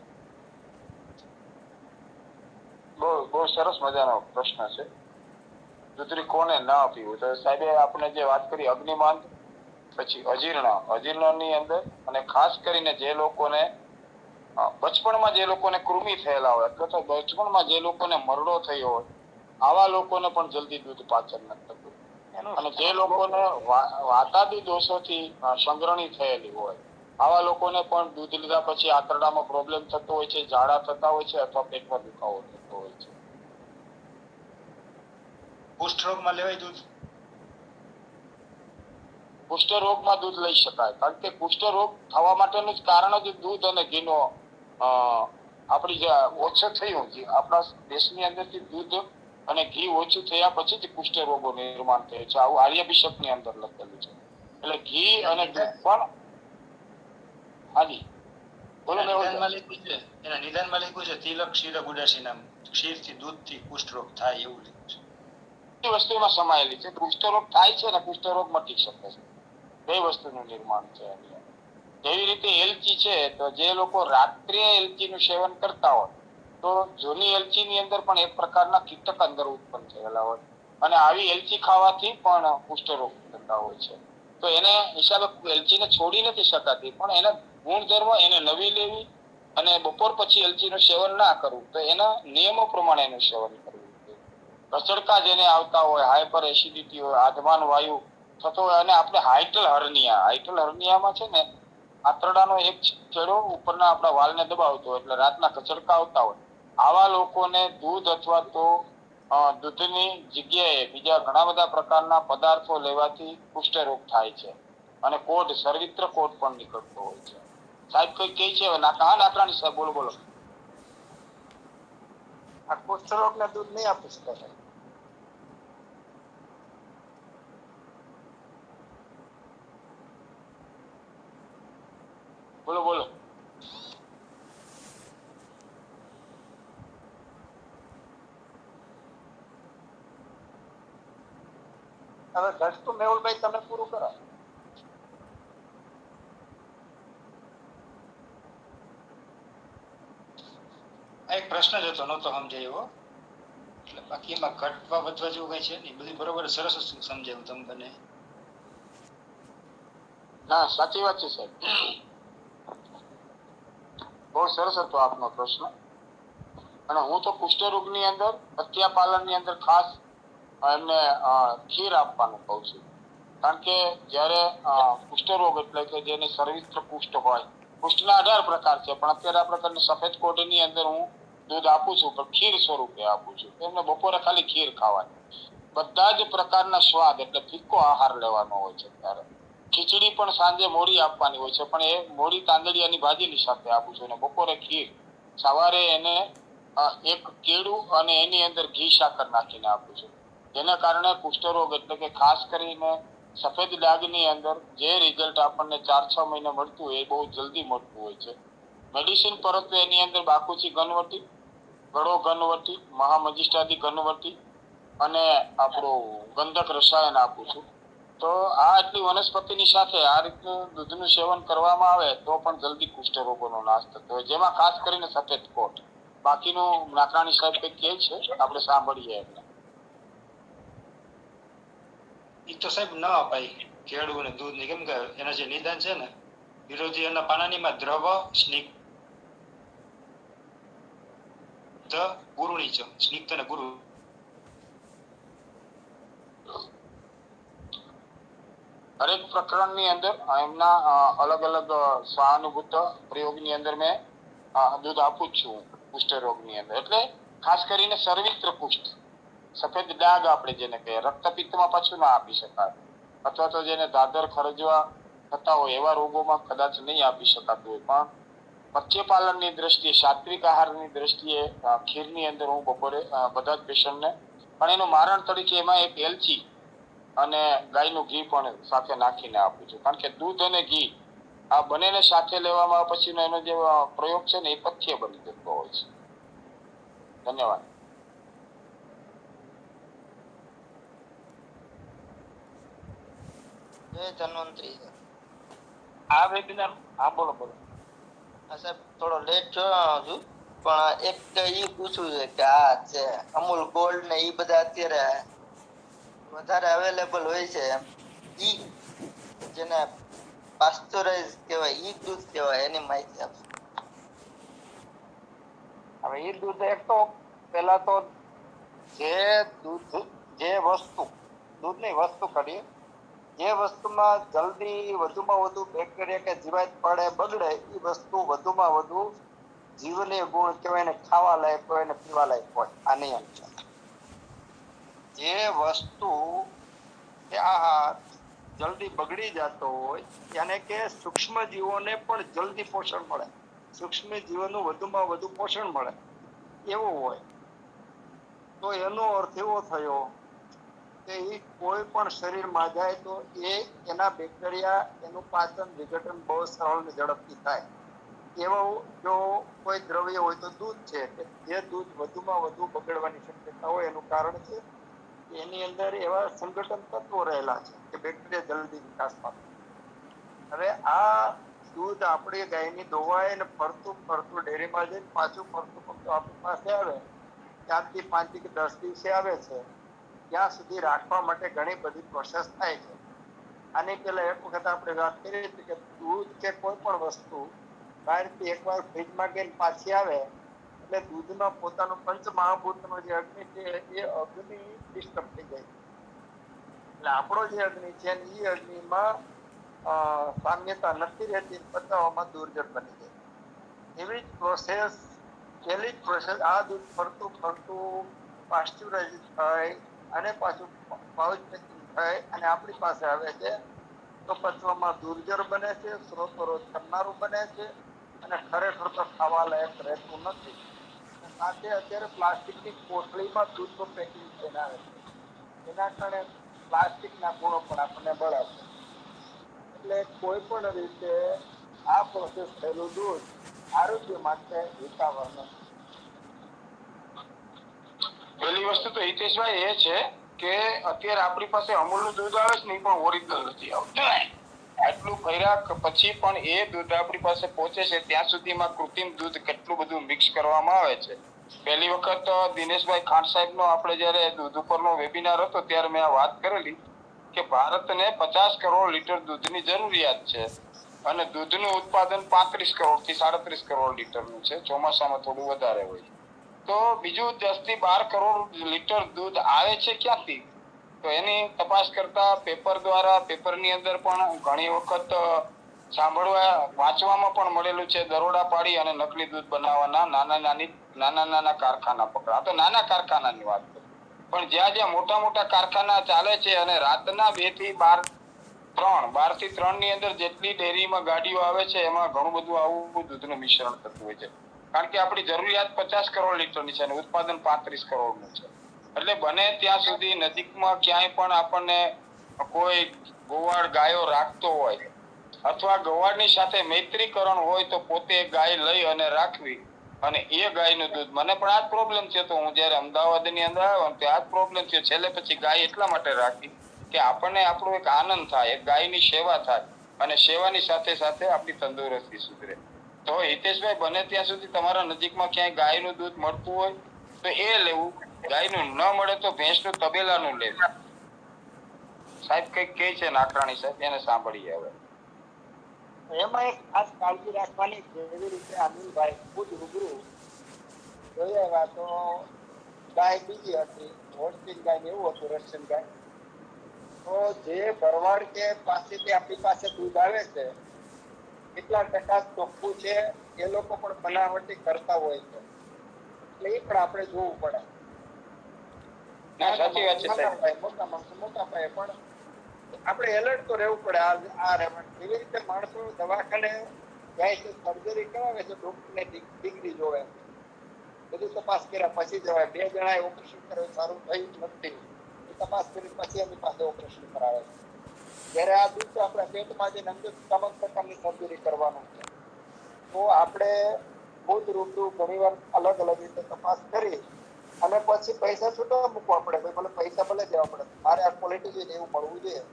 બહુ સરસ મજાનો પ્રશ્ન છે. દૂધની કોને ના પીવું? તો સાહેબે આપણે જે વાત કરી અગ્નિમાંદ, પછી અજીર્ણની અંદર, અને ખાસ કરીને જે લોકોને બચપણમાં જે લોકોને કૃમિ થયેલા હોય અથવા તો બચપણમાં જે લોકોને મરડો થયો હોય આવા લોકોને પણ જલ્દી દૂધ પાચન નથી થતું. અને જે લોકોને વાતાદી દોષોથી સંગ્રહણી થયેલી હોય આવા લોકોને પણ દૂધ લીધા પછી આંતરડામાં પ્રોબ્લેમ થતો હોય છે, ઝાડા થતા હોય છે અથવા પેટમાં દુખાવો થતો હોય છે. કુષ્ઠરોગમાં લેવાય દૂધ? કુષ્ઠરોગમાં દૂધ લઈ શકાય, કારણ કે કુષ્ઠરોગ થવા માટેનું જ કારણ જ દૂધ અને ઘીનો આપણી જે ઓછું થયું, આપણા દેશની અંદરથી દૂધ અને ઘી ઓછું થયા પછી જ કુષ્ઠરોગો નિર્માણ થયું છે. આવું આર્યભિષેકની અંદર લખેલું છે. એટલે ઘી અને દૂધ પણ હાજી બોલો. એના નિદાનમાં લખ્યું છે તિલક ક્ષીર ઉદાસી નામ, ક્ષીરથી દૂધથી કુષ્ઠરોગ થાય એવું લખ્યું છે. વસ્તુમાં સમાયેલી છે. કુષ્ઠરોગ થાય છે ને કુષ્ઠરોગ મટી શકે છે. બે વસ્તુનું નિર્માણ છે. એવી રીતે એલચી છે તો જે લોકો રાત્રે એલચીનું સેવન કરતા હોય તો જૂની એલચીની અંદર પણ એક પ્રકારના કીટક અંદર ઉત્પન્ન થયેલા હોય અને આવી એલચી ખાવાથી પણ કુષ્ઠરોગ થતા હોય છે. તો એને હિસાબે એલચીને છોડી નથી શકાતી, પણ એના ગુણધર્મ એને નવી લેવી અને બપોર પછી એલચીનું સેવન ના કરવું, તો એના નિયમો પ્રમાણે એનું સેવન કરવું. રસડકા જેને આવતા હોય, હાઇપર એસિડિટી હોય, આધમાન વાયુ થતો હોય અને આપણે હાઇટલ હર્નિયામાં છે ને આંતરડાનો એક છેડો ઉપરના આપણા વાલને દબાવતો હોય એટલે રાતના કચડકા આવતા હોય આવા લોકોને દૂધ અથવા તો દૂધની જગ્યાએ બીજા ઘણા બધા પ્રકારના પદાર્થો લેવાથી કુષ્ઠરોગ થાય છે અને કોઢ, સર્વિત્ર કોઢ પણ નીકળતો હોય છે. સાહેબ કઈ કહે છે નાકરાણી સાહેબ? બોલો. આ કુષ્ઠરોગના દૂધ નહીં આપી શકાય. બોલો. હવે ઘટતું મેહુલભાઈ તમે પૂરું કરો. એક પ્રશ્ન જ હતો, નહોતો સમજાયો એટલે બાકી એમાં ઘટવા વધવા જેવું કઈ છે નહીં, બધી બરોબર સરસ સમજાયું તમે બને. ના, સાચી વાત છે સાહેબ. બહુ સરસ હતો આપનો પ્રશ્ન. અને હું તો કુષ્ઠરોગની અંદર પ્રત્યાપાલનની અંદર ખાસ એમને ખીર આપવાનું કહું છું, કારણ કે જ્યારે કુષ્ઠરોગ એટલે કે જેની સર્વિત્ર કુષ્ઠ હોય, કુષ્ઠના 18 પ્રકાર છે પણ અત્યારે આ પ્રકારની સફેદ કોઢની અંદર હું દૂધ આપું છું પણ ખીર સ્વરૂપે આપું છું. એમને બપોરે ખાલી ખીર ખાવાની, બધા જ પ્રકારના સ્વાદ એટલે ફીકો આહાર લેવાનો હોય છે. ત્યારે ખીચડી પણ સાંજે મોડી આપવાની હોય છે, પણ એ મોડી તાંદળિયાની ભાજીની સાથે આપું છું અને બપોરે ખીર, સવારે એને એક કેળું અને એની અંદર ઘી સાકર નાખીને આપું છું. જેના કારણે કુષ્ઠરોગ એટલે કે ખાસ કરીને સફેદ ડાઘની અંદર જે રિઝલ્ટ આપણને 4-6 મહિને મળતું હોય એ બહુ જલ્દી મળતું હોય છે. મેડિસિન પરંતુ એની અંદર બાકુચી ઘનવટી, ગળો ઘનવટી, મહામજિષ્ટાદી ઘનવટી અને આપણું ગંધક રસાયણ આપું છું. તો આ આટલી વનસ્પતિની સાથે આ રીતનું દૂધનું સેવન કરવામાં આવે તો પણ જલ્દી કુષ્ઠરોગોનો નાશ થતો હોય, જેમાં ખાસ કરીને સફેદ કોટ. બાકીનું નાકરાણી સાહેબ કંઈક કહે છે, આપણે સાંભળીએ એટલે. એ તો સાહેબ ન અપાય. કેળું અને દૂધ ની, કેમ કે એના જે નિદાન છે ને વિરોધી એના પાનાનીમાં દ્રવ સ્નિગ્ધ ગુરુણી છે, સ્નિગ્ધ અને ગુરુ. હરેક પ્રકરણની અંદર એમના અલગ અલગ સહાનુભૂત પ્રયોગની અંદર મેં દૂધ આપું જ છું કુષ્ઠ રોગની અંદર. એટલે ખાસ કરીને સર્વિત્ર કુષ્ઠ, સફેદ ડાઘ આપણે જેને કહીએ, રક્તપિત્તમાં પાછું ના આપી શકાય, અથવા તો જેને દાદર ખરજવા થતા હોય એવા રોગોમાં કદાચ નહીં આપી શકાતું હોય, પણ મત્સ્યપાલનની દ્રષ્ટિએ, સાત્વિક આહારની દ્રષ્ટિએ ખીરની અંદર હું બપોરે બધા જ પેશન્ટને, પણ એનું મારણ તરીકે એમાં એક એલચી અને ગાયનું ઘી પણ સાથે નાખીને આપું છું. કારણ કે દૂધ અને ઘી આ બંનેને સાથે લેવામાં પછીનો એનો જે પ્રયોગ છે ને એ પથ્ય બની જતો હોય છે. ધન્યવાદ. જય ધન્વંતરી. આ વેબિનાર, હા બોલો બોલો. હા સાહેબ, થોડો લેટ જોયો છું, પણ એક ઈ પૂછવું છે કે આ છે અમૂલ ગોલ્ડ ને ઈ બધા અત્યારે વધારે અવેલેબલ હોય છે, ઈ જેને પાસ્ચરાઇઝ કહેવાય, ઈ દૂધ કહેવાય, એની માહિતી આપો. હવે એ દૂધ એક તો પેલા તો જે દૂધ, જે વસ્તુ, દૂધની વસ્તુ કરીએ, જે વસ્તુમાં જલ્દી વધુમાં વધુ બેક્ટેરિયા કે જીવાત પડે, બગડે, એ વસ્તુ વધુમાં વધુ જીવનીય ગુણ કહેવાય ને, ખાવા લાયક હોય ને પીવા લાયક હોય. આ નિયમ છે. જે વસ્તુ કે આહાર જલ્દી બગડી જતો હોય એને કે સૂક્ષ્મ જીવોને પણ જલ્દી પોષણ મળે, સૂક્ષ્મ જીવોનું વધુમાં વધુ પોષણ મળે એવું હોય, તો એનો અર્થ એવો થયો કે એ કોઈ પણ શરીરમાં જાય તો એના બેક્ટેરિયા, એનું પાચન વિઘટન બહુ સરળ ને ઝડપથી થાય. એવો જો કોઈ દ્રવ્ય હોય તો દૂધ છે, કે જે દૂધ વધુમાં વધુ બગડવાની શક્યતા હોય એનું કારણ છે એની અંદર એવા સંગઠન તત્વો રહેલા છે કે બેક્ટેરિયા જલ્દી વિકાસ પામે. હવે આ દૂધ આપણી ગાયની દોવાય ને ફરતું ફરતું ડેરીમાં જઈને પાછું ફરતું ફરતું આપણી પાસે આવે, 4 થી 5 થી 10 દિવસે આવે છે, ત્યાં સુધી રાખવા માટે ઘણી બધી પ્રોસેસ થાય છે. આની પહેલા એક વખત આપણે વાત કરી હતી કે દૂધ કે કોઈ પણ વસ્તુ બહારથી એકવાર ફ્રીજમાં ગઈને પાછી આવે એટલે દૂધમાં પોતાનું પંચ મહાભૂતનો જે અગ્નિ છે એ અગ્નિ ડિસ્ટર્બ થઈ જાય. એટલે આપણો જે અગ્નિ છે એ અગ્નિમાં સામ્યતા નથી રહેતી, પચાવવામાં દુર્જર બની જાય. એવી જ પ્રોસેસ, પહેલી જ પ્રોસેસ, આ દૂધ ફરતું ફરતું પાસ્ચ્યુરાઇઝ થાય અને પાછું પાઉચ પેકિંગ થાય અને આપણી પાસે આવે છે તો પચવામાં દુર્જર બને છે, સ્રોતોરોજ કરનારું બને છે અને ખરેખર તો ખાવા લાયક રહેતું નથી. સાથે અત્યારે પ્લાસ્ટિકની કોથળીમાં દૂધનું પેકિંગ થઈને આવે છે, એના કારણે પ્લાસ્ટિકના ગુણો પણ આપણને બળાવે. એટલે કોઈ પણ રીતે આ પ્રોસેસ થયેલું દૂધ આરોગ્ય માટે હિતાવહ નથી. પહેલી વસ્તુ તો હિતેશભાઈ એ છે કે અત્યારે આપણી પાસે અમૂલનું દૂધ આવે છે ને એ પણ ઓરિજિનલ નથી આવતું. આટલું ફર્યા પછી પણ એ દૂધ આપણી પાસે પહોંચે છે ત્યાં સુધીમાં કૃત્રિમ દૂધ કેટલું બધું મિક્સ કરવામાં આવે છે. પહેલી વખત દિનેશભાઈ ખાંટ સાહેબનો આપણે જ્યારે દૂધ ઉપરનો વેબિનાર હતો ત્યારે મેં આ વાત કરેલી કે ભારતને 50 કરોડ લીટર દૂધની જરૂરિયાત છે અને દૂધનું ઉત્પાદન 35 કરોડથી 37 કરોડ લીટરનું છે. ચોમાસામાં થોડું વધારે હોય. તો બીજું 10 થી 12 કરોડ લીટર દૂધ આવે છે ક્યાંથી? તો એની તપાસ કરતા પેપર દ્વારા, પેપરની અંદર પણ ઘણી વખત સાંભળવા, વાંચવામાં પણ મળેલું છે દરોડા પાડી અને નકલી દૂધ બનાવવાના નાના કારખાના પકડા. તો નાના કારખાનાની વાત કરું, પણ જ્યાં મોટા મોટા કારખાના ચાલે છે અને રાતના 2 થી 12 થી 3 ની અંદર જેટલી ડેરીમાં ગાડીઓ આવે છે એમાં ઘણું બધું આવું દૂધનું મિશ્રણ થતું હોય છે. કારણ કે આપણી જરૂરિયાત 50 કરોડ લીટરની છે અને ઉત્પાદન 35 કરોડનું છે. એટલે બને ત્યાં સુધી નજીકમાં ક્યાંય પણ આપણને કોઈ ગોવાળ ગાયો રાખતો હોય અથવા ગોવાળની સાથે મૈત્રીકરણ હોય તો પોતે ગાય લઈ અને રાખવી અને એ ગાયનું દૂધ. મને પણ આ જ પ્રોબ્લેમ થયો તો હું જ્યારે અમદાવાદની અંદર આવ્યો ને ત્યાં આ જ પ્રોબ્લેમ થયો. છેલ્લે પછી ગાય એટલા માટે રાખી કે આપણને આપણો એક આનંદ થાય, એક ગાયની સેવા થાય અને સેવાની સાથે સાથે આપણી તંદુરસ્તી સુધરે. તો હિતેશભાઈ, બને ત્યાં સુધી તમારા નજીકમાં ક્યાંય ગાયનું દૂધ મળતું હોય તો એ લેવું. ગાયનું ન મળે તો ભેંસનું તબેલાનું લેવું. સાહેબ કંઈક કહે છે નાકરાણી સાહેબ, એને સાંભળીએ હવે. એમાં એક ખાસ કાળજી રાખવાની, જેવી રીતે અનિલભાઈ ખુદ રૂબરૂ જોઈ આવ્યા તો ગાય બીજી હતી, હોસ્ટિંગ ગાય ને એવું હતું, રશિયન ગાય. તો જે ભરવાડ કે પાસેથી આપણી પાસે દૂધ આવે છે કેટલા ટકા ચોખ્ખું છે એ લોકો પણ બનાવટી કરતા હોય છે, એટલે એ પણ આપણે જોવું પડે. ના, સાચી વાત છે સાહેબ. મોટા પાયે પણ આપણે એલર્ટ તો રહેવું પડે. આ એવી રીતે માણસો દવાખાને જાય છે, સર્જરી કરાવે છે, ડોક્ટરને ડિગ્રી જોવે, બધું તપાસ કર્યા પછી જવાય. 2 જણાએ ઓપરેશન કર્યું, સારું થયું નથી, એ તપાસ કરી પછી એની પાસે ઓપરેશન કરાવે છે. જ્યારે આ દૂધ આપણા પેટમાં જઈને અંદર તમામ પ્રકારની સર્જરી કરવાનું છે. તો આપણે ખુદ રૂબરૂ ઘણીવાર અલગ અલગ રીતે તપાસ કરી અને પછી પૈસા છૂટવા મૂકવા પડે. ભાઈ ભલે પૈસા ભલે દેવા પડે, મારે આ ક્વોલિટી જોઈએ એવું મળવું જોઈએ.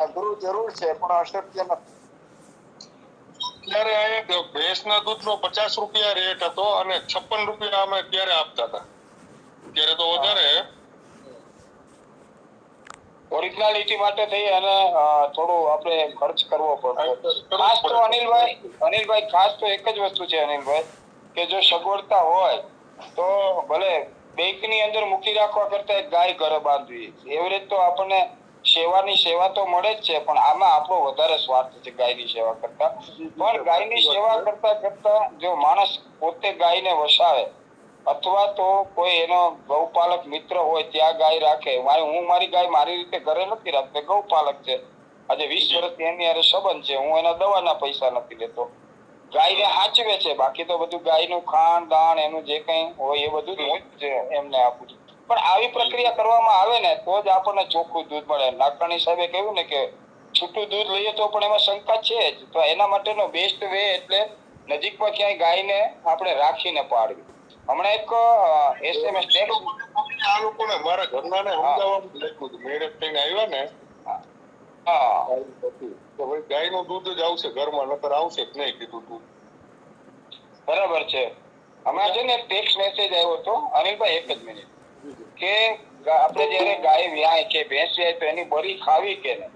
અઘરું જરૂર છે પણ અશક્ય નથી. ત્યારે અહીંયા ભેંસના દૂધનો 50 રૂપિયા રેટ હતો અને 56 રૂપિયા અમે ત્યારે આપતા હતા. ત્યારે તો વધારે ઓરિજિનાલિટી માટે થઈ અને થોડું આપણે ખર્ચ કરવો પડતો. ખાસ તો અનિલભાઈ ખાસ તો એક જ વસ્તુ છે અનિલભાઈ, કે જો સગવડતા હોય તો ભલે બેંકની અંદર મૂકી રાખવા કરતા એક ગાય ઘરે બાંધવી. એવરેજ તો આપણને સેવાની સેવા તો મળે જ છે, પણ આમાં આપણો વધારે સ્વાર્થ છે ગાયની સેવા કરતા. પણ ગાયની સેવા કરતા જો માણસ પોતે ગાયને વસાવે અથવા તો કોઈ એનો ગૌપાલક મિત્ર હોય ત્યાં ગાય રાખે. હું મારી ગાય મારી રીતે ઘરે નથી રાખતો, ગૌપાલક છે, આજે 20 વર્ષથી એની હારે સંબંધ છે, હું એના દવાના પૈસા નથી લેતો, ગાયને હાચવે છે. બાકી તો બધું ગાયનું ખાંડ દાણ એનું જે કંઈ હોય એ બધું જ એમને આપું છું. પણ આવી પ્રક્રિયા કરવામાં આવે ને તો જ આપણને ચોખ્ખું દૂધ મળે. નાકરાણી સાહેબે કહ્યું ને કે છૂટું દૂધ લઈએ તો પણ એમાં શંકા છે જ. તો એના માટેનો બેસ્ટ વે એટલે નજીકમાં ક્યાંય ગાયને આપણે રાખીને પાડવી. હમણાં એક SMS ટેક્સ આ લોકોને મારા ઘરનાને સમજાવવાનું લખ્યું હતું. મેરેજ થઈને આવ્યા ને તો ભાઈ ગાયનું દૂધ જ આવશે ઘરમાં, નકર આવશે જ નહીં કીધું તું. બરાબર છે. હમણાં છે ને ટેક્સ મેસેજ આવ્યો હતો અનિલભાઈ, એક જ મિનિટ, કે આપણે જયારે ગાય વ્યાય કે ભેંસ વ્યાય તો એની બરી ખાવી કે નહીં,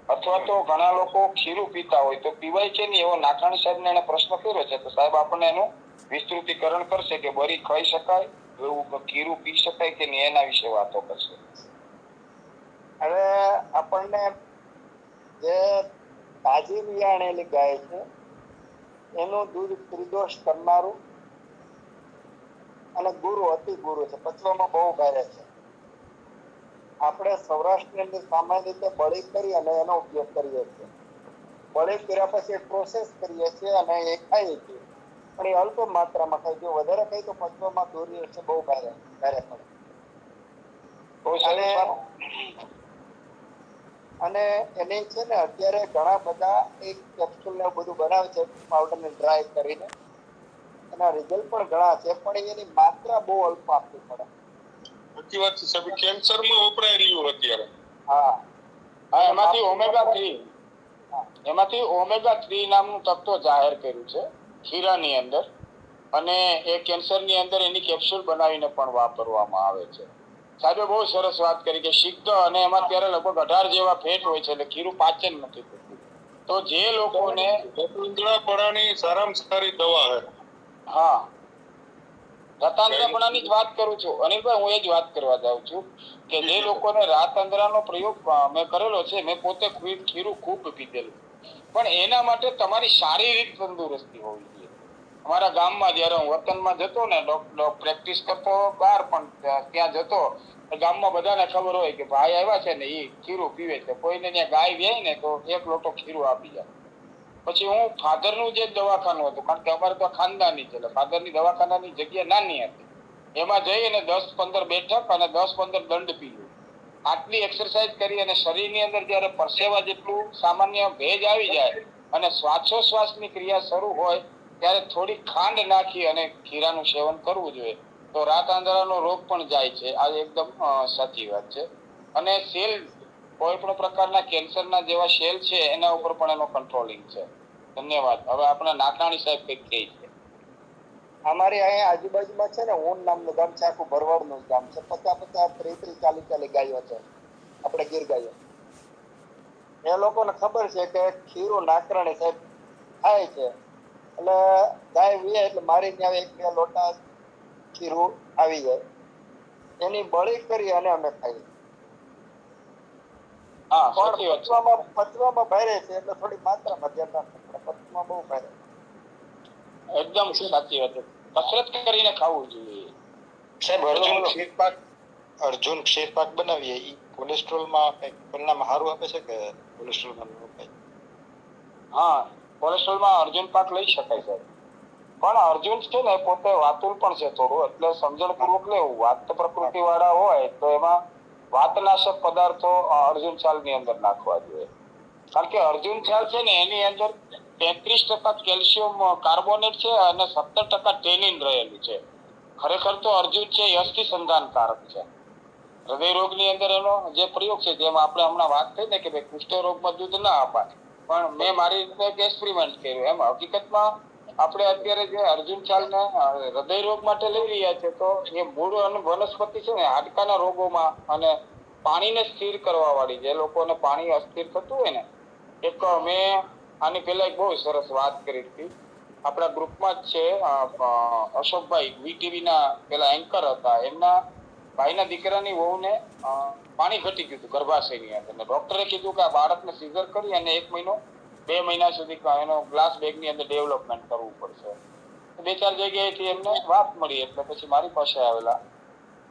અથવા તો ઘણા લોકો ખીરું પીતા હોય તો પીવાય છે નહીં, એવો નાકરાણી સાહેબને એને પ્રશ્ન કર્યો છે. તો સાહેબ આપણને એનું વિસ્તૃતીકરણ કરશે કે બરી ખાઈ શકાય, એવું ખીરું પી શકાય કે નહીં, એના વિશે વાતો કરશે. હવે આપણને જે તાજી વિયાણેલી ગાય છે એનું દૂધ ત્રિદોષ કરનારું અને ગુરુ અતિ ગુરુ છે, પચવામાં બહુ ભારે છે. આપણે સૌરાષ્ટ્રની અંદર સામાન્ય રીતે બળી કરી અને એનો ઉપયોગ કરીએ છીએ. બળી કર્યા પછી પ્રોસેસ કરીએ છીએ અને એ ખાઈએ છીએ, પણ એ અલ્પ માત્રામાં ખાઈ. જો વધારે ખાઈ તો પચવામાં દોરી છે, બહુ ભારે પડે. અને એની છે ને અત્યારે ઘણા બધા એક કેપ્સ્યુલ ને બધું બનાવે છે પાવડર ને ડ્રાય કરીને, એના રિઝલ્ટ પણ ઘણા છે, પણ એની માત્રા બહુ અલ્પ આપવી પડે. સાચી વાત છે સાહેબ, કેન્સરમાં વપરાય રહ્યું અત્યારે. હા, એમાંથી ઓમેગા 3 નામનું તત્વ જાહેર કર્યું છે ખીરાની અંદર, અને એ કેન્સરની અંદર એની કેપ્સ્યુલ બનાવીને પણ વાપરવામાં આવે છે. સાહેબે બહુ સરસ વાત કરી કે સિદ્ધ, અને એમાં અત્યારે લગભગ 18 જેવા ફેટ હોય છે, એટલે ખીરું પાચન નથી થતું. તો જે લોકોને રતાંતરાપણાની સારામાં સારી દવા છે. હા, રતાંતરાપણાની જ વાત કરું છું અનિલભાઈ, હું એ જ વાત કરવા જાઉં છું કે જે લોકોને રાતઅંધરાનો પ્રયોગ મેં કરેલો છે, મેં પોતે ખીરું ખૂબ પીધેલું, પણ એના માટે તમારી શારીરિક તંદુરસ્તી હોવી જોઈએ. અમારા ગામમાં જયારે હું વતનમાં જતો ને પ્રેક્ટિસ કરતો બહાર, પણ ત્યાં જતો ગામમાં બધાને ખબર હોય કે ભાઈ આવ્યા છે ને એ ખીરું પીવે છે. કોઈને ત્યાં ગાય વ્યાય ને તો 1 લોટો ખીરું આપી જાય. પછી હું ફાધરનું જે દવાખાનું હતું, કારણ કે અમારે તો ખાનદાની છે, એટલે ફાધરની દવાખાનાની જગ્યા નાની હતી, એમાં જઈ અને 10-15 બેઠક અને 10-15 દંડ પીવું. આટલી એક્સરસાઇઝ કરી અને શરીરની અંદર જયારે પરસેવા જેટલું સામાન્ય ભેજ આવી જાય અને શ્વાસોશ્વાસની ક્રિયા શરૂ હોય ત્યારે થોડી ખાંડ નાખી અને ખીરાનું સેવન કરવું જોઈએ, તો રાત આંધળાનો રોગ પણ જાય છે. આ એકદમ સાચી વાત છે. અને સેલ, કોઈ પણ પ્રકારના કેન્સરના જેવા સેલ છે એના ઉપર પણ એનો કંટ્રોલિંગ છે. ધન્યવાદ. હવે આપણા નાકરાણી સાહેબ કંઈક કહે છે. અમારી અહીંયા આજુબાજુમાં છે ને ઊન નામનું ગામ છે, આખું ભરવાડનું ગામ છે, 50-50, 30-30, 40-40 ગાયો છે, આપણે ગીર ગાયો. એ લોકોને ખબર છે કે ખીરું નાકરાણી સાહેબ થાય છે, એટલે ગાય વીએ એટલે મારી ત્યાં એક બે લોટા ખીરું આવી જાય, એની બળી કરી અને અમે ખાઈએ. હા, પણ સાચી વાત છે. પચવામાં ભારે છે એટલે થોડી માત્રામાં ધ્યાન રાખવું પડે. પચવામાં બહુ ભારે. એકદમ સાચી વાત છે. કસરત કરીને ખાવું જોઈએ. સાહેબ અર્જુન ક્ષીરપાક બનાવીએ ઈ કોલેસ્ટ્રોલમાં કંઈક પરિણામ સારું આપે છે કે કોલેસ્ટ્રોલમાં ન આપે? હા, કોલેસ્ટ્રોલમાં અર્જુન પાક લઈ શકાય છે, પણ અર્જુન છે ને પોતે વાતુલ પણ છે થોડું, એટલે સમજણપૂર્વક લેવું. વાત પ્રકૃતિ વાળા હોય તો એમાં વાતનાશક પદાર્થો અર્જુન છાલની અંદર નાખવા જોઈએ, કારણ કે અર્જુન છાલ છે ને એની અંદર 33% કેલ્શિયમ કાર્બોનેટ છે અને 17% ટેનિન રહેલું છે. ખરેખર તો અર્જુન છે એ અસ્થિ સંધાનકારક છે. હૃદય રોગની અંદર એનો જે પ્રયોગ છે, જેમાં આપણે હમણાં વાત થઈ ને કે ભાઈ કુષ્ઠરોગમાં દૂધ ના અપાય, પણ મેં મારી રીતે એક એક્સપેરિમેન્ટ કર્યું. એમ હકીકતમાં આપણે અત્યારે જે અર્જુન છાલને હૃદય રોગ માટે લઈ રહ્યા છે, તો એ મૂળ અને વનસ્પતિ છે ને હાડકાના રોગોમાં અને પાણીને સ્થિર કરવા વાળી, જે લોકોને પાણી અસ્થિર થતું હોય ને, એક મેં આની પહેલા એક બહુ સરસ વાત કરી હતી. આપણા ગ્રુપમાં જ છે અશોકભાઈ, વીટીવી ના પેલા એન્કર હતા, એમના ભાઈના દીકરાની વહુને પાણી ઘટી ગયું હતું ગર્ભાશયની અંદર. ડોક્ટરે કીધું કે આ બાળકને સીઝર કરી અને 1 મહિનો 2 મહિના સુધી એનો ગ્લાસ બેગની અંદર ડેવલપમેન્ટ કરવું પડશે. 2-4 જગ્યાએથી એમને વાત મળી, એટલે પછી મારી પાસે આવેલા.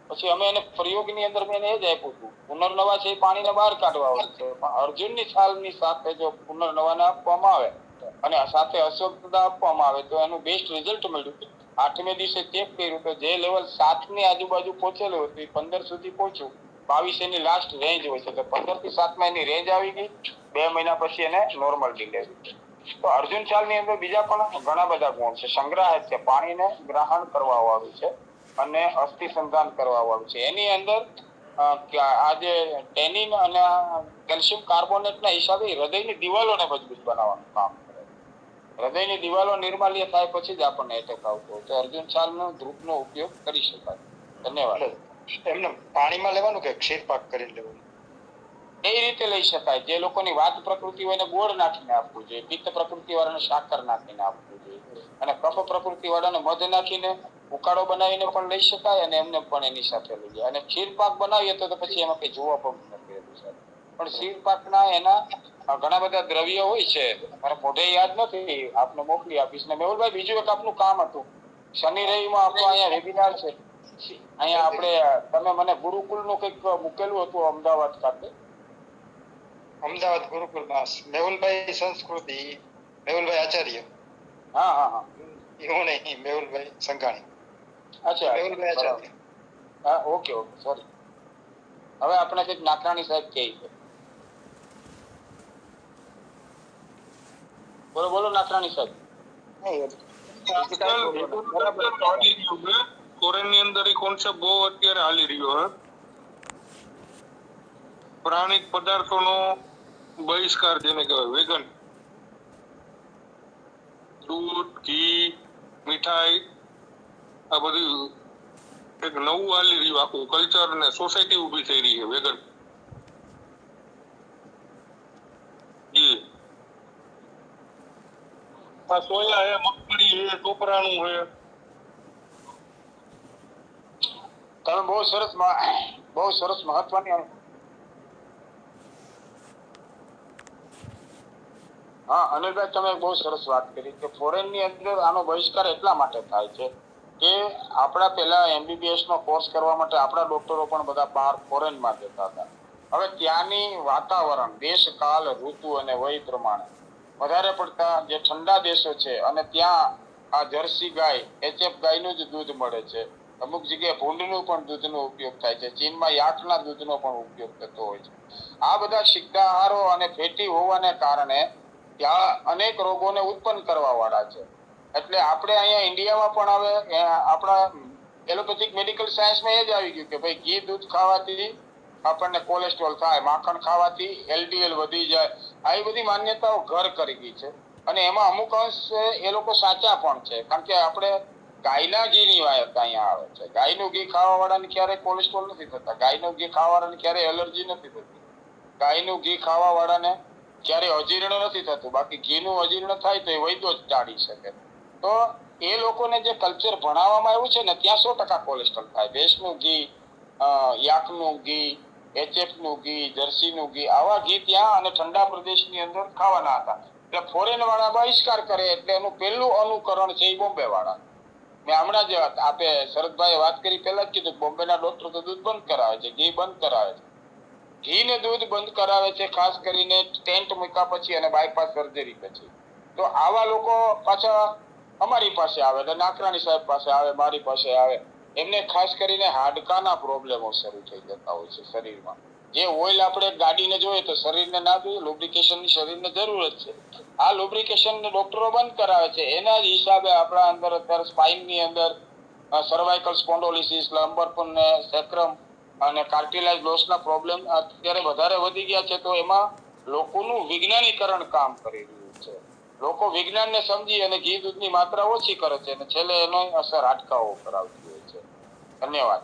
પછી અમે એને પ્રયોગની અંદર મેં એ જ આપ્યું હતું. પુનર્નવા છે એ પાણીને બહાર કાઢવા વાળું છે, પણ અર્જુનની છાલની સાથે જો પુનર્નવાને આપવામાં આવે અને સાથે અશ્વગંધા આપવામાં આવે તો એનું બેસ્ટ રિઝલ્ટ મળ્યું. 8મે દિવસે ચેક કર્યું તો જે લેવલ 7 ની આજુબાજુ પહોંચેલું હતું એ 15 સુધી પહોંચ્યું. 22 એની લાસ્ટ રેન્જ હોય છે, તો 15 થી 7 એની રેન્જ આવી ગઈ. 2 મહિના પછી એને નોર્મલ ડિલિવરી. તો અર્જુન છાલની અંદર બીજા પણ ઘણા બધા ગુણ છે. સંગ્રાહક છે, પાણીને ગ્રહણ કરવા વાળું છે અને અસ્થિ સંધાન કરવા વાળું છે. એની અંદર આ જે ટેનિન અને કેલ્શિયમ કાર્બોનેટના હિસાબે હૃદયની દિવાલોને મજબૂત બનાવવાનું કામ કરે. હૃદયની દિવાલો નિર્માલ્ય થાય પછી જ આપણને એટેક આવતો હોય, તો અર્જુન છાલનો ધ્રુપનો ઉપયોગ કરી શકાય. ધન્યવાદ. એમને પાણીમાં લેવાનું કે ક્ષીરપાક કરીને લેવાનું? એ રીતે લઈ શકાય. જે લોકોની વાત પ્રકૃતિ હોય એને ગોળ નાખીને આપવું જોઈએ, પિત્ત પ્રકૃતિ વાળાને સાકર નાખીને આપવું જોઈએ, અને કફ પ્રકૃતિ વાળાને મધ નાખીને ઉકાળો બનાવીને પણ લઈ શકાય અને એમને પણ એની સાથે લઈ જાય. અને ક્ષીરપાક બનાવીએ તો પછી એમાં કઈ જોવા પણ નથી રહેતું સાહેબ. પણ ક્ષીરપાકના એના ઘણા બધા દ્રવ્ય હોય છે, મારે મોઢે યાદ નથી, આપને મોકલી આપીશ. ને મેહુલભાઈ, બીજું એક આપનું કામ હતું, શનિ રવિમાં આપણો અહીંયા વેબિનાર છે. અહીંયા આપણે તમે મને ગુરુકુલનું કંઈક મૂકેલું હતું અમદાવાદ ખાતે. અમદાવાદ ગુરુકુલમાં મેહુલભાઈ સંસ્કૃતિ, મેહુલભાઈ આચાર્ય. હા હા હા, એવું નહીં, મેહુલભાઈ સંઘાણી. અચ્છા, મેહુલભાઈ આચાર્ય. હા, ઓકે ઓકે, સોરી. હવે આપણે કંઈક નાકરાણી સાહેબ કહે છે. બોલો બોલો નાકરાણી સાહેબ. ફોરેન ની અંદર એ કોન્સેપ્ટ બહુ અત્યારે હાલી રહ્યો હે. પ્રાણિક પદાર્થોનો બહિષ્કાર, જેને કહેવાય વેગન. દૂધ, ઘી, મીઠાઈ, આ બધું એક નવું હાલી રહ્યું, આખું કલ્ચર ને સોસાયટી ઊભી થઈ રહી છે વેગન. જી, આ સોયા હે, મગફળી હે, ટોપરાણું હે. તમે બહુ સરસ મહત્વની, હા અનિલભાઈ, તમે બહુ સરસ વાત કરી કે ફોરેનની અંદર આનો બહિષ્કાર એટલા માટે થાય છે કે આપણા પેલા એમબીબીએસ નો કોર્સ કરવા માટે આપણા ડોક્ટરો પણ બધા બહાર ફોરેનમાં જતા હતા. હવે ત્યાંની વાતાવરણ, દેશ, કાલ, ઋતુ અને વય પ્રમાણે વધારે પડતા જે ઠંડા દેશો છે અને ત્યાં આ જર્સી ગાય, એચએફ ગાયનું જ દૂધ મળે છે. અમુક જગ્યાએ ભૂંડનું પણ દૂધનો ઉપયોગ થાય છે. ચીનમાં યાકના દૂધનો પણ ઉપયોગ થતો હોય છે. આ બધા સિદ્ધ આહારો અને ફેટી હોવાને કારણે ત્યાં અનેક રોગોને ઉત્પન્ન કરવા વાળા છે. એટલે આપણે અહીંયા ઇન્ડિયામાં પણ હવે આપણા એલોપેથિક મેડિકલ સાયન્સમાં એ જ આવી ગયું કે ભાઈ ઘી દૂધ ખાવાથી આપણને કોલેસ્ટ્રોલ થાય, માખણ ખાવાથી એલડીએલ વધી જાય. આવી બધી માન્યતાઓ ઘર કરી ગઈ છે અને એમાં અમુક અંશ એ લોકો સાચા પણ છે, કારણ કે આપણે ગાયના ઘીની વાત અહીંયા આવે છે. ગાયનું ઘી ખાવા વાળાને ક્યારેય કોલેસ્ટ્રોલ નથી થતા, ગાયનું ઘી ખાવા વાળાને ક્યારેય એલર્જી નથી થતી, ગાયનું ઘી ખાવા વાળાને ક્યારે અજીર્ણ નથી થતું. બાકી ઘીનું અજીર્ણ થાય તો એ વૈદ્યો જ ટાળી શકે. તો એ લોકોને જે કલ્ચર ભણાવવામાં આવ્યું છે ને ત્યાં 100% કોલેસ્ટ્રોલ થાય. ભેંસનું ઘી, યાકનું ઘી, HF નું ઘી, જર્સીનું ઘી, આવા ઘી ત્યાં અને ઠંડા પ્રદેશની અંદર ખાવાના હતા. એટલે ફોરેન વાળા બહિષ્કાર કરે એટલે એનું પહેલું અનુકરણ છે એ બોમ્બે વાળા. મેં હમણાં જ આપે શરદભાઈએ વાત કરી પહેલા જ કીધું બોમ્બેના ડોક્ટર તો દૂધ બંધ કરાવે છે, ઘી બંધ કરાવે છે. ઘી ને દૂધ બંધ કરાવે છે ખાસ કરીને ટેન્ટ મૂક્યા પછી અને બાયપાસ સર્જરી પછી. તો આવા લોકો પાછા અમારી પાસે આવે, એટલે નાકરાણી સાહેબ પાસે આવે, મારી પાસે આવે. એમને ખાસ કરીને હાડકાના પ્રોબ્લેમો શરૂ થઈ જતા હોય છે શરીરમાં. જે ઓઇલ આપણે ગાડીને જોઈએ તો શરીરને ના જોઈએ, lubricationની શરીરને જરૂર જ છે. આ lubrication ડોક્ટરો બંધ કરાવે છે. એના જ હિસાબે આપણા અંદર અત્યારે સ્પાઇનની અંદર સર્વાઇકલ સ્પોન્ડોલિસિસ, લંબર ને સેક્રમ અને કાર્ટિલાઇજ લોસના પ્રોબ્લેમ અત્યારે વધારે વધી ગયા છે. તો એમાં લોકોનું વિજ્ઞાનીકરણ કામ કરી રહ્યું છે. લોકો વિજ્ઞાનને સમજી અને ઘી દૂધની માત્રા ઓછી કરે છે અને છેલ્લે એનો અસર હાડકાઓ કરાવતી હોય છે. ધન્યવાદ.